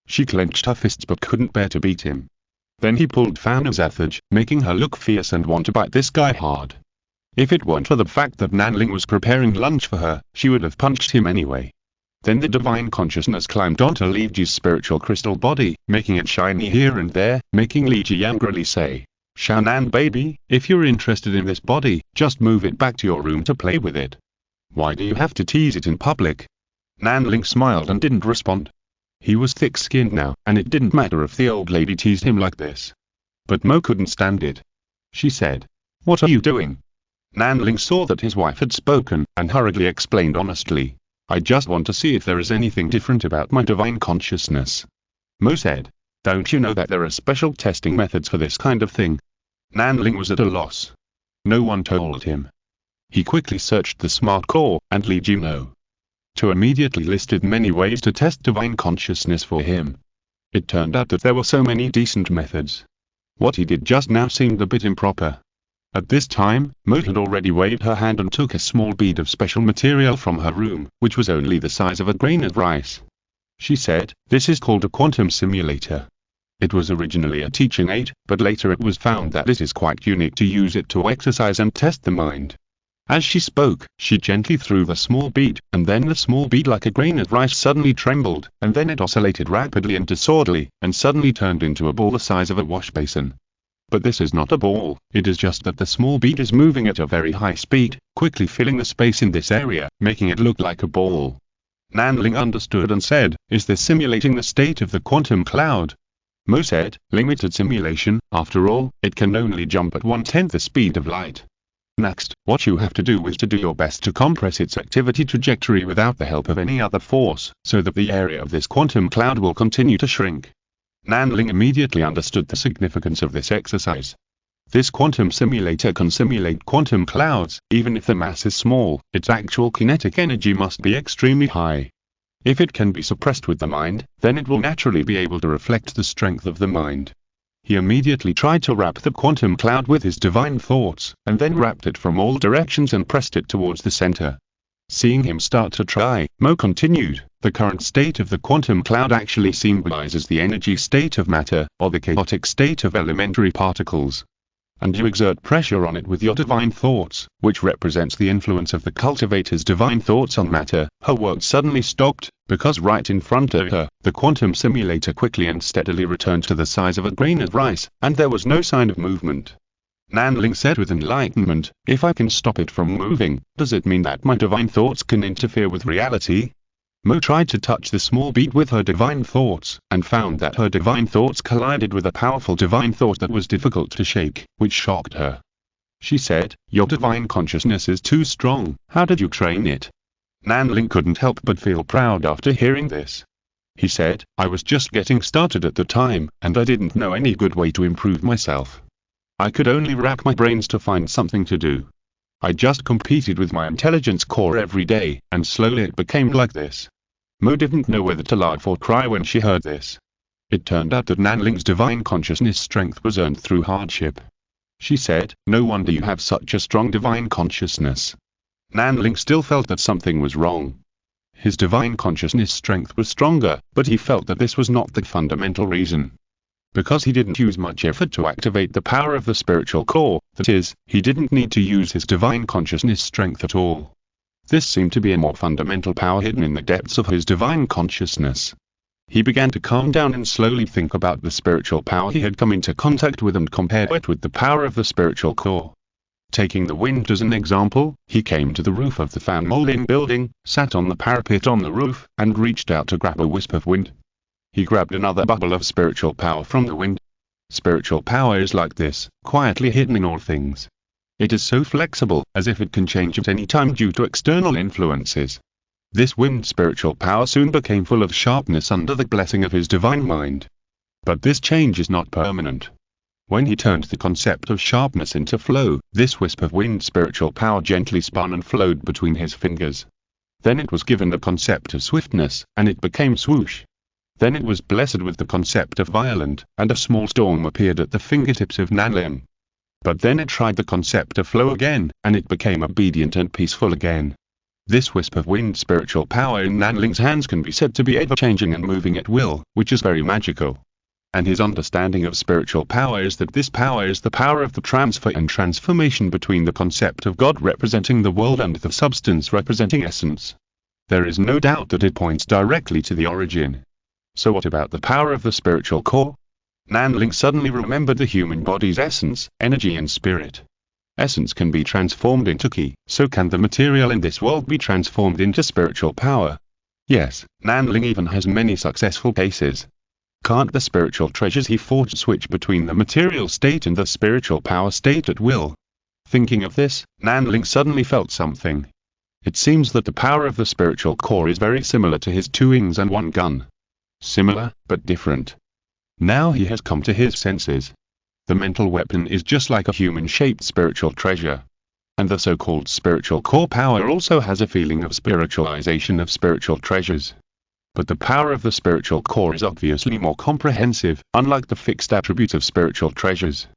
She clenched her fists but couldn't bear to beat him. Then he pulled Fauna's athage, making her look fierce and want to bite this guy hard. If it weren't for the fact that Nanling was preparing lunch for her, she would have punched him anyway. Then the divine consciousness climbed onto Li Ji's spiritual crystal body, making it shiny here and there, making Li Ji angrily say, Xiaonan baby, if you're interested in this body, just move it back to your room to play with it. Why do you have to tease it in public? Nanling smiled and didn't respond. He was thick-skinned now, and it didn't matter if the old lady teased him like this. But Mo couldn't stand it. She said, what are you doing? Nanling saw that his wife had spoken, and hurriedly explained honestly, I just want to see if there is anything different about my divine consciousness. Mo said, don't you know that there are special testing methods for this kind of thing? Nanling was at a loss. No one told him. He quickly searched the smart core, and Li Ji know. To immediately listed many ways to test divine consciousness for him. It turned out that there were so many decent methods. What he did just now seemed a bit improper. At this time, Mo had already waved her hand and took a small bead of special material from her room, which was only the size of a grain of rice. She said, this is called a quantum simulator. It was originally a teaching aid, but later it was found that it is quite unique to use it to exercise and test the mind. As she spoke, she gently threw the small bead, and then the small bead like a grain of rice suddenly trembled, and then it oscillated rapidly and disorderly, and suddenly turned into a ball the size of a wash basin. But this is not a ball, it is just that the small bead is moving at a very high speed, quickly filling the space in this area, making it look like a ball. Nanling understood and said, is this simulating the state of the quantum cloud? Mo said, limited simulation, after all, it can only jump at 1/10 the speed of light. Next, what you have to do is to do your best to compress its activity trajectory without the help of any other force, so that the area of this quantum cloud will continue to shrink. Nanling immediately understood the significance of this exercise. This quantum simulator can simulate quantum clouds, even if the mass is small, its actual kinetic energy must be extremely high. If it can be suppressed with the mind, then it will naturally be able to reflect the strength of the mind. He immediately tried to wrap the quantum cloud with his divine thoughts, and then wrapped it from all directions and pressed it towards the center. Seeing him start to try, Mo continued, the current state of the quantum cloud actually symbolizes the energy state of matter, or the chaotic state of elementary particles. and you exert pressure on it with your divine thoughts, which represents the influence of the cultivator's divine thoughts on matter, her work suddenly stopped, because right in front of her, the quantum simulator quickly and steadily returned to the size of a grain of rice, and there was no sign of movement. Nanling said with enlightenment, "If I can stop it from moving, does it mean that my divine thoughts can interfere with reality?" Mo tried to touch the small bead with her divine thoughts, and found that her divine thoughts collided with a powerful divine thought that was difficult to shake, which shocked her. She said, "Your divine consciousness is too strong, how did you train it?" Nanling couldn't help but feel proud after hearing this. He said, "I was just getting started at the time, and I didn't know any good way to improve myself. I could only rack my brains to find something to do. I just competed with my intelligence core every day, and slowly it became like this." Mo didn't know whether to laugh or cry when she heard this. It turned out that Nanling's divine consciousness strength was earned through hardship. She said, "No wonder you have such a strong divine consciousness." Nanling still felt that something was wrong. His divine consciousness strength was stronger, but he felt that this was not the fundamental reason. Because he didn't use much effort to activate the power of the spiritual core, that is, he didn't need to use his divine consciousness strength at all. This seemed to be a more fundamental power hidden in the depths of his divine consciousness. He began to calm down and slowly think about the spiritual power he had come into contact with and compare it with the power of the spiritual core. Taking the wind as an example, he came to the roof of the fan molding building, sat on the parapet on the roof, and reached out to grab a wisp of wind. He grabbed another bubble of spiritual power from the wind. Spiritual power is like this, quietly hidden in all things. It is so flexible, as if it can change at any time due to external influences. This wind spiritual power soon became full of sharpness under the blessing of his divine mind. But this change is not permanent. When he turned the concept of sharpness into flow, this wisp of wind spiritual power gently spun and flowed between his fingers. Then it was given the concept of swiftness, and it became swoosh. Then it was blessed with the concept of violent, and a small storm appeared at the fingertips of Nanling. But then it tried the concept of flow again, and it became obedient and peaceful again. This wisp of wind spiritual power in Nanling's hands can be said to be ever-changing and moving at will, which is very magical. And his understanding of spiritual power is that this power is the power of the transfer and transformation between the concept of God representing the world and the substance representing essence. There is no doubt that it points directly to the origin. So what about the power of the spiritual core? Nanling suddenly remembered the human body's essence, energy and spirit. Essence can be transformed into ki, so can the material in this world be transformed into spiritual power? Yes, Nanling even has many successful cases. Can't the spiritual treasures he forged switch between the material state and the spiritual power state at will? Thinking of this, Nanling suddenly felt something. It seems that the power of the spiritual core is very similar to his 2 wings and 1 gun. Similar, but different. Now he has come to his senses. The mental weapon is just like a human-shaped spiritual treasure. And the so-called spiritual core power also has a feeling of spiritualization of spiritual treasures. But the power of the spiritual core is obviously more comprehensive, unlike the fixed attributes of spiritual treasures.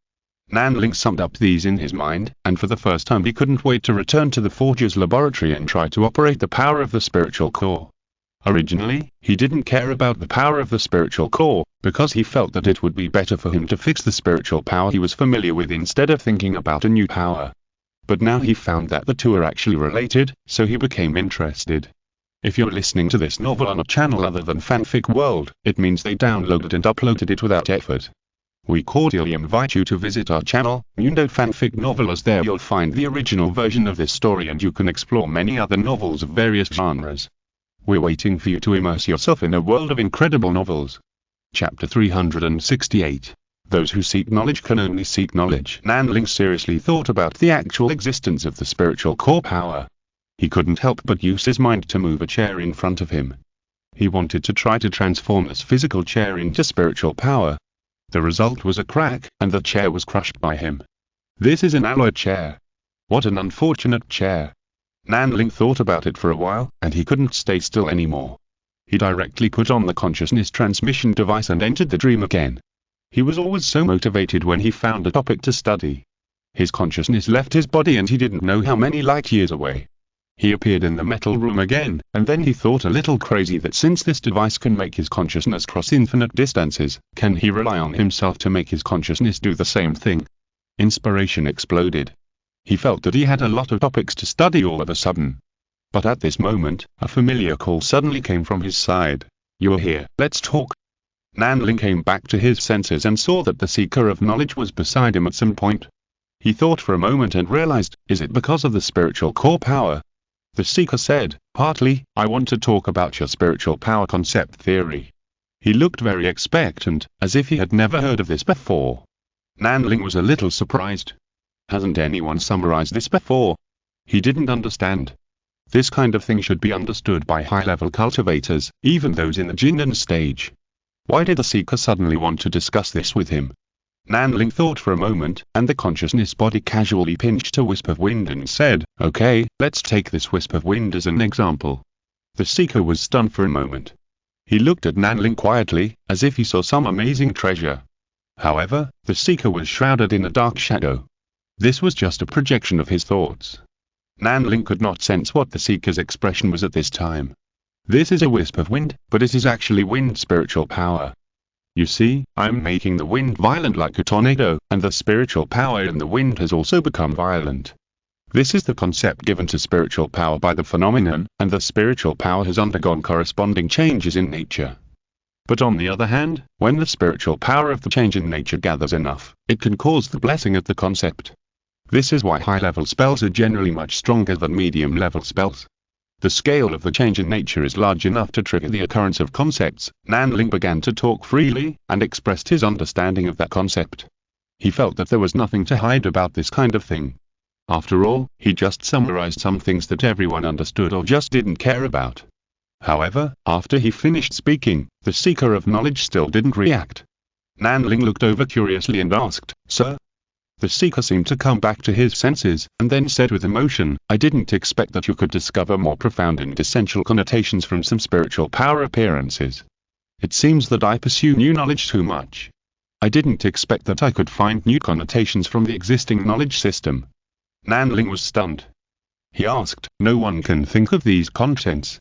Nanling summed up these in his mind, and for the first time he couldn't wait to return to the forger's laboratory and try to operate the power of the spiritual core. Originally, he didn't care about the power of the spiritual core, because he felt that it would be better for him to fix the spiritual power he was familiar with instead of thinking about a new power. But now he found that the two are actually related, so he became interested. If you're listening to this novel on a channel other than Fanfic World, it means they downloaded and uploaded it without effort. We cordially invite you to visit our channel, Mundo Fanfic Novel, as there you'll find the original version of this story and you can explore many other novels of various genres. We're waiting for you to immerse yourself in a world of incredible novels. Chapter 368. Those who seek knowledge can only seek knowledge. Nanling seriously thought about the actual existence of the spiritual core power. He couldn't help but use his mind to move a chair in front of him. He wanted to try to transform this physical chair into spiritual power. The result was a crack, and the chair was crushed by him. This is an alloy chair. What an unfortunate chair. Nanling thought about it for a while, and he couldn't stay still anymore. He directly put on the consciousness transmission device and entered the dream again. He was always so motivated when he found a topic to study. His consciousness left his body and he didn't know how many light years away. He appeared in the metal room again, and then he thought a little crazy that since this device can make his consciousness cross infinite distances, can he rely on himself to make his consciousness do the same thing? Inspiration exploded. He felt that he had a lot of topics to study all of a sudden. But at this moment, a familiar call suddenly came from his side. "You're here, let's talk." Nanling came back to his senses and saw that the seeker of knowledge was beside him at some point. He thought for a moment and realized, is it because of the spiritual core power? The seeker said, "Partly, I want to talk about your spiritual power concept theory." He looked very expectant, as if he had never heard of this before. Nanling was a little surprised. Hasn't anyone summarized this before? He didn't understand. This kind of thing should be understood by high-level cultivators, even those in the Jinnan stage. Why did the seeker suddenly want to discuss this with him? Nanling thought for a moment, and the consciousness body casually pinched a wisp of wind and said, "Okay, let's take this wisp of wind as an example." The seeker was stunned for a moment. He looked at Nanling quietly, as if he saw some amazing treasure. However, the seeker was shrouded in a dark shadow. This was just a projection of his thoughts. Nanling could not sense what the seeker's expression was at this time. This is a wisp of wind, but it is actually wind spiritual power. You see, I'm making the wind violent like a tornado, and the spiritual power in the wind has also become violent. This is the concept given to spiritual power by the phenomenon, and the spiritual power has undergone corresponding changes in nature. But on the other hand, when the spiritual power of the change in nature gathers enough, it can cause the blessing of the concept. This is why high-level spells are generally much stronger than medium-level spells. The scale of the change in nature is large enough to trigger the occurrence of concepts. Nanling began to talk freely, and expressed his understanding of that concept. He felt that there was nothing to hide about this kind of thing. After all, he just summarized some things that everyone understood or just didn't care about. However, after he finished speaking, the seeker of knowledge still didn't react. Nanling looked over curiously and asked, "Sir?" The seeker seemed to come back to his senses, and then said with emotion, "I didn't expect that you could discover more profound and essential connotations from some spiritual power appearances. It seems that I pursue new knowledge too much. I didn't expect that I could find new connotations from the existing knowledge system." Nanling was stunned. He asked, "No one can think of these contents?"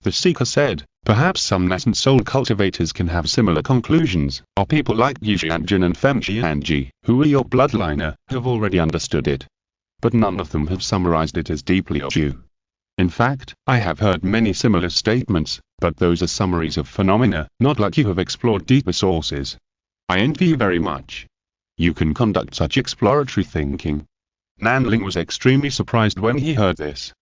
The seeker said, "Perhaps some nascent soul cultivators can have similar conclusions, or people like Yijianjin and Femjianji, who are your bloodliner, have already understood it. But none of them have summarized it as deeply as you. In fact, I have heard many similar statements, but those are summaries of phenomena, not like you have explored deeper sources. I envy you very much. You can conduct such exploratory thinking." Nanling was extremely surprised when he heard this.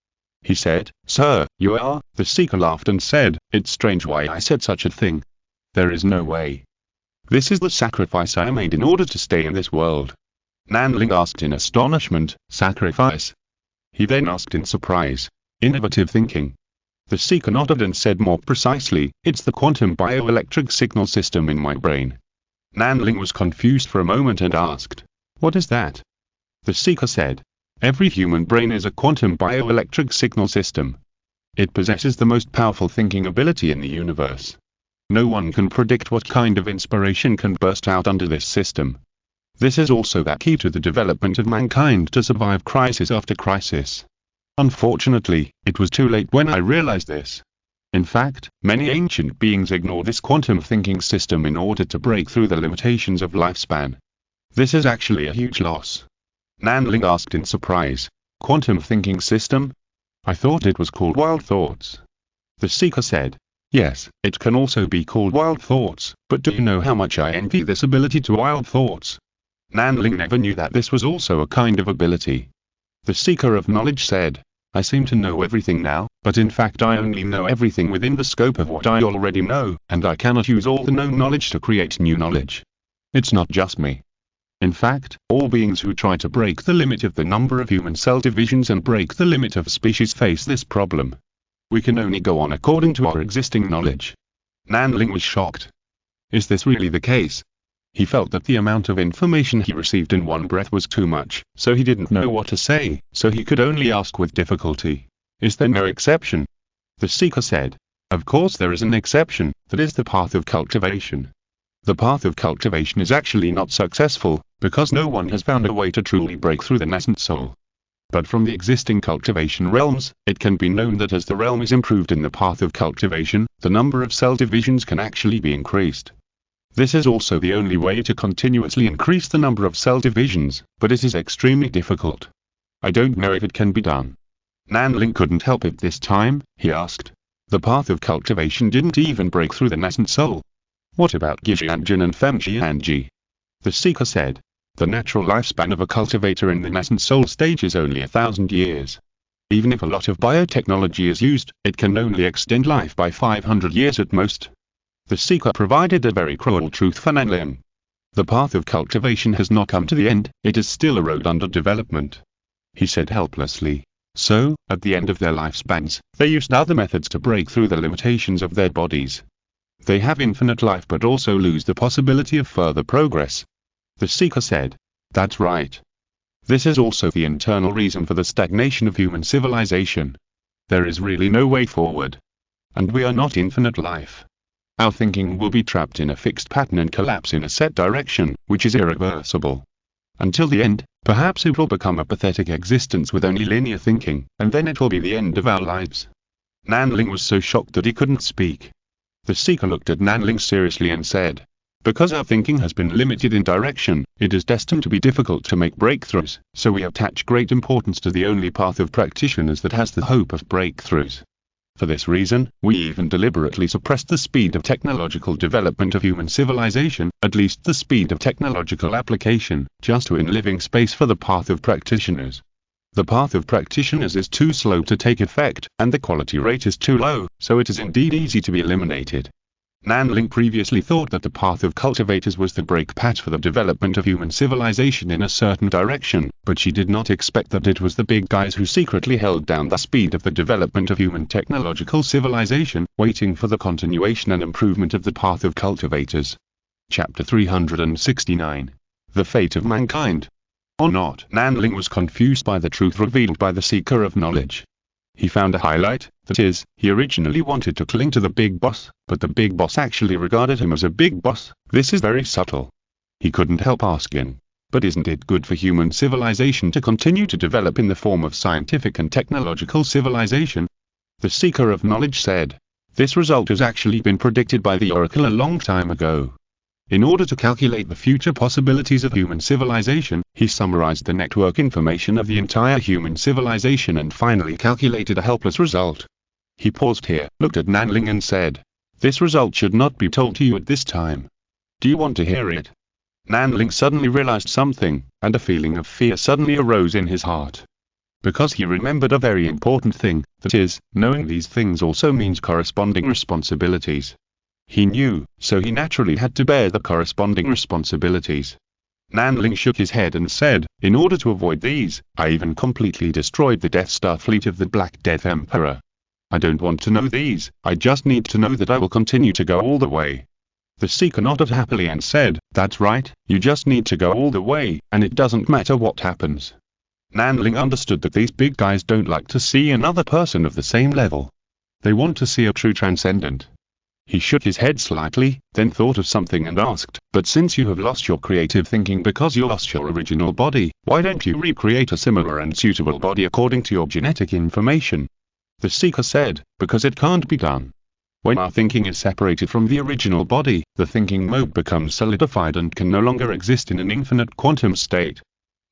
He said, "Sir, you are?" The seeker laughed and said, "It's strange why I said such a thing. There is no way. This is the sacrifice I made in order to stay in this world." Nanling asked in astonishment, "Sacrifice?" He then asked in surprise, "Innovative thinking?" The seeker nodded and said more precisely, "It's the quantum bioelectric signal system in my brain." Nanling was confused for a moment and asked, "What is that?" The seeker said, "Every human brain is a quantum bioelectric signal system. It possesses the most powerful thinking ability in the universe. No one can predict what kind of inspiration can burst out under this system. This is also the key to the development of mankind to survive crisis after crisis. Unfortunately, it was too late when I realized this. In fact, many ancient beings ignore this quantum thinking system in order to break through the limitations of lifespan. This is actually a huge loss." Nanling asked in surprise, "Quantum thinking system? I thought it was called wild thoughts." The seeker said, "Yes, it can also be called wild thoughts, but do you know how much I envy this ability to wild thoughts?" Nanling never knew that this was also a kind of ability. The seeker of knowledge said, "I seem to know everything now, but in fact I only know everything within the scope of what I already know, and I cannot use all the known knowledge to create new knowledge. It's not just me. In fact, all beings who try to break the limit of the number of human cell divisions and break the limit of species face this problem. We can only go on according to our existing knowledge." Nanling was shocked. Is this really the case? He felt that the amount of information he received in one breath was too much, so he didn't know what to say, so he could only ask with difficulty, "Is there no exception?" The seeker said, "Of course there is an exception, that is the path of cultivation. The path of cultivation is actually not successful, because no one has found a way to truly break through the nascent soul. But from the existing cultivation realms, it can be known that as the realm is improved in the path of cultivation, the number of cell divisions can actually be increased. This is also the only way to continuously increase the number of cell divisions, but it is extremely difficult. I don't know if it can be done. Nanling couldn't help it this time, he asked. The path of cultivation didn't even break through the nascent soul. What about Gijangjan and Femjianji? The seeker said. The natural lifespan of a cultivator in the nascent soul stage is only 1,000 years. Even if a lot of biotechnology is used, it can only extend life by 500 years at most. The seeker provided a very cruel truth for Nanling. The path of cultivation has not come to the end, it is still a road under development. He said helplessly. So, at the end of their lifespans, they used other methods to break through the limitations of their bodies. They have infinite life but also lose the possibility of further progress. The seeker said. That's right. This is also the internal reason for the stagnation of human civilization. There is really no way forward. And we are not infinite life. Our thinking will be trapped in a fixed pattern and collapse in a set direction, which is irreversible. Until the end, perhaps it will become a pathetic existence with only linear thinking, and then it will be the end of our lives. Nanling was so shocked that he couldn't speak. The seeker looked at Nanling seriously and said, because our thinking has been limited in direction, it is destined to be difficult to make breakthroughs, so we attach great importance to the only path of practitioners that has the hope of breakthroughs. For this reason, we even deliberately suppressed the speed of technological development of human civilization, at least the speed of technological application, just to win living space for the path of practitioners. The path of practitioners is too slow to take effect, and the quality rate is too low, so it is indeed easy to be eliminated. Nanling previously thought that the path of cultivators was the brake pad for the development of human civilization in a certain direction, but she did not expect that it was the big guys who secretly held down the speed of the development of human technological civilization, waiting for the continuation and improvement of the path of cultivators. Chapter 369. The Fate of Mankind. Or not, Nanling was confused by the truth revealed by the seeker of knowledge. He found a highlight, that is, he originally wanted to cling to the big boss, but the big boss actually regarded him as a big boss. This is very subtle. He couldn't help asking, but isn't it good for human civilization to continue to develop in the form of scientific and technological civilization? The seeker of knowledge said, this result has actually been predicted by the oracle a long time ago. In order to calculate the future possibilities of human civilization, he summarized the network information of the entire human civilization and finally calculated a helpless result. He paused here, looked at Nanling and said, this result should not be told to you at this time. Do you want to hear it? Nanling suddenly realized something, and a feeling of fear suddenly arose in his heart. Because he remembered a very important thing, that is, knowing these things also means corresponding responsibilities. He knew, so he naturally had to bear the corresponding responsibilities. Nanling shook his head and said, in order to avoid these, I even completely destroyed the Death Star fleet of the Black Death Emperor. I don't want to know these, I just need to know that I will continue to go all the way. The seeker nodded happily and said, that's right, you just need to go all the way, and it doesn't matter what happens. Nanling understood that these big guys don't like to see another person of the same level. They want to see a true transcendent. He shook his head slightly, then thought of something and asked, but since you have lost your creative thinking because you lost your original body, why don't you recreate a similar and suitable body according to your genetic information? The seeker said, because it can't be done. When our thinking is separated from the original body, the thinking mode becomes solidified and can no longer exist in an infinite quantum state.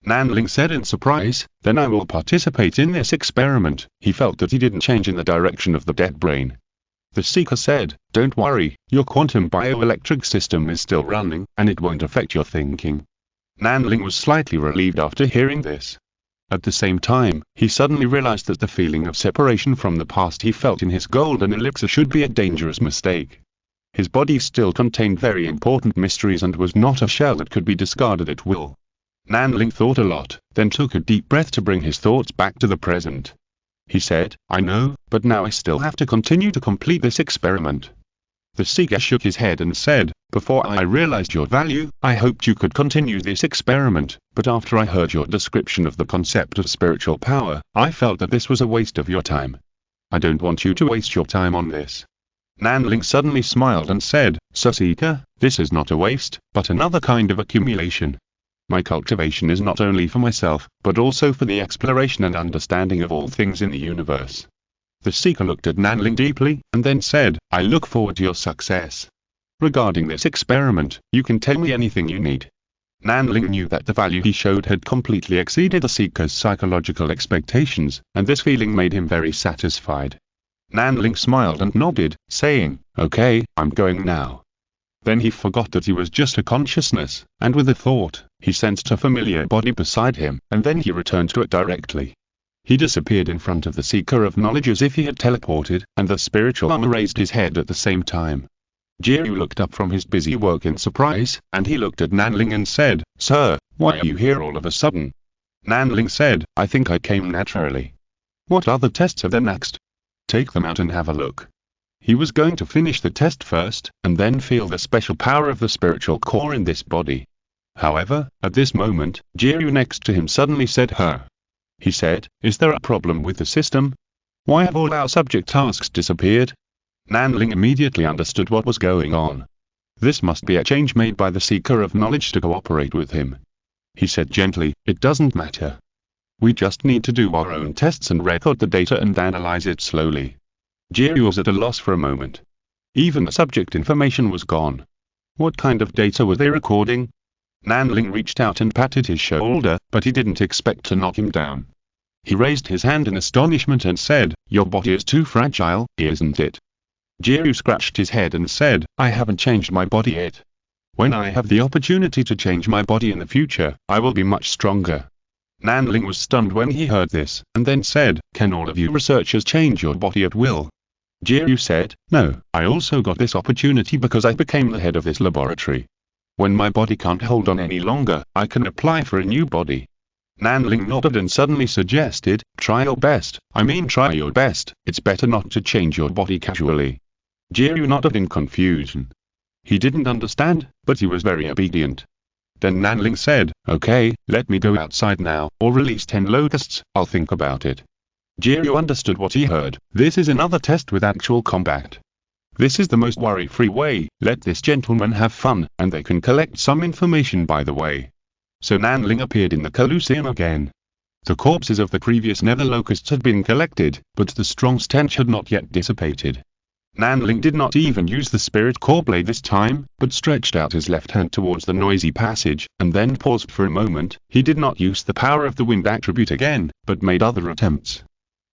Nanling said in surprise, then I will participate in this experiment. He felt that he didn't change in the direction of the dead brain. The seeker said, don't worry, your quantum bioelectric system is still running, and it won't affect your thinking. Nanling was slightly relieved after hearing this. At the same time, he suddenly realized that the feeling of separation from the past he felt in his golden elixir should be a dangerous mistake. His body still contained very important mysteries and was not a shell that could be discarded at will. Nanling thought a lot, then took a deep breath to bring his thoughts back to the present. He said, I know, but now I still have to continue to complete this experiment. The seeker shook his head and said, before I realized your value, I hoped you could continue this experiment, but after I heard your description of the concept of spiritual power, I felt that this was a waste of your time. I don't want you to waste your time on this. Nanling suddenly smiled and said, so seeker, this is not a waste, but another kind of accumulation. My cultivation is not only for myself, but also for the exploration and understanding of all things in the universe. The seeker looked at Nanling deeply, and then said, I look forward to your success. regarding this experiment, you can tell me anything you need. Nanling knew that the value he showed had completely exceeded the seeker's psychological expectations, and this feeling made him very satisfied. Nanling smiled and nodded, saying, "Okay, I'm going now." Then he forgot that he was just a consciousness, and with a thought, he sensed a familiar body beside him, and then he returned to it directly. He disappeared in front of the seeker of knowledge as if he had teleported, and the spiritual armor raised his head at the same time. Jiryu looked up from his busy work in surprise, and he looked at Nanling and said, "Sir, why are you here all of a sudden?" Nanling said, "I think I came naturally." "What other tests are there next? Take them out and have a look." He was going to finish the test first, and then feel the special power of the spiritual core in this body. However, at this moment, Jiryu next to him suddenly said, "Her." He said, "Is there a problem with the system? Why have all our subject tasks disappeared?" Nanling immediately understood what was going on. This must be a change made by the seeker of knowledge to cooperate with him. He said gently, "It doesn't matter. We just need to do our own tests and record the data and analyze it slowly." Jiryu was at a loss for a moment. Even the subject information was gone. What kind of data were they recording? Nanling reached out and patted his shoulder, but he didn't expect to knock him down. He raised his hand in astonishment and said, "Your body is too fragile, isn't it?" Jiryu scratched his head and said, "I haven't changed my body yet. When I have the opportunity to change my body in the future, I will be much stronger." Nanling was stunned when he heard this, and then said, "Can all of you researchers change your body at will?" Jiryu said, "No, I also got this opportunity because I became the head of this laboratory. When my body can't hold on any longer, I can apply for a new body." Nanling nodded and suddenly suggested, "Try your best, try your best, it's better not to change your body casually." Jiryu nodded in confusion. He didn't understand, but he was very obedient. Then Nanling said, "Okay, let me go outside now, or release 10 locusts, I'll think about it." Jiryu understood what he heard. This is another test with actual combat. This is the most worry-free way. Let this gentleman have fun, and they can collect some information by the way. So Nanling appeared in the Colosseum again. The corpses of the previous nether locusts had been collected, but the strong stench had not yet dissipated. Nanling did not even use the spirit core blade this time, but stretched out his left hand towards the noisy passage, and then paused for a moment. He did not use the power of the wind attribute again, but made other attempts.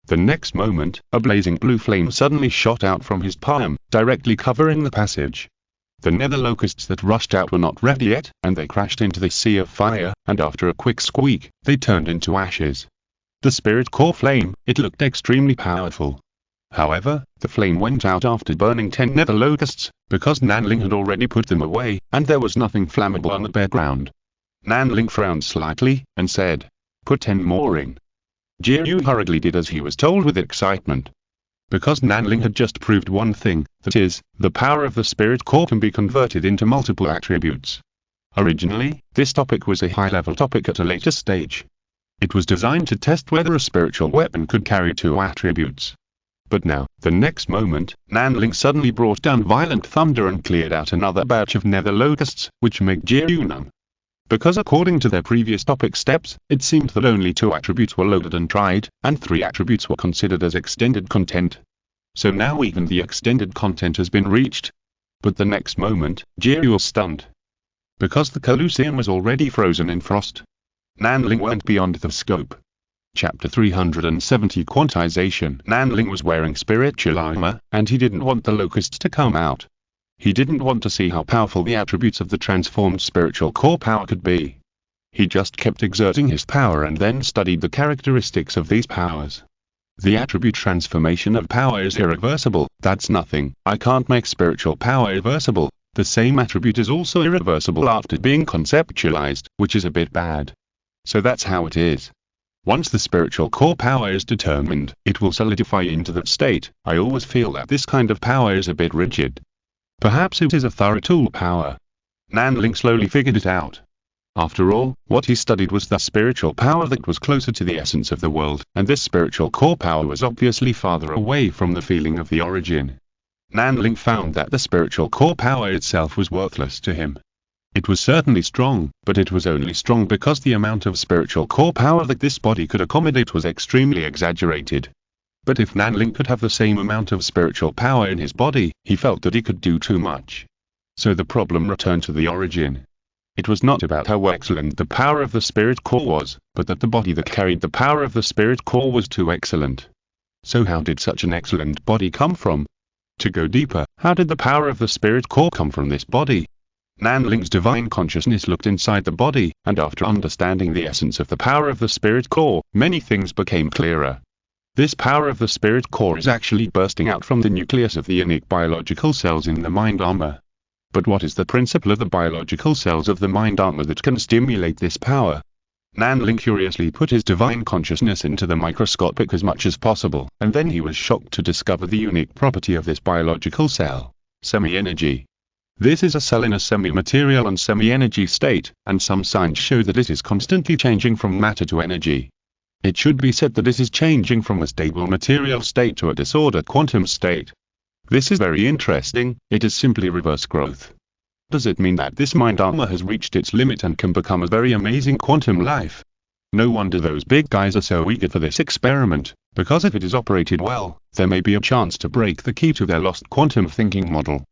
The next moment, a blazing blue flame suddenly shot out from his palm, directly covering the passage. The nether locusts that rushed out were not ready yet, and they crashed into the sea of fire, and after a quick squeak, they turned into ashes. The spirit core flame, it looked extremely powerful. However, the flame went out after burning 10 nether locusts, because Nanling had already put them away, and there was nothing flammable on the background. Nanling frowned slightly, and said, "Put 10 more in." Jiryu hurriedly did as he was told with excitement. Because Nanling had just proved one thing, that is, the power of the spirit core can be converted into multiple attributes. Originally, this topic was a high-level topic at a later stage. It was designed to test whether a spiritual weapon could carry 2 attributes. But now, the next moment, Nanling suddenly brought down violent thunder and cleared out another batch of nether locusts, which made Jiryu numb. Because according to their previous topic steps, it seemed that only 2 attributes were loaded and tried, and 3 attributes were considered as extended content. So now even the extended content has been reached. But the next moment, Jiryu was stunned. Because the Colosseum was already frozen in frost. Nanling went beyond the scope. Chapter 370 Quantization. Nanling was wearing spiritual armor, and he didn't want the locusts to come out. He didn't want to see how powerful the attributes of the transformed spiritual core power could be. He just kept exerting his power and then studied the characteristics of these powers. The attribute transformation of power is irreversible. That's nothing. I can't make spiritual power irreversible. The same attribute is also irreversible after being conceptualized, which is a bit bad. So that's how it is. Once the spiritual core power is determined, it will solidify into that state. I always feel that this kind of power is a bit rigid. Perhaps it is a thorough tool power. Nanling slowly figured it out. After all, what he studied was the spiritual power that was closer to the essence of the world, and this spiritual core power was obviously farther away from the feeling of the origin. Nanling found that the spiritual core power itself was worthless to him. It was certainly strong, but it was only strong because the amount of spiritual core power that this body could accommodate was extremely exaggerated. But if Nanling could have the same amount of spiritual power in his body, he felt that he could do too much. So the problem returned to the origin. It was not about how excellent the power of the spirit core was, but that the body that carried the power of the spirit core was too excellent. So how did such an excellent body come from? To go deeper, how did the power of the spirit core come from this body? Nanling's divine consciousness looked inside the body, and after understanding the essence of the power of the spirit core, many things became clearer. This power of the spirit core is actually bursting out from the nucleus of the unique biological cells in the mind armor. But what is the principle of the biological cells of the mind armor that can stimulate this power? Nanling curiously put his divine consciousness into the microscopic as much as possible, and then he was shocked to discover the unique property of this biological cell: semi-energy. This is a cell in a semi-material and semi-energy state, and some signs show that it is constantly changing from matter to energy. It should be said that it is changing from a stable material state to a disordered quantum state. This is very interesting. It is simply reverse growth. Does it mean that this mind armor has reached its limit and can become a very amazing quantum life? No wonder those big guys are so eager for this experiment, because if it is operated well, there may be a chance to break the key to their lost quantum thinking model.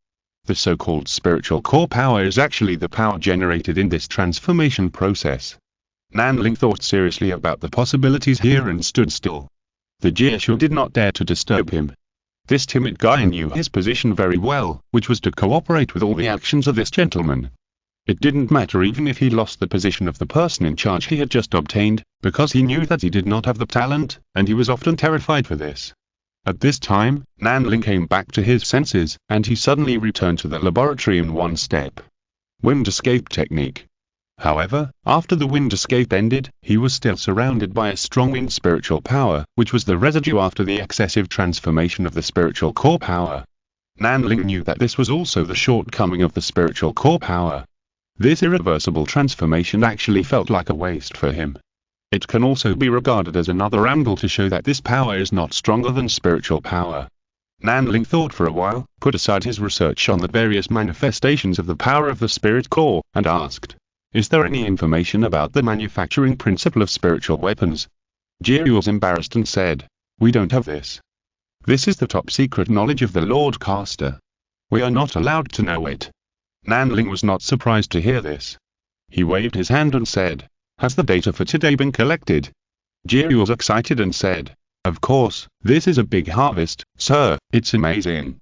The so-called spiritual core power is actually the power generated in this transformation process. Nanling thought seriously about the possibilities here and stood still. The Jieshu did not dare to disturb him. This timid guy knew his position very well, which was to cooperate with all the actions of this gentleman. It didn't matter even if he lost the position of the person in charge he had just obtained, because he knew that he did not have the talent, and he was often terrified for this. At this time, Nanling came back to his senses, and he suddenly returned to the laboratory in one step. Wind escape technique. However, after the wind escape ended, he was still surrounded by a strong wind spiritual power, which was the residue after the excessive transformation of the spiritual core power. Nanling knew that this was also the shortcoming of the spiritual core power. This irreversible transformation actually felt like a waste for him. It can also be regarded as another angle to show that this power is not stronger than spiritual power. Nanling thought for a while, put aside his research on the various manifestations of the power of the spirit core, and asked, "Is there any information about the manufacturing principle of spiritual weapons?" Jiu was embarrassed and said, "We don't have this. This is the top secret knowledge of the Lord Caster. We are not allowed to know it." Nanling was not surprised to hear this. He waved his hand and said, "Has the data for today been collected?" Jiu was excited and said, "Of course, this is a big harvest, sir, it's amazing."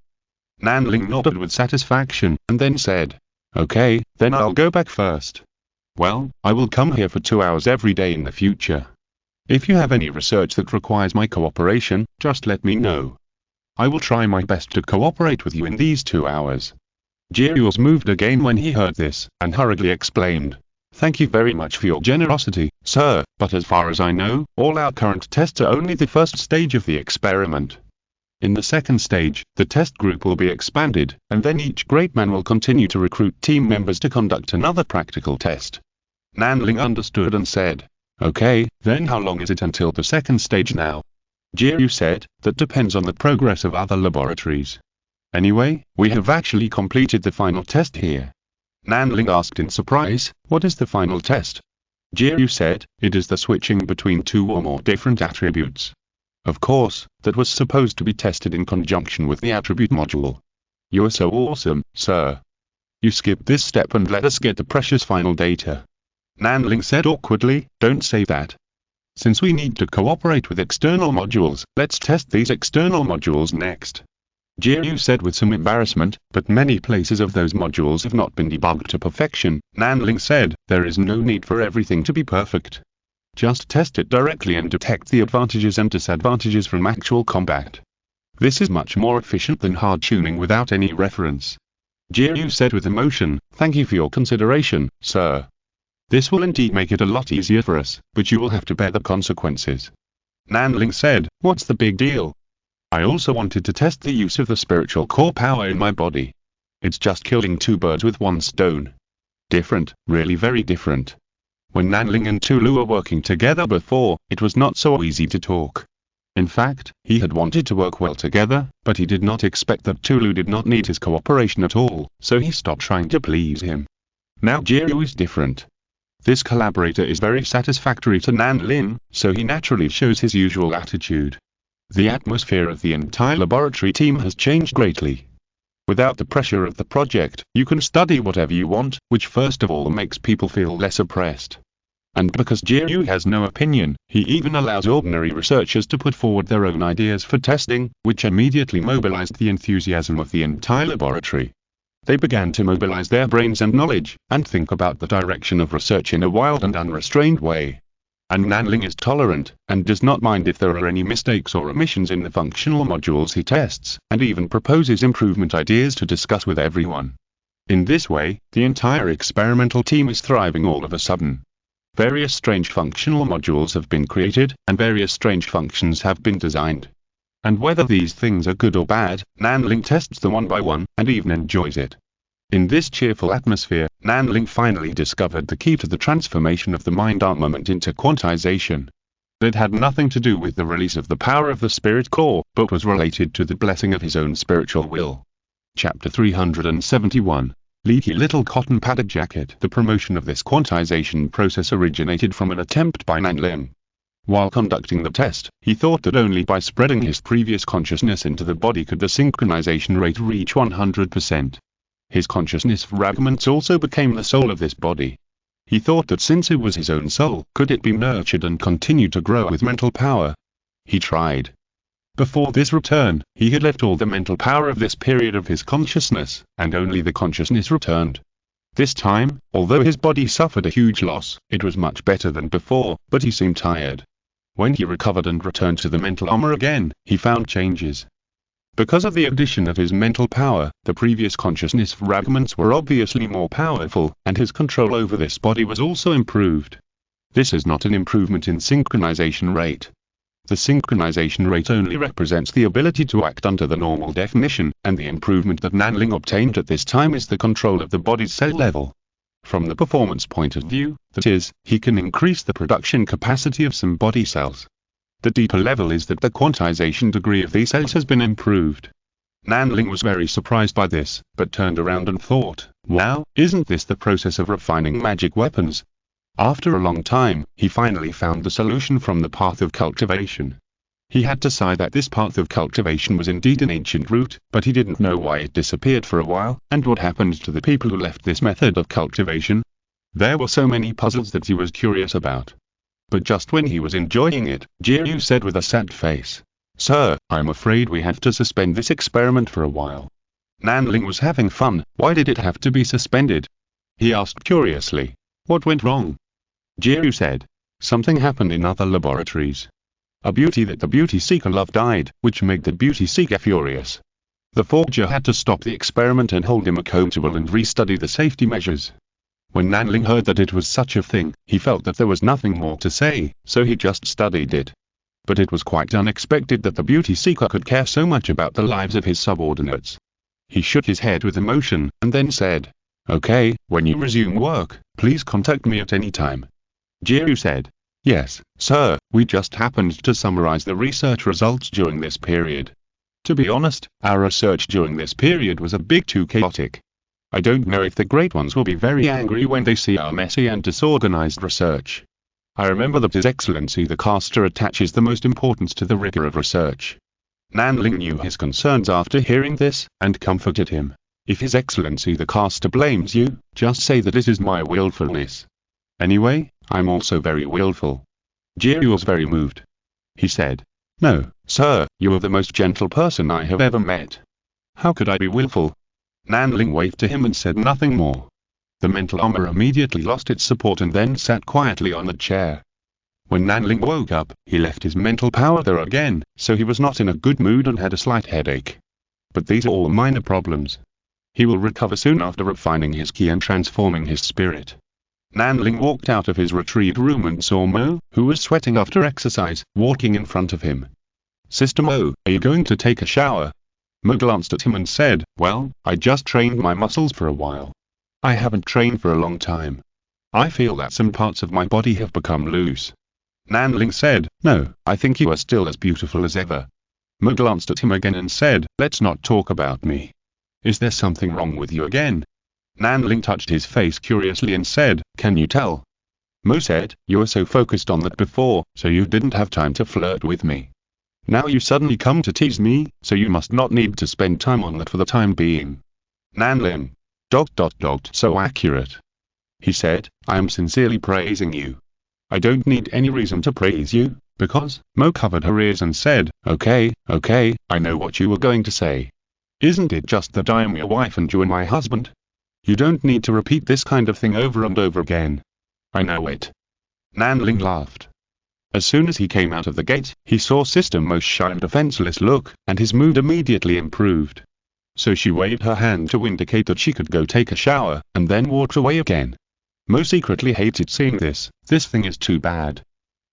Nanling nodded with satisfaction, and then said, "Okay, then I'll go back first. Well, I will come here for 2 hours every day in the future. If you have any research that requires my cooperation, just let me know. I will try my best to cooperate with you in these 2 hours." Jiu was moved again when he heard this, and hurriedly explained, "Thank you very much for your generosity, sir, but as far as I know, all our current tests are only the first stage of the experiment. In the second stage, the test group will be expanded, and then each great man will continue to recruit team members to conduct another practical test." Nanling understood and said, "Okay, then how long is it until the second stage now?" Jiu said, "That depends on the progress of other laboratories. Anyway, we have actually completed the final test here." Nanling asked in surprise, "What is the final test?" Jiu said, "It is the switching between 2 or more different attributes. Of course, that was supposed to be tested in conjunction with the attribute module. You are so awesome, sir. You skipped this step and let us get the precious final data." Nanling said awkwardly, "Don't say that. Since we need to cooperate with external modules, let's test these external modules next." Jiu said with some embarrassment, "But many places of those modules have not been debugged to perfection." Nanling said, "There is no need for everything to be perfect. Just test it directly and detect the advantages and disadvantages from actual combat. This is much more efficient than hard tuning without any reference." Jiu said with emotion, "Thank you for your consideration, sir. This will indeed make it a lot easier for us, but you will have to bear the consequences." Nanling said, "What's the big deal? I also wanted to test the use of the spiritual core power in my body. It's just killing 2 birds with 1 stone. Different, really very different." When Nanling and Tulu were working together before, it was not so easy to talk. In fact, he had wanted to work well together, but he did not expect that Tulu did not need his cooperation at all, so he stopped trying to please him. Now Jiu is different. This collaborator is very satisfactory to Nanling, so he naturally shows his usual attitude. The atmosphere of the entire laboratory team has changed greatly. Without the pressure of the project, you can study whatever you want, which first of all makes people feel less oppressed. And because Jiryu has no opinion, he even allows ordinary researchers to put forward their own ideas for testing, which immediately mobilized the enthusiasm of the entire laboratory. They began to mobilize their brains and knowledge, and think about the direction of research in a wild and unrestrained way. And Nanling is tolerant, and does not mind if there are any mistakes or omissions in the functional modules he tests, and even proposes improvement ideas to discuss with everyone. In this way, the entire experimental team is thriving all of a sudden. Various strange functional modules have been created, and various strange functions have been designed. And whether these things are good or bad, Nanling tests them one by one, and even enjoys it. In this cheerful atmosphere, Nanling finally discovered the key to the transformation of the mind armament into quantization. It had nothing to do with the release of the power of the spirit core, but was related to the blessing of his own spiritual will. Chapter 371. Leaky Little Cotton Padded Jacket. The promotion of this quantization process originated from an attempt by Nanling. While conducting the test, he thought that only by spreading his previous consciousness into the body could the synchronization rate reach 100%. His consciousness fragments also became the soul of this body. He thought that since it was his own soul, could it be nurtured and continue to grow with mental power? He tried. Before this return, he had left all the mental power of this period of his consciousness, and only the consciousness returned. This time, although his body suffered a huge loss, it was much better than before, but he seemed tired. When he recovered and returned to the mental armor again, he found changes. Because of the addition of his mental power, the previous consciousness fragments were obviously more powerful, and his control over this body was also improved. This is not an improvement in synchronization rate. The synchronization rate only represents the ability to act under the normal definition, and the improvement that Nanling obtained at this time is the control of the body's cell level. From the performance point of view, that is, he can increase the production capacity of some body cells. The deeper level is that the quantization degree of these cells has been improved. Nanling was very surprised by this, but turned around and thought, wow, isn't this the process of refining magic weapons? After a long time, he finally found the solution from the path of cultivation. He had to sigh that this path of cultivation was indeed an ancient route, but he didn't know why it disappeared for a while, and what happened to the people who left this method of cultivation. There were so many puzzles that he was curious about. But just when he was enjoying it, Jiryu said with a sad face, "Sir, I'm afraid we have to suspend this experiment for a while." Nanling was having fun, why did it have to be suspended? He asked curiously. What went wrong? Jiryu said, something happened in other laboratories. A beauty that the beauty seeker loved died, which made the beauty seeker furious. The forger had to stop the experiment and hold him accountable and restudy the safety measures. When Nanling heard that it was such a thing, he felt that there was nothing more to say, so he just studied it. But it was quite unexpected that the beauty seeker could care so much about the lives of his subordinates. He shook his head with emotion, and then said, "Okay, when you resume work, please contact me at any time." Jiryu said, "Yes, sir, we just happened to summarize the research results during this period. To be honest, our research during this period was a bit too chaotic. I don't know if the great ones will be very angry when they see our messy and disorganized research. I remember that His Excellency the Caster attaches the most importance to the rigor of research." Nanling knew his concerns after hearing this, and comforted him. "If His Excellency the Caster blames you, just say that it is my willfulness. Anyway, I'm also very willful." Jiryu was very moved. He said, "No, sir, you are the most gentle person I have ever met. How could I be willful?" Nanling waved to him and said nothing more. The mental armor immediately lost its support and then sat quietly on the chair. When Nanling woke up, he left his mental power there again, so he was not in a good mood and had a slight headache. But these are all minor problems. He will recover soon after refining his ki and transforming his spirit. Nanling walked out of his retreat room and saw Mo, who was sweating after exercise, walking in front of him. "Sister Mo, are you going to take a shower?" Mo glanced at him and said, "Well, I just trained my muscles for a while. I haven't trained for a long time. I feel that some parts of my body have become loose." Nanling said, "No, I think you are still as beautiful as ever." Mo glanced at him again and said, "Let's not talk about me. Is there something wrong with you again?" Nanling touched his face curiously and said, "Can you tell?" Mo said, "You were so focused on that before, so you didn't have time to flirt with me." Now you suddenly come to tease me, so you must not need to spend time on that for the time being. Nanlin. ... So accurate. He said, I am sincerely praising you. I don't need any reason to praise you, because, Mo covered her ears and said, okay, I know what you were going to say. Isn't it just that I am your wife and you are my husband? You don't need to repeat this kind of thing over and over again. I know it. Nanling laughed. As soon as he came out of the gate, he saw Sister Mo's shy and defenseless look, and his mood immediately improved. So she waved her hand to indicate that she could go take a shower, and then walked away again. Mo secretly hated seeing this thing is too bad.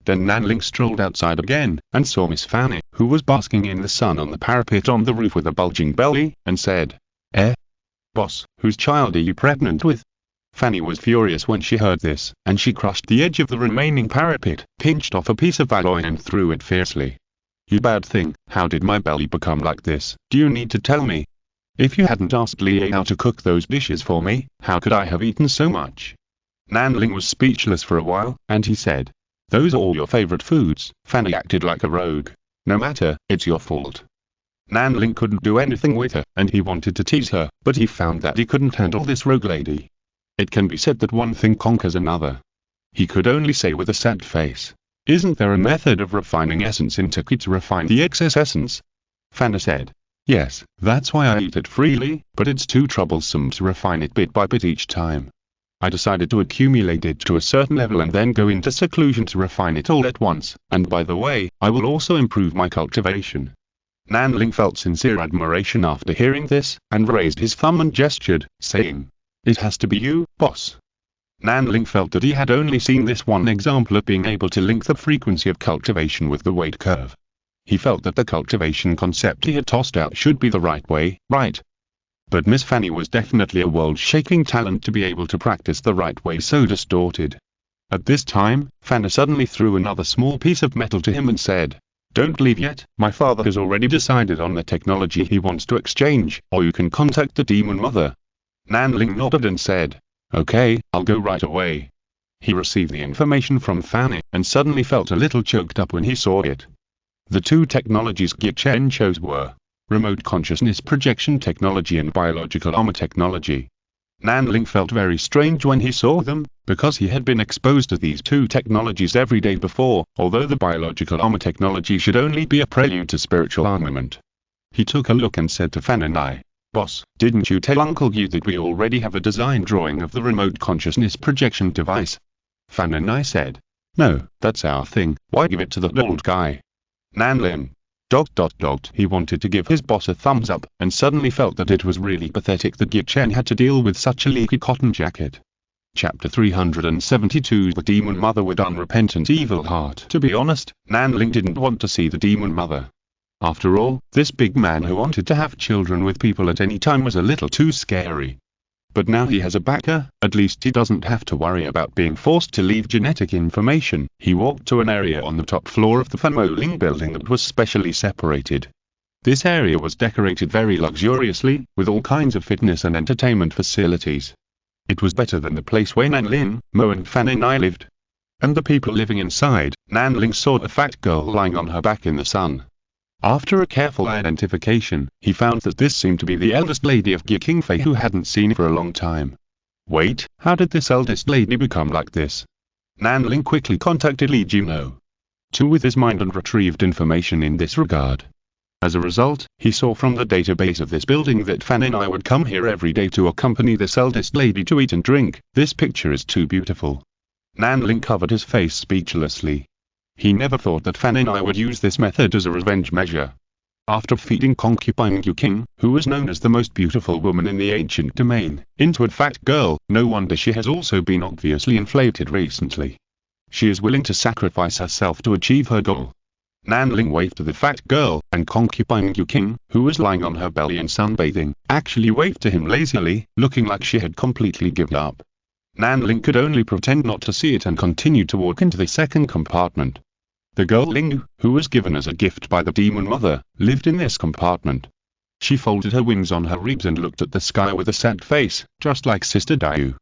Then Nanling strolled outside again, and saw Miss Fanny, who was basking in the sun on the parapet on the roof with a bulging belly, and said, Boss, whose child are you pregnant with? Fanny was furious when she heard this, and she crushed the edge of the remaining parapet, pinched off a piece of alloy and threw it fiercely. You bad thing, how did my belly become like this? Do you need to tell me? If you hadn't asked Liao to cook those dishes for me, how could I have eaten so much? Nanling was speechless for a while, and he said, those are all your favorite foods. Fanny acted like a rogue. No matter, it's your fault. Nanling couldn't do anything with her, and he wanted to tease her, but he found that he couldn't handle this rogue lady. It can be said that one thing conquers another. He could only say with a sad face, isn't there a method of refining essence into Qi to refine the excess essence? Fanny said, yes, that's why I eat it freely, but it's too troublesome to refine it bit by bit each time. I decided to accumulate it to a certain level and then go into seclusion to refine it all at once, and by the way, I will also improve my cultivation. Nanling felt sincere admiration after hearing this, and raised his thumb and gestured, saying, it has to be you, boss. Nanling felt that he had only seen this one example of being able to link the frequency of cultivation with the weight curve. He felt that the cultivation concept he had tossed out should be the right way, right? But Miss Fanny was definitely a world-shaking talent to be able to practice the right way so distorted. At this time, Fanny suddenly threw another small piece of metal to him and said, don't leave yet, my father has already decided on the technology he wants to exchange, or you can contact the demon mother. Nanling nodded and said, okay, I'll go right away. He received the information from Fanny, and suddenly felt a little choked up when he saw it. The two technologies Gichen chose were remote consciousness projection technology and biological armor technology. Nanling felt very strange when he saw them, because he had been exposed to these two technologies every day before, although the biological armor technology should only be a prelude to spiritual armament. He took a look and said to Fanny, boss, didn't you tell Uncle Yu that we already have a design drawing of the remote consciousness projection device? Fanny said, no, that's our thing, why give it to the old guy? Nanling. ... He wanted to give his boss a thumbs up, and suddenly felt that it was really pathetic that Gichen had to deal with such a leaky cotton jacket. Chapter 372 The Demon Mother with Unrepentant Evil Heart. To be honest, Nanling didn't want to see the Demon Mother. After all, this big man who wanted to have children with people at any time was a little too scary. But now he has a backer, at least he doesn't have to worry about being forced to leave genetic information. He walked to an area on the top floor of the Famoling building that was specially separated. This area was decorated very luxuriously, with all kinds of fitness and entertainment facilities. It was better than the place where Nanling, Mo and Fanny lived. And the people living inside, Nanling saw a fat girl lying on her back in the sun. After a careful identification, he found that this seemed to be the eldest lady of Ge Qingfei who hadn't seen for a long time. Wait, how did this eldest lady become like this? Nanling quickly contacted Li Juno with his mind and retrieved information in this regard. As a result, he saw from the database of this building that Fanny and I would come here every day to accompany this eldest lady to eat and drink. This picture is too beautiful. Nanling covered his face speechlessly. He never thought that Fanny and I would use this method as a revenge measure. After feeding concubine Yu King, who was known as the most beautiful woman in the ancient domain, into a fat girl, no wonder she has also been obviously inflated recently. She is willing to sacrifice herself to achieve her goal. Nanling waved to the fat girl, and concubine Yu King, who was lying on her belly and sunbathing, actually waved to him lazily, looking like she had completely given up. Nanling could only pretend not to see it and continued to walk into the second compartment. The girl Ling, who was given as a gift by the demon mother, lived in this compartment. She folded her wings on her ribs and looked at the sky with a sad face, just like Sister Dayu.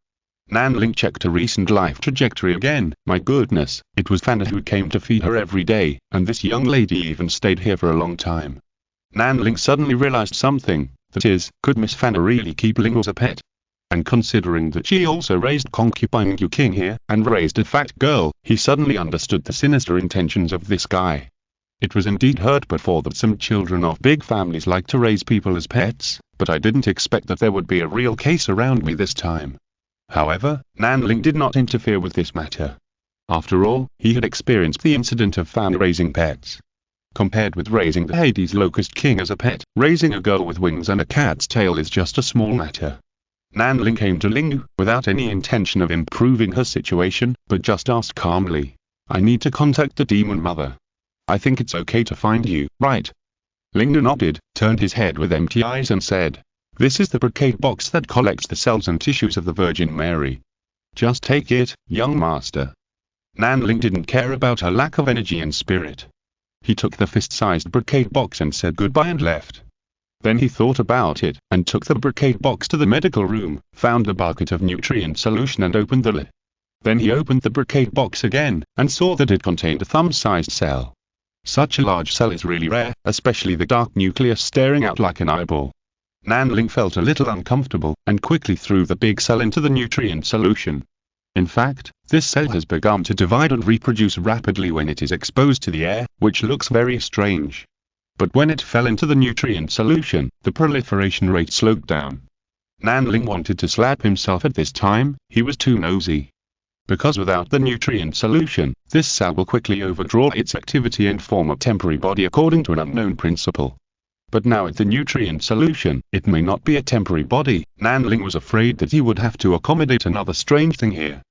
Nanling checked her recent life trajectory again. My goodness, it was Fanna who came to feed her every day, and this young lady even stayed here for a long time. Nanling suddenly realized something, that is, could Miss Fanna really keep Ling as a pet? And considering that she also raised concubine Yu King here, and raised a fat girl, he suddenly understood the sinister intentions of this guy. It was indeed heard before that some children of big families like to raise people as pets, but I didn't expect that there would be a real case around me this time. However, Nanling did not interfere with this matter. After all, he had experienced the incident of Fan raising pets. Compared with raising the Hades Locust King as a pet, raising a girl with wings and a cat's tail is just a small matter. Nanling came to Ling without any intention of improving her situation, but just asked calmly, I need to contact the demon mother. I think it's okay to find you, right? Ling nodded, turned his head with empty eyes and said, this is the brocade box that collects the cells and tissues of the Virgin Mary. Just take it, young master. Nanling didn't care about her lack of energy and spirit. He took the fist-sized brocade box and said goodbye and left. Then he thought about it, and took the brocade box to the medical room, found a bucket of nutrient solution and opened the lid. Then he opened the brocade box again, and saw that it contained a thumb-sized cell. Such a large cell is really rare, especially the dark nucleus staring out like an eyeball. Nanling felt a little uncomfortable, and quickly threw the big cell into the nutrient solution. In fact, this cell has begun to divide and reproduce rapidly when it is exposed to the air, which looks very strange. But when it fell into the nutrient solution, the proliferation rate slowed down. Nanling wanted to slap himself at this time, he was too nosy. Because without the nutrient solution, this cell will quickly overdraw its activity and form a temporary body according to an unknown principle. But now at the nutrient solution, it may not be a temporary body. Nanling was afraid that he would have to accommodate another strange thing here.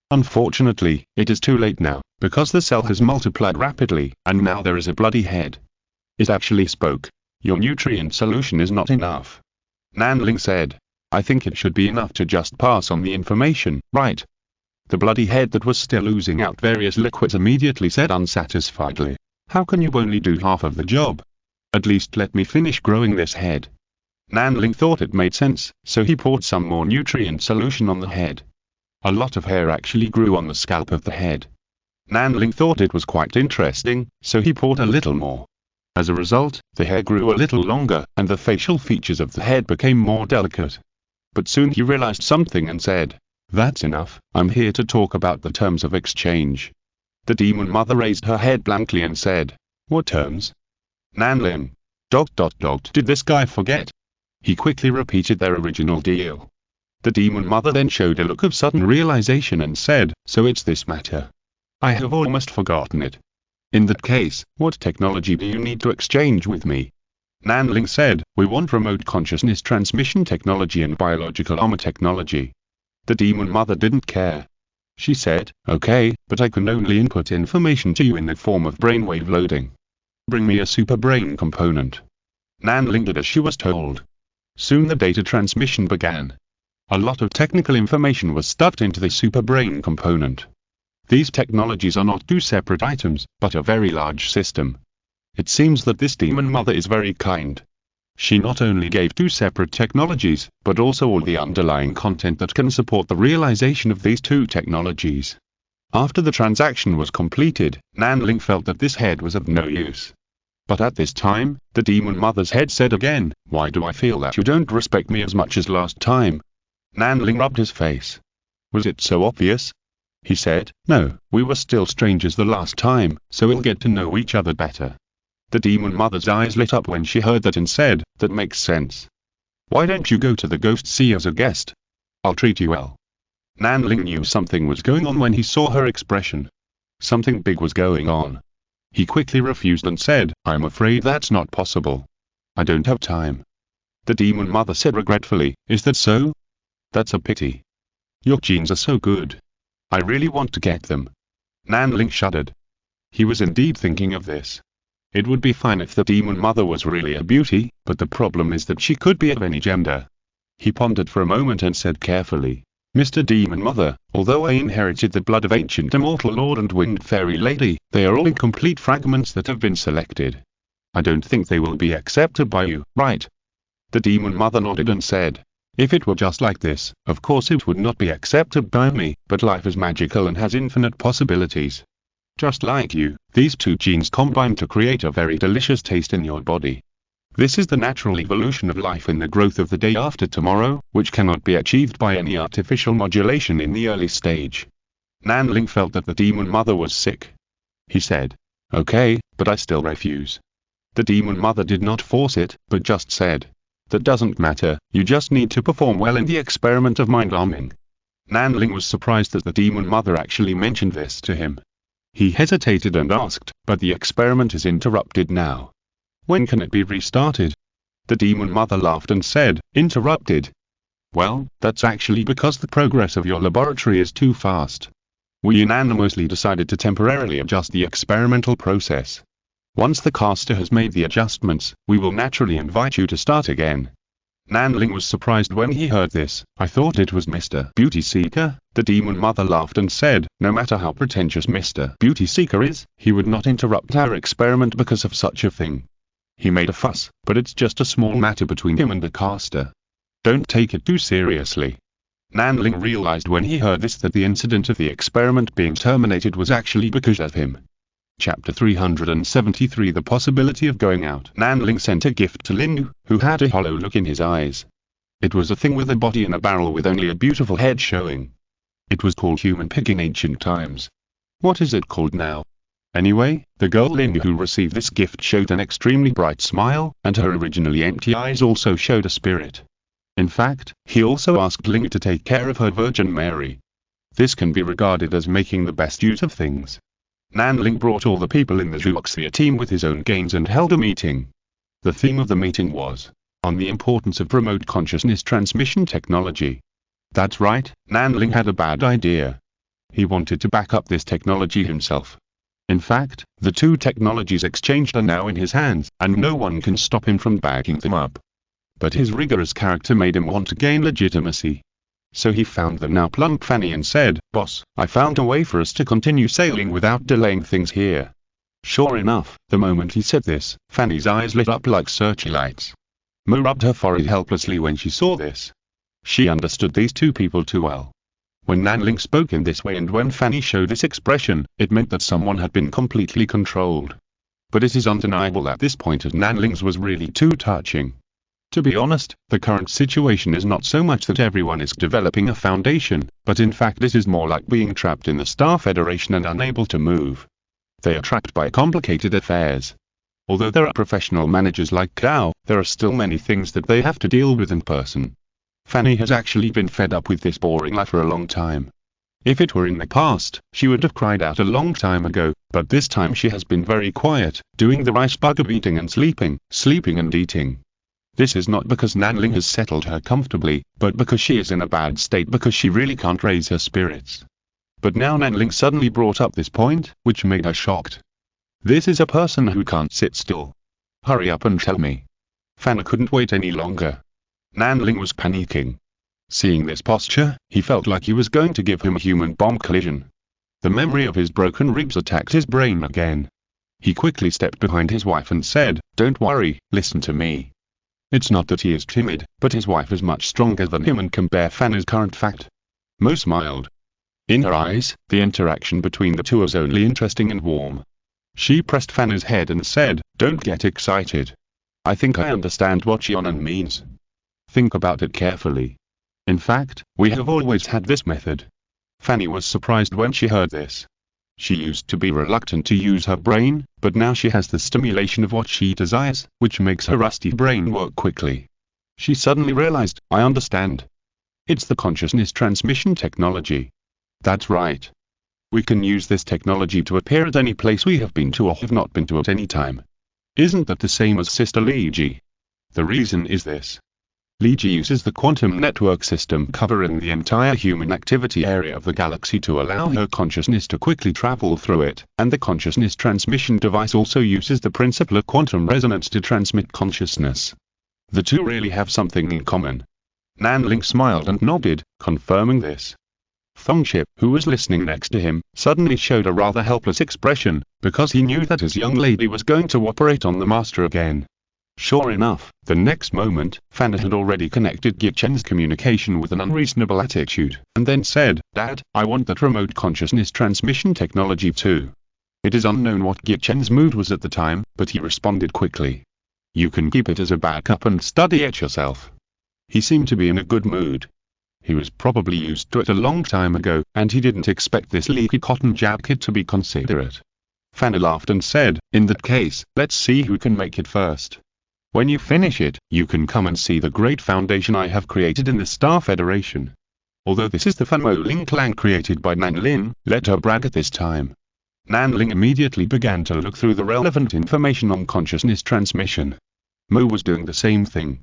Unfortunately, it is too late now, because the cell has multiplied rapidly, and now there is a bloody head. It actually spoke. Your nutrient solution is not enough. Nanling said, I think it should be enough to just pass on the information, right? The bloody head that was still oozing out various liquids immediately said unsatisfiedly, how can you only do half of the job? At least let me finish growing this head. Nanling thought it made sense, so he poured some more nutrient solution on the head. A lot of hair actually grew on the scalp of the head. Nanling thought it was quite interesting, so he poured a little more. As a result, the hair grew a little longer, and the facial features of the head became more delicate. But soon he realized something and said, that's enough, I'm here to talk about the terms of exchange. The demon mother raised her head blankly and said, what terms? Nanling. ... Did this guy forget? He quickly repeated their original deal. The demon mother then showed a look of sudden realization and said, so it's this matter. I have almost forgotten it. In that case, what technology do you need to exchange with me? Nanling said, we want remote consciousness transmission technology and biological armor technology. The demon mother didn't care. She said, okay, but I can only input information to you in the form of brainwave loading. Bring me a super brain component. Nanling did as she was told. Soon the data transmission began. A lot of technical information was stuffed into the super brain component. These technologies are not two separate items, but a very large system. It seems that this demon mother is very kind. She not only gave two separate technologies, but also all the underlying content that can support the realization of these two technologies. After the transaction was completed, Nanling felt that this head was of no use. But at this time, the demon mother's head said again, why do I feel that you don't respect me as much as last time? Nanling rubbed his face. Was it so obvious? He said, no, we were still strangers the last time, so we'll get to know each other better. The demon mother's eyes lit up when she heard that and said, that makes sense. Why don't you go to the Ghost Sea as a guest? I'll treat you well. Nanling knew something was going on when he saw her expression. Something big was going on. He quickly refused and said, I'm afraid that's not possible. I don't have time. The demon mother said regretfully, is that so? That's a pity. Your genes are so good. I really want to get them. Nanling shuddered. He was indeed thinking of this. It would be fine if the demon mother was really a beauty, but the problem is that she could be of any gender. He pondered for a moment and said carefully, Mr. Demon Mother, although I inherited the blood of ancient immortal lord and winged fairy lady, they are all incomplete fragments that have been selected. I don't think they will be accepted by you, right? The demon mother nodded and said, If it were just like this, of course it would not be accepted by me, but life is magical and has infinite possibilities. Just like you, these two genes combine to create a very delicious taste in your body. This is the natural evolution of life in the growth of the day after tomorrow, which cannot be achieved by any artificial modulation in the early stage. Nanling felt that the demon mother was sick. He said, "Okay, but I still refuse." The demon mother did not force it, but just said, "That doesn't matter, you just need to perform well in the experiment of mind-arming." Nanling was surprised that the demon mother actually mentioned this to him. He hesitated and asked, "But the experiment is interrupted now. When can it be restarted?" The demon mother laughed and said, "Interrupted? Well, that's actually because the progress of your laboratory is too fast. We unanimously decided to temporarily adjust the experimental process. Once the caster has made the adjustments, we will naturally invite you to start again." Nanling was surprised when he heard this. "I thought it was Mr. Beauty Seeker." The demon mother laughed and said, "No matter how pretentious Mr. Beauty Seeker is, he would not interrupt our experiment because of such a thing. He made a fuss, but it's just a small matter between him and the caster. Don't take it too seriously." Nanling realized when he heard this that the incident of the experiment being terminated was actually because of him. Chapter 373 The Possibility of Going Out. Nanling sent a gift to Lindu, who had a hollow look in his eyes. It was a thing with a body in a barrel with only a beautiful head showing. It was called human pig in ancient times. What is it called now? Anyway, the girl Lindu who received this gift showed an extremely bright smile, and her originally empty eyes also showed a spirit. In fact, he also asked Lindu to take care of her Virgin Mary. This can be regarded as making the best use of things. Nanling brought all the people in the Zhuoxia team with his own gains and held a meeting. The theme of the meeting was on the importance of remote consciousness transmission technology. That's right, Nanling had a bad idea. He wanted to back up this technology himself. In fact, the two technologies exchanged are now in his hands, and no one can stop him from backing them up. But his rigorous character made him want to gain legitimacy. So he found the now plump Fanny and said, "Boss, I found a way for us to continue sailing without delaying things here." Sure enough, the moment he said this, Fanny's eyes lit up like searchlights. Mo rubbed her forehead helplessly when she saw this. She understood these two people too well. When Nanling spoke in this way and when Fanny showed this expression, it meant that someone had been completely controlled. But it is undeniable that this point of Nanling's was really too touching. To be honest, the current situation is not so much that everyone is developing a foundation, but in fact it is more like being trapped in the Star Federation and unable to move. They are trapped by complicated affairs. Although there are professional managers like Gao, there are still many things that they have to deal with in person. Fanny has actually been fed up with this boring life for a long time. If it were in the past, she would have cried out a long time ago, but this time she has been very quiet, doing the rice bug of eating and sleeping and eating. This is not because Nanling has settled her comfortably, but because she is in a bad state because she really can't raise her spirits. But now Nanling suddenly brought up this point, which made her shocked. This is a person who can't sit still. Hurry up and tell me. Fanny couldn't wait any longer. Nanling was panicking. Seeing this posture, he felt like he was going to give him a human bomb collision. The memory of his broken ribs attacked his brain again. He quickly stepped behind his wife and said, "Don't worry, listen to me. It's not that he is timid, but his wife is much stronger than him and can bear Fanny's current fact." Mo smiled. In her eyes, the interaction between the two was only interesting and warm. She pressed Fanny's head and said, "Don't get excited. I think I understand what Shionan means. Think about it carefully. In fact, we have always had this method." Fanny was surprised when she heard this. She used to be reluctant to use her brain, but now she has the stimulation of what she desires, which makes her rusty brain work quickly. She suddenly realized, "I understand. It's the consciousness transmission technology. That's right. We can use this technology to appear at any place we have been to or have not been to at any time. Isn't that the same as Sister Liji? The reason is this. Liji uses the quantum network system covering the entire human activity area of the galaxy to allow her consciousness to quickly travel through it, and the consciousness transmission device also uses the principle of quantum resonance to transmit consciousness. The two really have something in common." Nanling smiled and nodded, confirming this. Thongship, who was listening next to him, suddenly showed a rather helpless expression, because he knew that his young lady was going to operate on the master again. Sure enough, the next moment, Fanny had already connected Gichen's communication with an unreasonable attitude, and then said, "Dad, I want that remote consciousness transmission technology too." It is unknown what Gichen's mood was at the time, but he responded quickly. "You can keep it as a backup and study it yourself." He seemed to be in a good mood. He was probably used to it a long time ago, and he didn't expect this leaky cotton jacket to be considerate. Fanny laughed and said, "In that case, let's see who can make it first. When you finish it, you can come and see the great foundation I have created in the Star Federation." Although this is the Fanmoling clan created by Nanlin, let her brag at this time. Nanling immediately began to look through the relevant information on consciousness transmission. Mo was doing the same thing.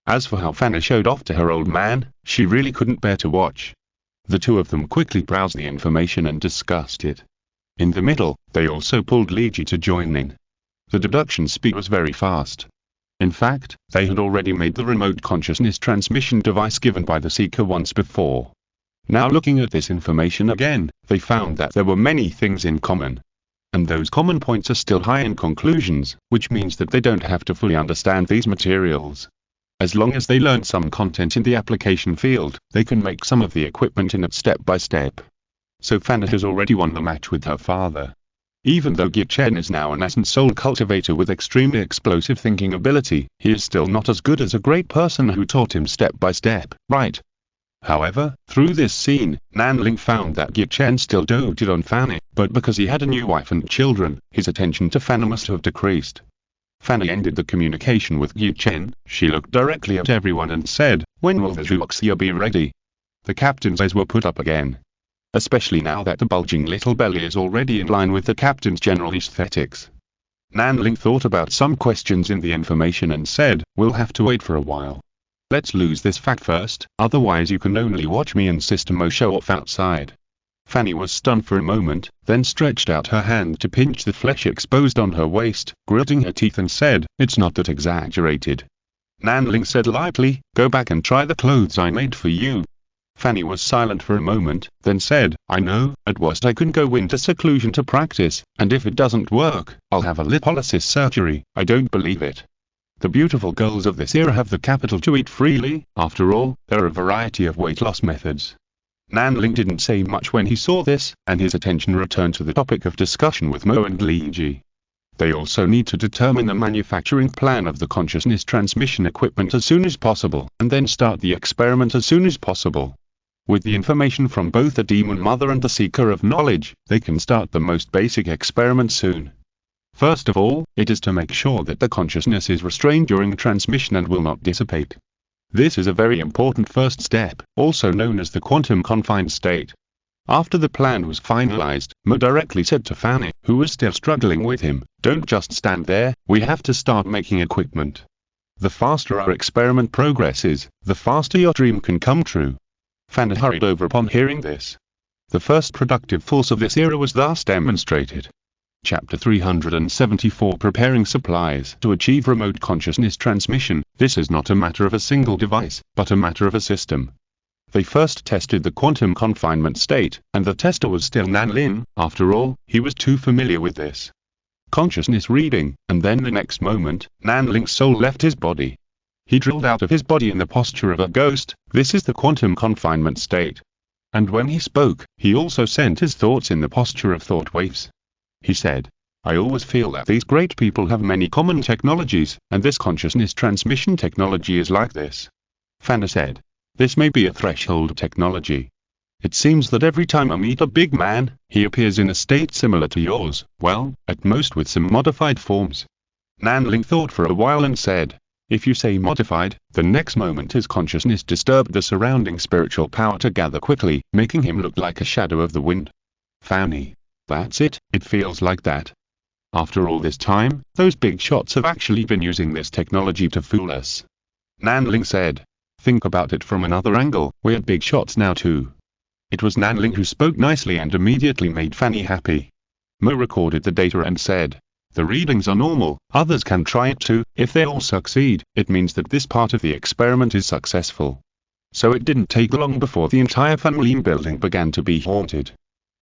As for how Fanny showed off to her old man, she really couldn't bear to watch. The two of them quickly browsed the information and discussed it. In the middle, they also pulled Liji to join in. The deduction speed was very fast. In fact, they had already made the remote consciousness transmission device given by the Seeker once before. Now looking at this information again, they found that there were many things in common. And those common points are still high in conclusions, which means that they don't have to fully understand these materials. As long as they learn some content in the application field, they can make some of the equipment in it step by step. So Fanny has already won the match with her father. Even though Gichen is now an essence soul cultivator with extremely explosive thinking ability, he is still not as good as a great person who taught him step by step, right? However, through this scene, Nanling found that Gichen still doted on Fanny, but because he had a new wife and children, his attention to Fanny must have decreased. Fanny ended the communication with Gichen. She looked directly at everyone and said, "When will the Zhuoxia be ready?" The captain's eyes were put up again. Especially now that the bulging little belly is already in line with the captain's general aesthetics. Nanling thought about some questions in the information and said, "We'll have to wait for a while. Let's lose this fact first, otherwise you can only watch me and Sister Mo show off outside." Fanny was stunned for a moment, then stretched out her hand to pinch the flesh exposed on her waist, gritting her teeth and said, "It's not that exaggerated." Nanling said lightly, "Go back and try the clothes I made for you." Fanny was silent for a moment, then said, "I know, at worst I can go into seclusion to practice, and if it doesn't work, I'll have a lipolysis surgery. I don't believe it. The beautiful girls of this era have the capital to eat freely. After all, there are a variety of weight loss methods." Nanling didn't say much when he saw this, and his attention returned to the topic of discussion with Mo and Liji. They also need to determine the manufacturing plan of the consciousness transmission equipment as soon as possible, and then start the experiment as soon as possible. With the information from both the Demon Mother and the Seeker of Knowledge, they can start the most basic experiment soon. First of all, it is to make sure that the consciousness is restrained during transmission and will not dissipate. This is a very important first step, also known as the quantum confined state. After the plan was finalized, Mo directly said to Fanny, who was still struggling with him, "Don't just stand there, we have to start making equipment. The faster our experiment progresses, the faster your dream can come true." Fanny hurried over upon hearing this. The first productive force of this era was thus demonstrated. Chapter 374 Preparing Supplies to achieve remote consciousness transmission. This is not a matter of a single device, but a matter of a system. They first tested the quantum confinement state, and the tester was still Nanlin. After all, he was too familiar with this consciousness reading, and then the next moment, Nanling's soul left his body. He drilled out of his body in the posture of a ghost. This is the quantum confinement state. And when he spoke, he also sent his thoughts in the posture of thought waves. He said, "I always feel that these great people have many common technologies, and this consciousness transmission technology is like this." Fanny said, "This may be a threshold technology. It seems that every time I meet a big man, he appears in a state similar to yours, well, at most with some modified forms." Nanling thought for a while and said, "If you say modified, the next moment his consciousness disturbed the surrounding spiritual power to gather quickly, making him look like a shadow of the wind." Fanny, "That's it, it feels like that. After all this time, those big shots have actually been using this technology to fool us." Nanling said, "Think about it from another angle, we're big shots now too." It was Nanling who spoke nicely and immediately made Fanny happy. Mo recorded the data and said, "The readings are normal, others can try it too. If they all succeed, it means that this part of the experiment is successful." So it didn't take long before the entire Fanlim building began to be haunted.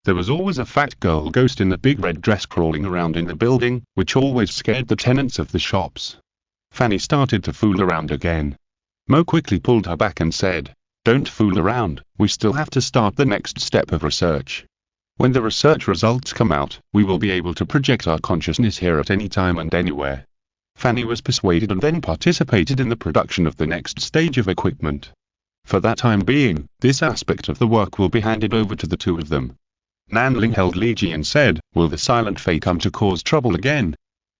There was always a fat girl ghost in a big red dress crawling around in the building, which always scared the tenants of the shops. Fanny started to fool around again. Mo quickly pulled her back and said, "Don't fool around, we still have to start the next step of research. When the research results come out, we will be able to project our consciousness here at any time and anywhere." Fanny was persuaded and then participated in the production of the next stage of equipment. For that time being, this aspect of the work will be handed over to the two of them. Nanling held Li Ji and said, "Will the silent Fae come to cause trouble again?"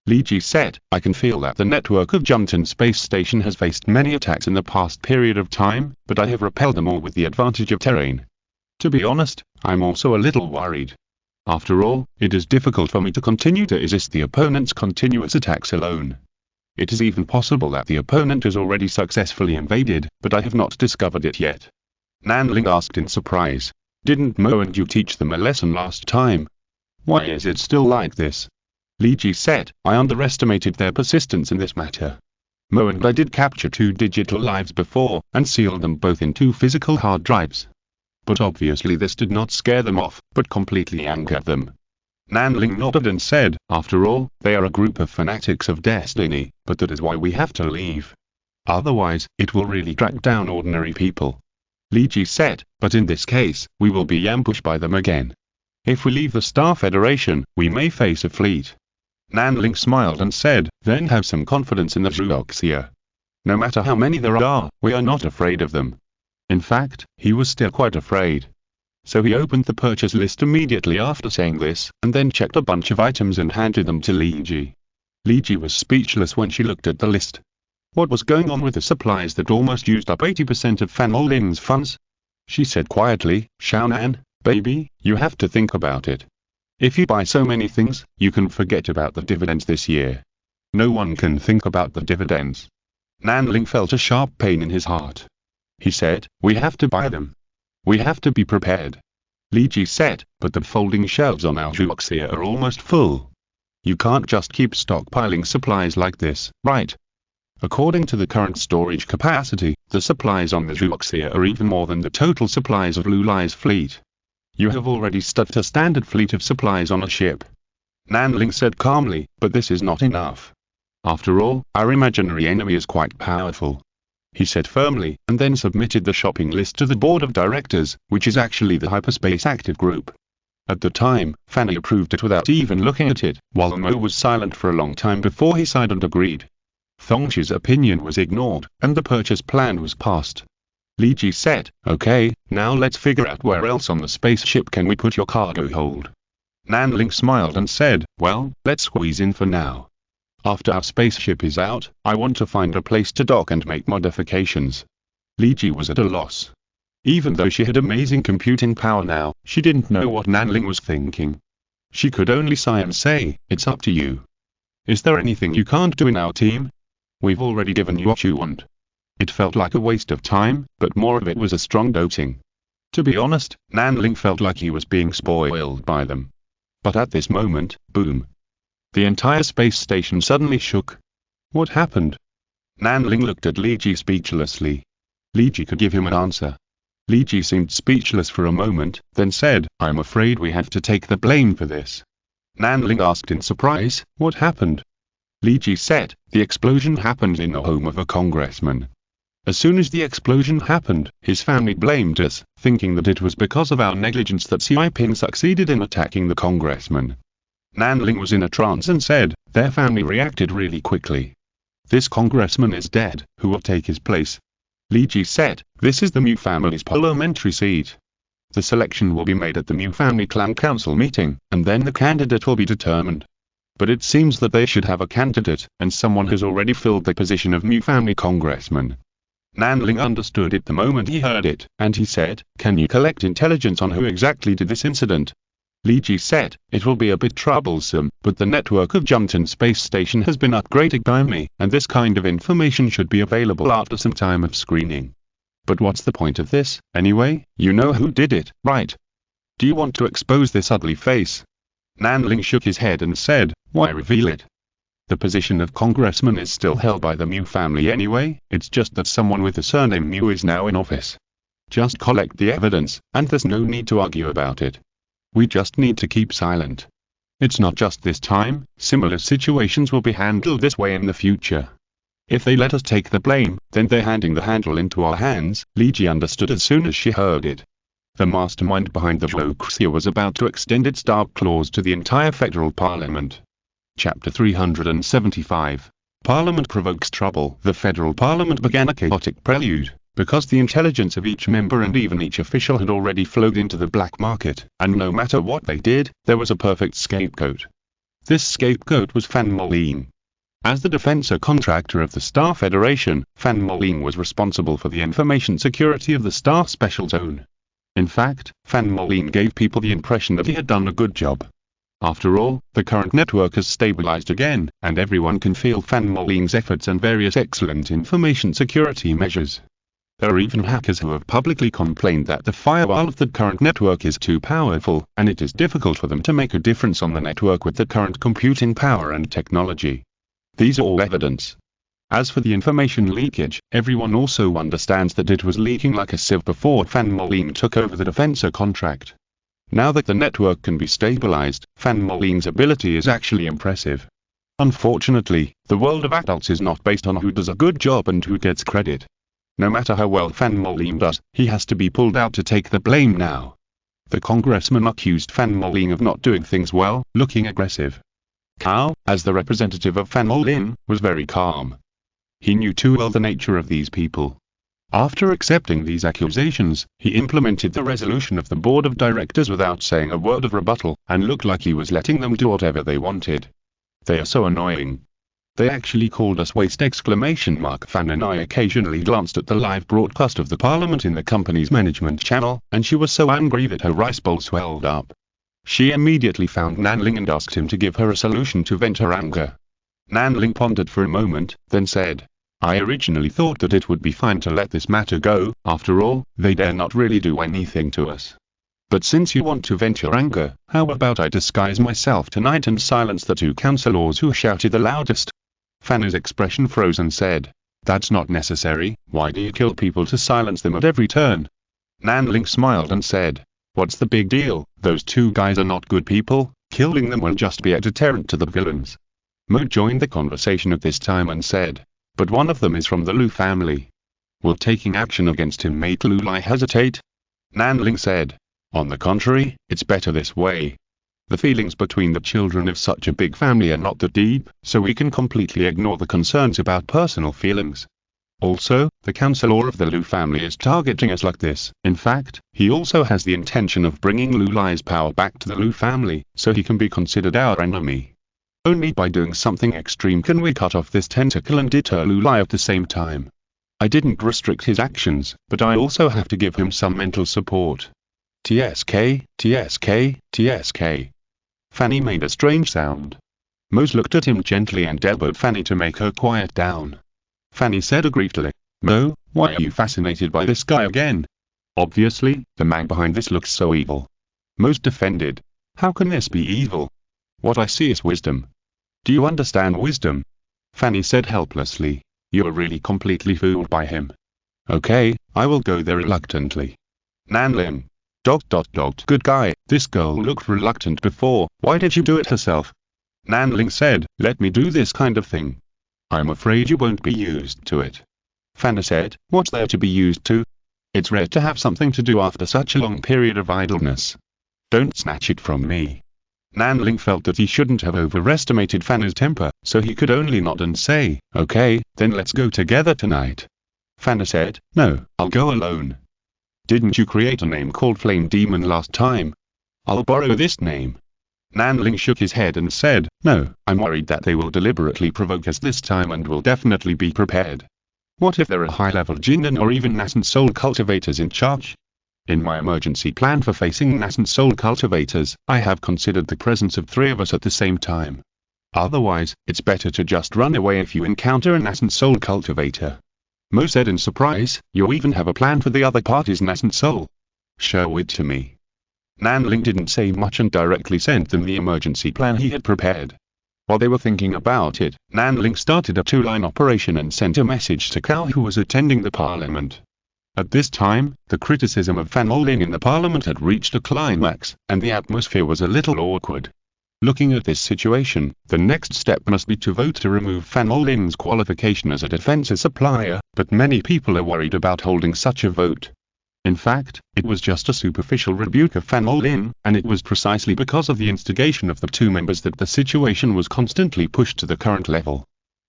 Li Ji said, "I can feel that the network of Jumton Space Station has faced many attacks in the past period of time, but I have repelled them all with the advantage of terrain. To be honest, I'm also a little worried. After all, it is difficult for me to continue to resist the opponent's continuous attacks alone. It is even possible that the opponent has already successfully invaded, but I have not discovered it yet." Nanling asked in surprise, "Didn't Mo and you teach them a lesson last time? Why is it still like this?" Li Ji said, "I underestimated their persistence in this matter. Mo and I did capture 2 digital lives before, and sealed them both in 2 physical hard drives. But obviously this did not scare them off, but completely angered them." Nanling nodded and said, "After all, they are a group of fanatics of destiny, but that is why we have to leave. Otherwise, it will really track down ordinary people." Li Ji said, "But in this case, we will be ambushed by them again. If we leave the Star Federation, we may face a fleet." Nanling smiled and said, "Then have some confidence in the Zhuoxia. No matter how many there are, we are not afraid of them." In fact, he was still quite afraid. So he opened the purchase list immediately after saying this, and then checked a bunch of items and handed them to Li Ji. Li Ji was speechless when she looked at the list. What was going on with the supplies that almost used up 80% of Fan Olin's funds? She said quietly, "Xiaonan, baby, you have to think about it. If you buy so many things, you can forget about the dividends this year. No one can think about the dividends." Nanling felt a sharp pain in his heart. He said, "We have to buy them. We have to be prepared." Li Ji said, "But the folding shelves on our Zhuoxia are almost full. You can't just keep stockpiling supplies like this, right? According to the current storage capacity, the supplies on the Zhuoxia are even more than the total supplies of Lulai's fleet. You have already stuffed a standard fleet of supplies on a ship." Nanling said calmly, "But this is not enough. After all, our imaginary enemy is quite powerful," he said firmly, and then submitted the shopping list to the board of directors, which is actually the Hyperspace Active Group. At the time, Fanny approved it without even looking at it, while Mo was silent for a long time before he sighed and agreed. Thongchi's opinion was ignored, and the purchase plan was passed. Li Ji said, "Okay, now let's figure out where else on the spaceship can we put your cargo hold." Nanling smiled and said, "Well, let's squeeze in for now. After our spaceship is out, I want to find a place to dock and make modifications." Li Ji was at a loss. Even though she had amazing computing power now, she didn't know what Nanling was thinking. She could only sigh and say, "It's up to you. Is there anything you can't do in our team? We've already given you what you want." It felt like a waste of time, but more of it was a strong doting. To be honest, Nanling felt like he was being spoiled by them. But at this moment, boom. The entire space station suddenly shook. What happened? Nanling looked at Li Ji speechlessly. Li Ji could give him an answer. Li Ji seemed speechless for a moment, then said, "I'm afraid we have to take the blame for this." Nanling asked in surprise, "What happened?" Li Ji said, "The explosion happened in the home of a congressman. As soon as the explosion happened, his family blamed us, thinking that it was because of our negligence that Xi Ping succeeded in attacking the congressman." Nanling was in a trance and said, "Their family reacted really quickly. This congressman is dead, who will take his place?" Li Ji said, "This is the Mu family's parliamentary seat. The selection will be made at the Mu family clan council meeting, and then the candidate will be determined. But it seems that they should have a candidate, and someone has already filled the position of Mu family congressman." Nanling understood it the moment he heard it, and he said, "Can you collect intelligence on who exactly did this incident?" Li Ji said, "It will be a bit troublesome, but the network of Jumton Space Station has been upgraded by me, and this kind of information should be available after some time of screening. But what's the point of this, anyway? You know who did it, right? Do you want to expose this ugly face?" Nanling shook his head and said, "Why reveal it? The position of congressman is still held by the Mu family anyway, it's just that someone with the surname Mu is now in office. Just collect the evidence, and there's no need to argue about it. We just need to keep silent. It's not just this time, similar situations will be handled this way in the future. If they let us take the blame, then they're handing the handle into our hands, Li Ji understood as soon as she heard it. The mastermind behind the bureaucracy was about to extend its dark claws to the entire federal parliament. Chapter 375. Parliament provokes trouble. The federal parliament began a chaotic prelude, because the intelligence of each member and even each official had already flowed into the black market, and no matter what they did, there was a perfect scapegoat. This scapegoat was Fan Moline. As the defense contractor of the Star Federation, Fan Moline was responsible for the information security of the Star Special Zone. In fact, Fan Moline gave people the impression that he had done a good job. After all, the current network has stabilized again, and everyone can feel Fan Moline's efforts and various excellent information security measures. There are even hackers who have publicly complained that the firewall of the current network is too powerful, and it is difficult for them to make a difference on the network with the current computing power and technology. These are all evidence. As for the information leakage, everyone also understands that it was leaking like a sieve before Fan Moline took over the defense contract. Now that the network can be stabilized, Fan Moline's ability is actually impressive. Unfortunately, the world of adults is not based on who does a good job and who gets credit. No matter how well Fan Moline does, he has to be pulled out to take the blame now. The congressman accused Fan Moline of not doing things well, looking aggressive. Cao, as the representative of Fan Moline, was very calm. He knew too well the nature of these people. After accepting these accusations, he implemented the resolution of the board of directors without saying a word of rebuttal, and looked like he was letting them do whatever they wanted. They are so annoying. They actually called us waste! Fan and I occasionally glanced at the live broadcast of the parliament in the company's management channel, and she was so angry that her rice bowl swelled up. She immediately found Nanling and asked him to give her a solution to vent her anger. Nanling pondered for a moment, then said, I originally thought that it would be fine to let this matter go. After all, they dare not really do anything to us. But since you want to vent your anger, how about I disguise myself tonight and silence the two councillors who shouted the loudest? Fanny's expression froze and said, That's not necessary. Why do you kill people to silence them at every turn? Nanling smiled and said, What's the big deal? Those two guys are not good people. Killing them will just be a deterrent to the villains. Mo joined the conversation at this time and said, But one of them is from the Lu family. Will taking action against him make Lu Lai hesitate? Nanling said, On the contrary, it's better this way. The feelings between the children of such a big family are not that deep, so we can completely ignore the concerns about personal feelings. Also, the councillor of the Lu family is targeting us like this. In fact, he also has the intention of bringing Lu Lai's power back to the Lu family, so he can be considered our enemy. Only by doing something extreme can we cut off this tentacle and deter Lu Lai at the same time. I didn't restrict his actions, but I also have to give him some mental support. TSK, TSK, TSK. Fanny made a strange sound. Mose looked at him gently and elbowed Fanny to make her quiet down. Fanny said aggrievedly, Mo, why are you fascinated by this guy again? Obviously, the man behind this looks so evil. Mose defended. How can this be evil? What I see is wisdom. Do you understand wisdom? Fanny said helplessly. You are really completely fooled by him. Okay, I will go there reluctantly. Nanling. ... Good guy, this girl looked reluctant before, why did you do it herself? Nanling said, Let me do this kind of thing. I'm afraid you won't be used to it. Fanny said, What's there to be used to? It's rare to have something to do after such a long period of idleness. Don't snatch it from me. Nanling felt that he shouldn't have overestimated Fanny's temper, so he could only nod and say, Okay, then let's go together tonight. Fanny said, No, I'll go alone. Didn't you create a name called Flame Demon last time? I'll borrow this name. Nanling shook his head and said, No, I'm worried that they will deliberately provoke us this time and will definitely be prepared. What if there are high-level Jindan or even nascent soul cultivators in charge? In my emergency plan for facing nascent soul cultivators, I have considered the presence of 3 of us at the same time. Otherwise, it's better to just run away if you encounter a nascent soul cultivator. Mo said in surprise, You even have a plan for the other party's nascent soul? Show it to me. Nanling didn't say much and directly sent them the emergency plan he had prepared. While they were thinking about it, Nanling started a 2-line operation and sent a message to Cao, who was attending the parliament. At this time, the criticism of Fan Moling in the parliament had reached a climax, and the atmosphere was a little awkward. Looking at this situation, the next step must be to vote to remove Fan Molin's qualification as a defensive supplier, but many people are worried about holding such a vote. In fact, it was just a superficial rebuke of Fan Molin, and it was precisely because of the instigation of the two members that the situation was constantly pushed to the current level.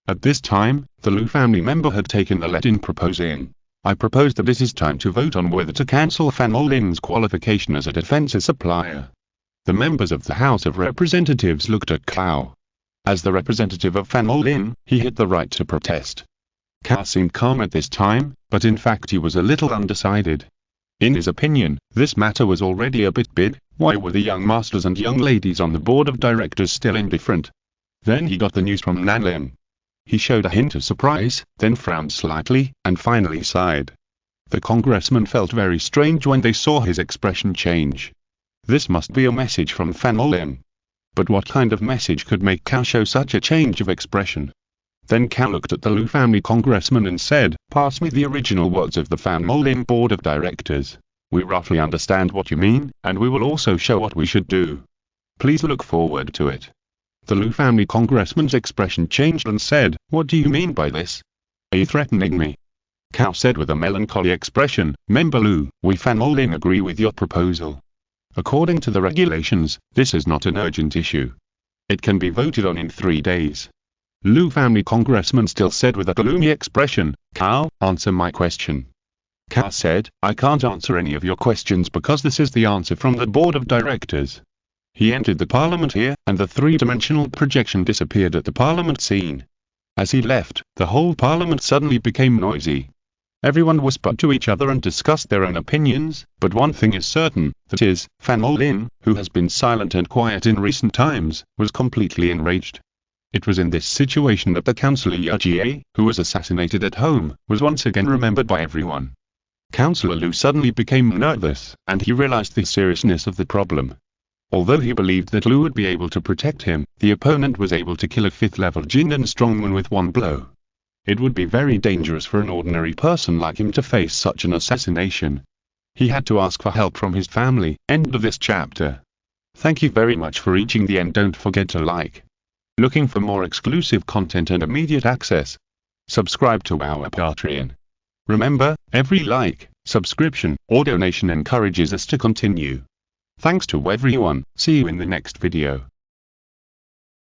At this time, the Liu family member had taken the lead in proposing, "I propose that it is time to vote on whether to cancel Fan Molin's qualification as a defensive supplier." The members of the House of Representatives looked at Cao. As the representative of Fan Molin, he had the right to protest. Cao seemed calm at this time, but in fact he was a little undecided. In his opinion, this matter was already a bit big. Why were the young masters and young ladies on the board of directors still indifferent? Then he got the news from Nanlin. He showed a hint of surprise, then frowned slightly, and finally sighed. The congressmen felt very strange when they saw his expression change. This must be a message from Fan Molin. But what kind of message could make Cao show such a change of expression? Then Cao looked at the Liu family congressman and said, "Pass me the original words of the Fan Molin board of directors. We roughly understand what you mean, and we will also show what we should do. Please look forward to it." The Liu family congressman's expression changed and said, "What do you mean by this? Are you threatening me?" Cao said with a melancholy expression, "Member Liu, we Fan Molin agree with your proposal. According to the regulations, this is not an urgent issue. It can be voted on in 3 days." Liu family congressman still said with a gloomy expression, "Cao, answer my question." Cao said, "I can't answer any of your questions because this is the answer from the board of directors." He entered the parliament here, and the three-dimensional projection disappeared at the parliament scene. As he left, the whole parliament suddenly became noisy. Everyone whispered to each other and discussed their own opinions, but one thing is certain, that is, Fan Molin, who has been silent and quiet in recent times, was completely enraged. It was in this situation that the Councillor Yajie, who was assassinated at home, was once again remembered by everyone. Councillor Liu suddenly became nervous, and he realized the seriousness of the problem. Although he believed that Liu would be able to protect him, the opponent was able to kill a 5th-level Jindan strongman with one blow. It would be very dangerous for an ordinary person like him to face such an assassination. He had to ask for help from his family. End of this chapter. Thank you very much for reaching the end. Don't forget to like. Looking for more exclusive content and immediate access? Subscribe to our Patreon. Remember, every like, subscription, or donation encourages us to continue. Thanks to everyone. See you in the next video.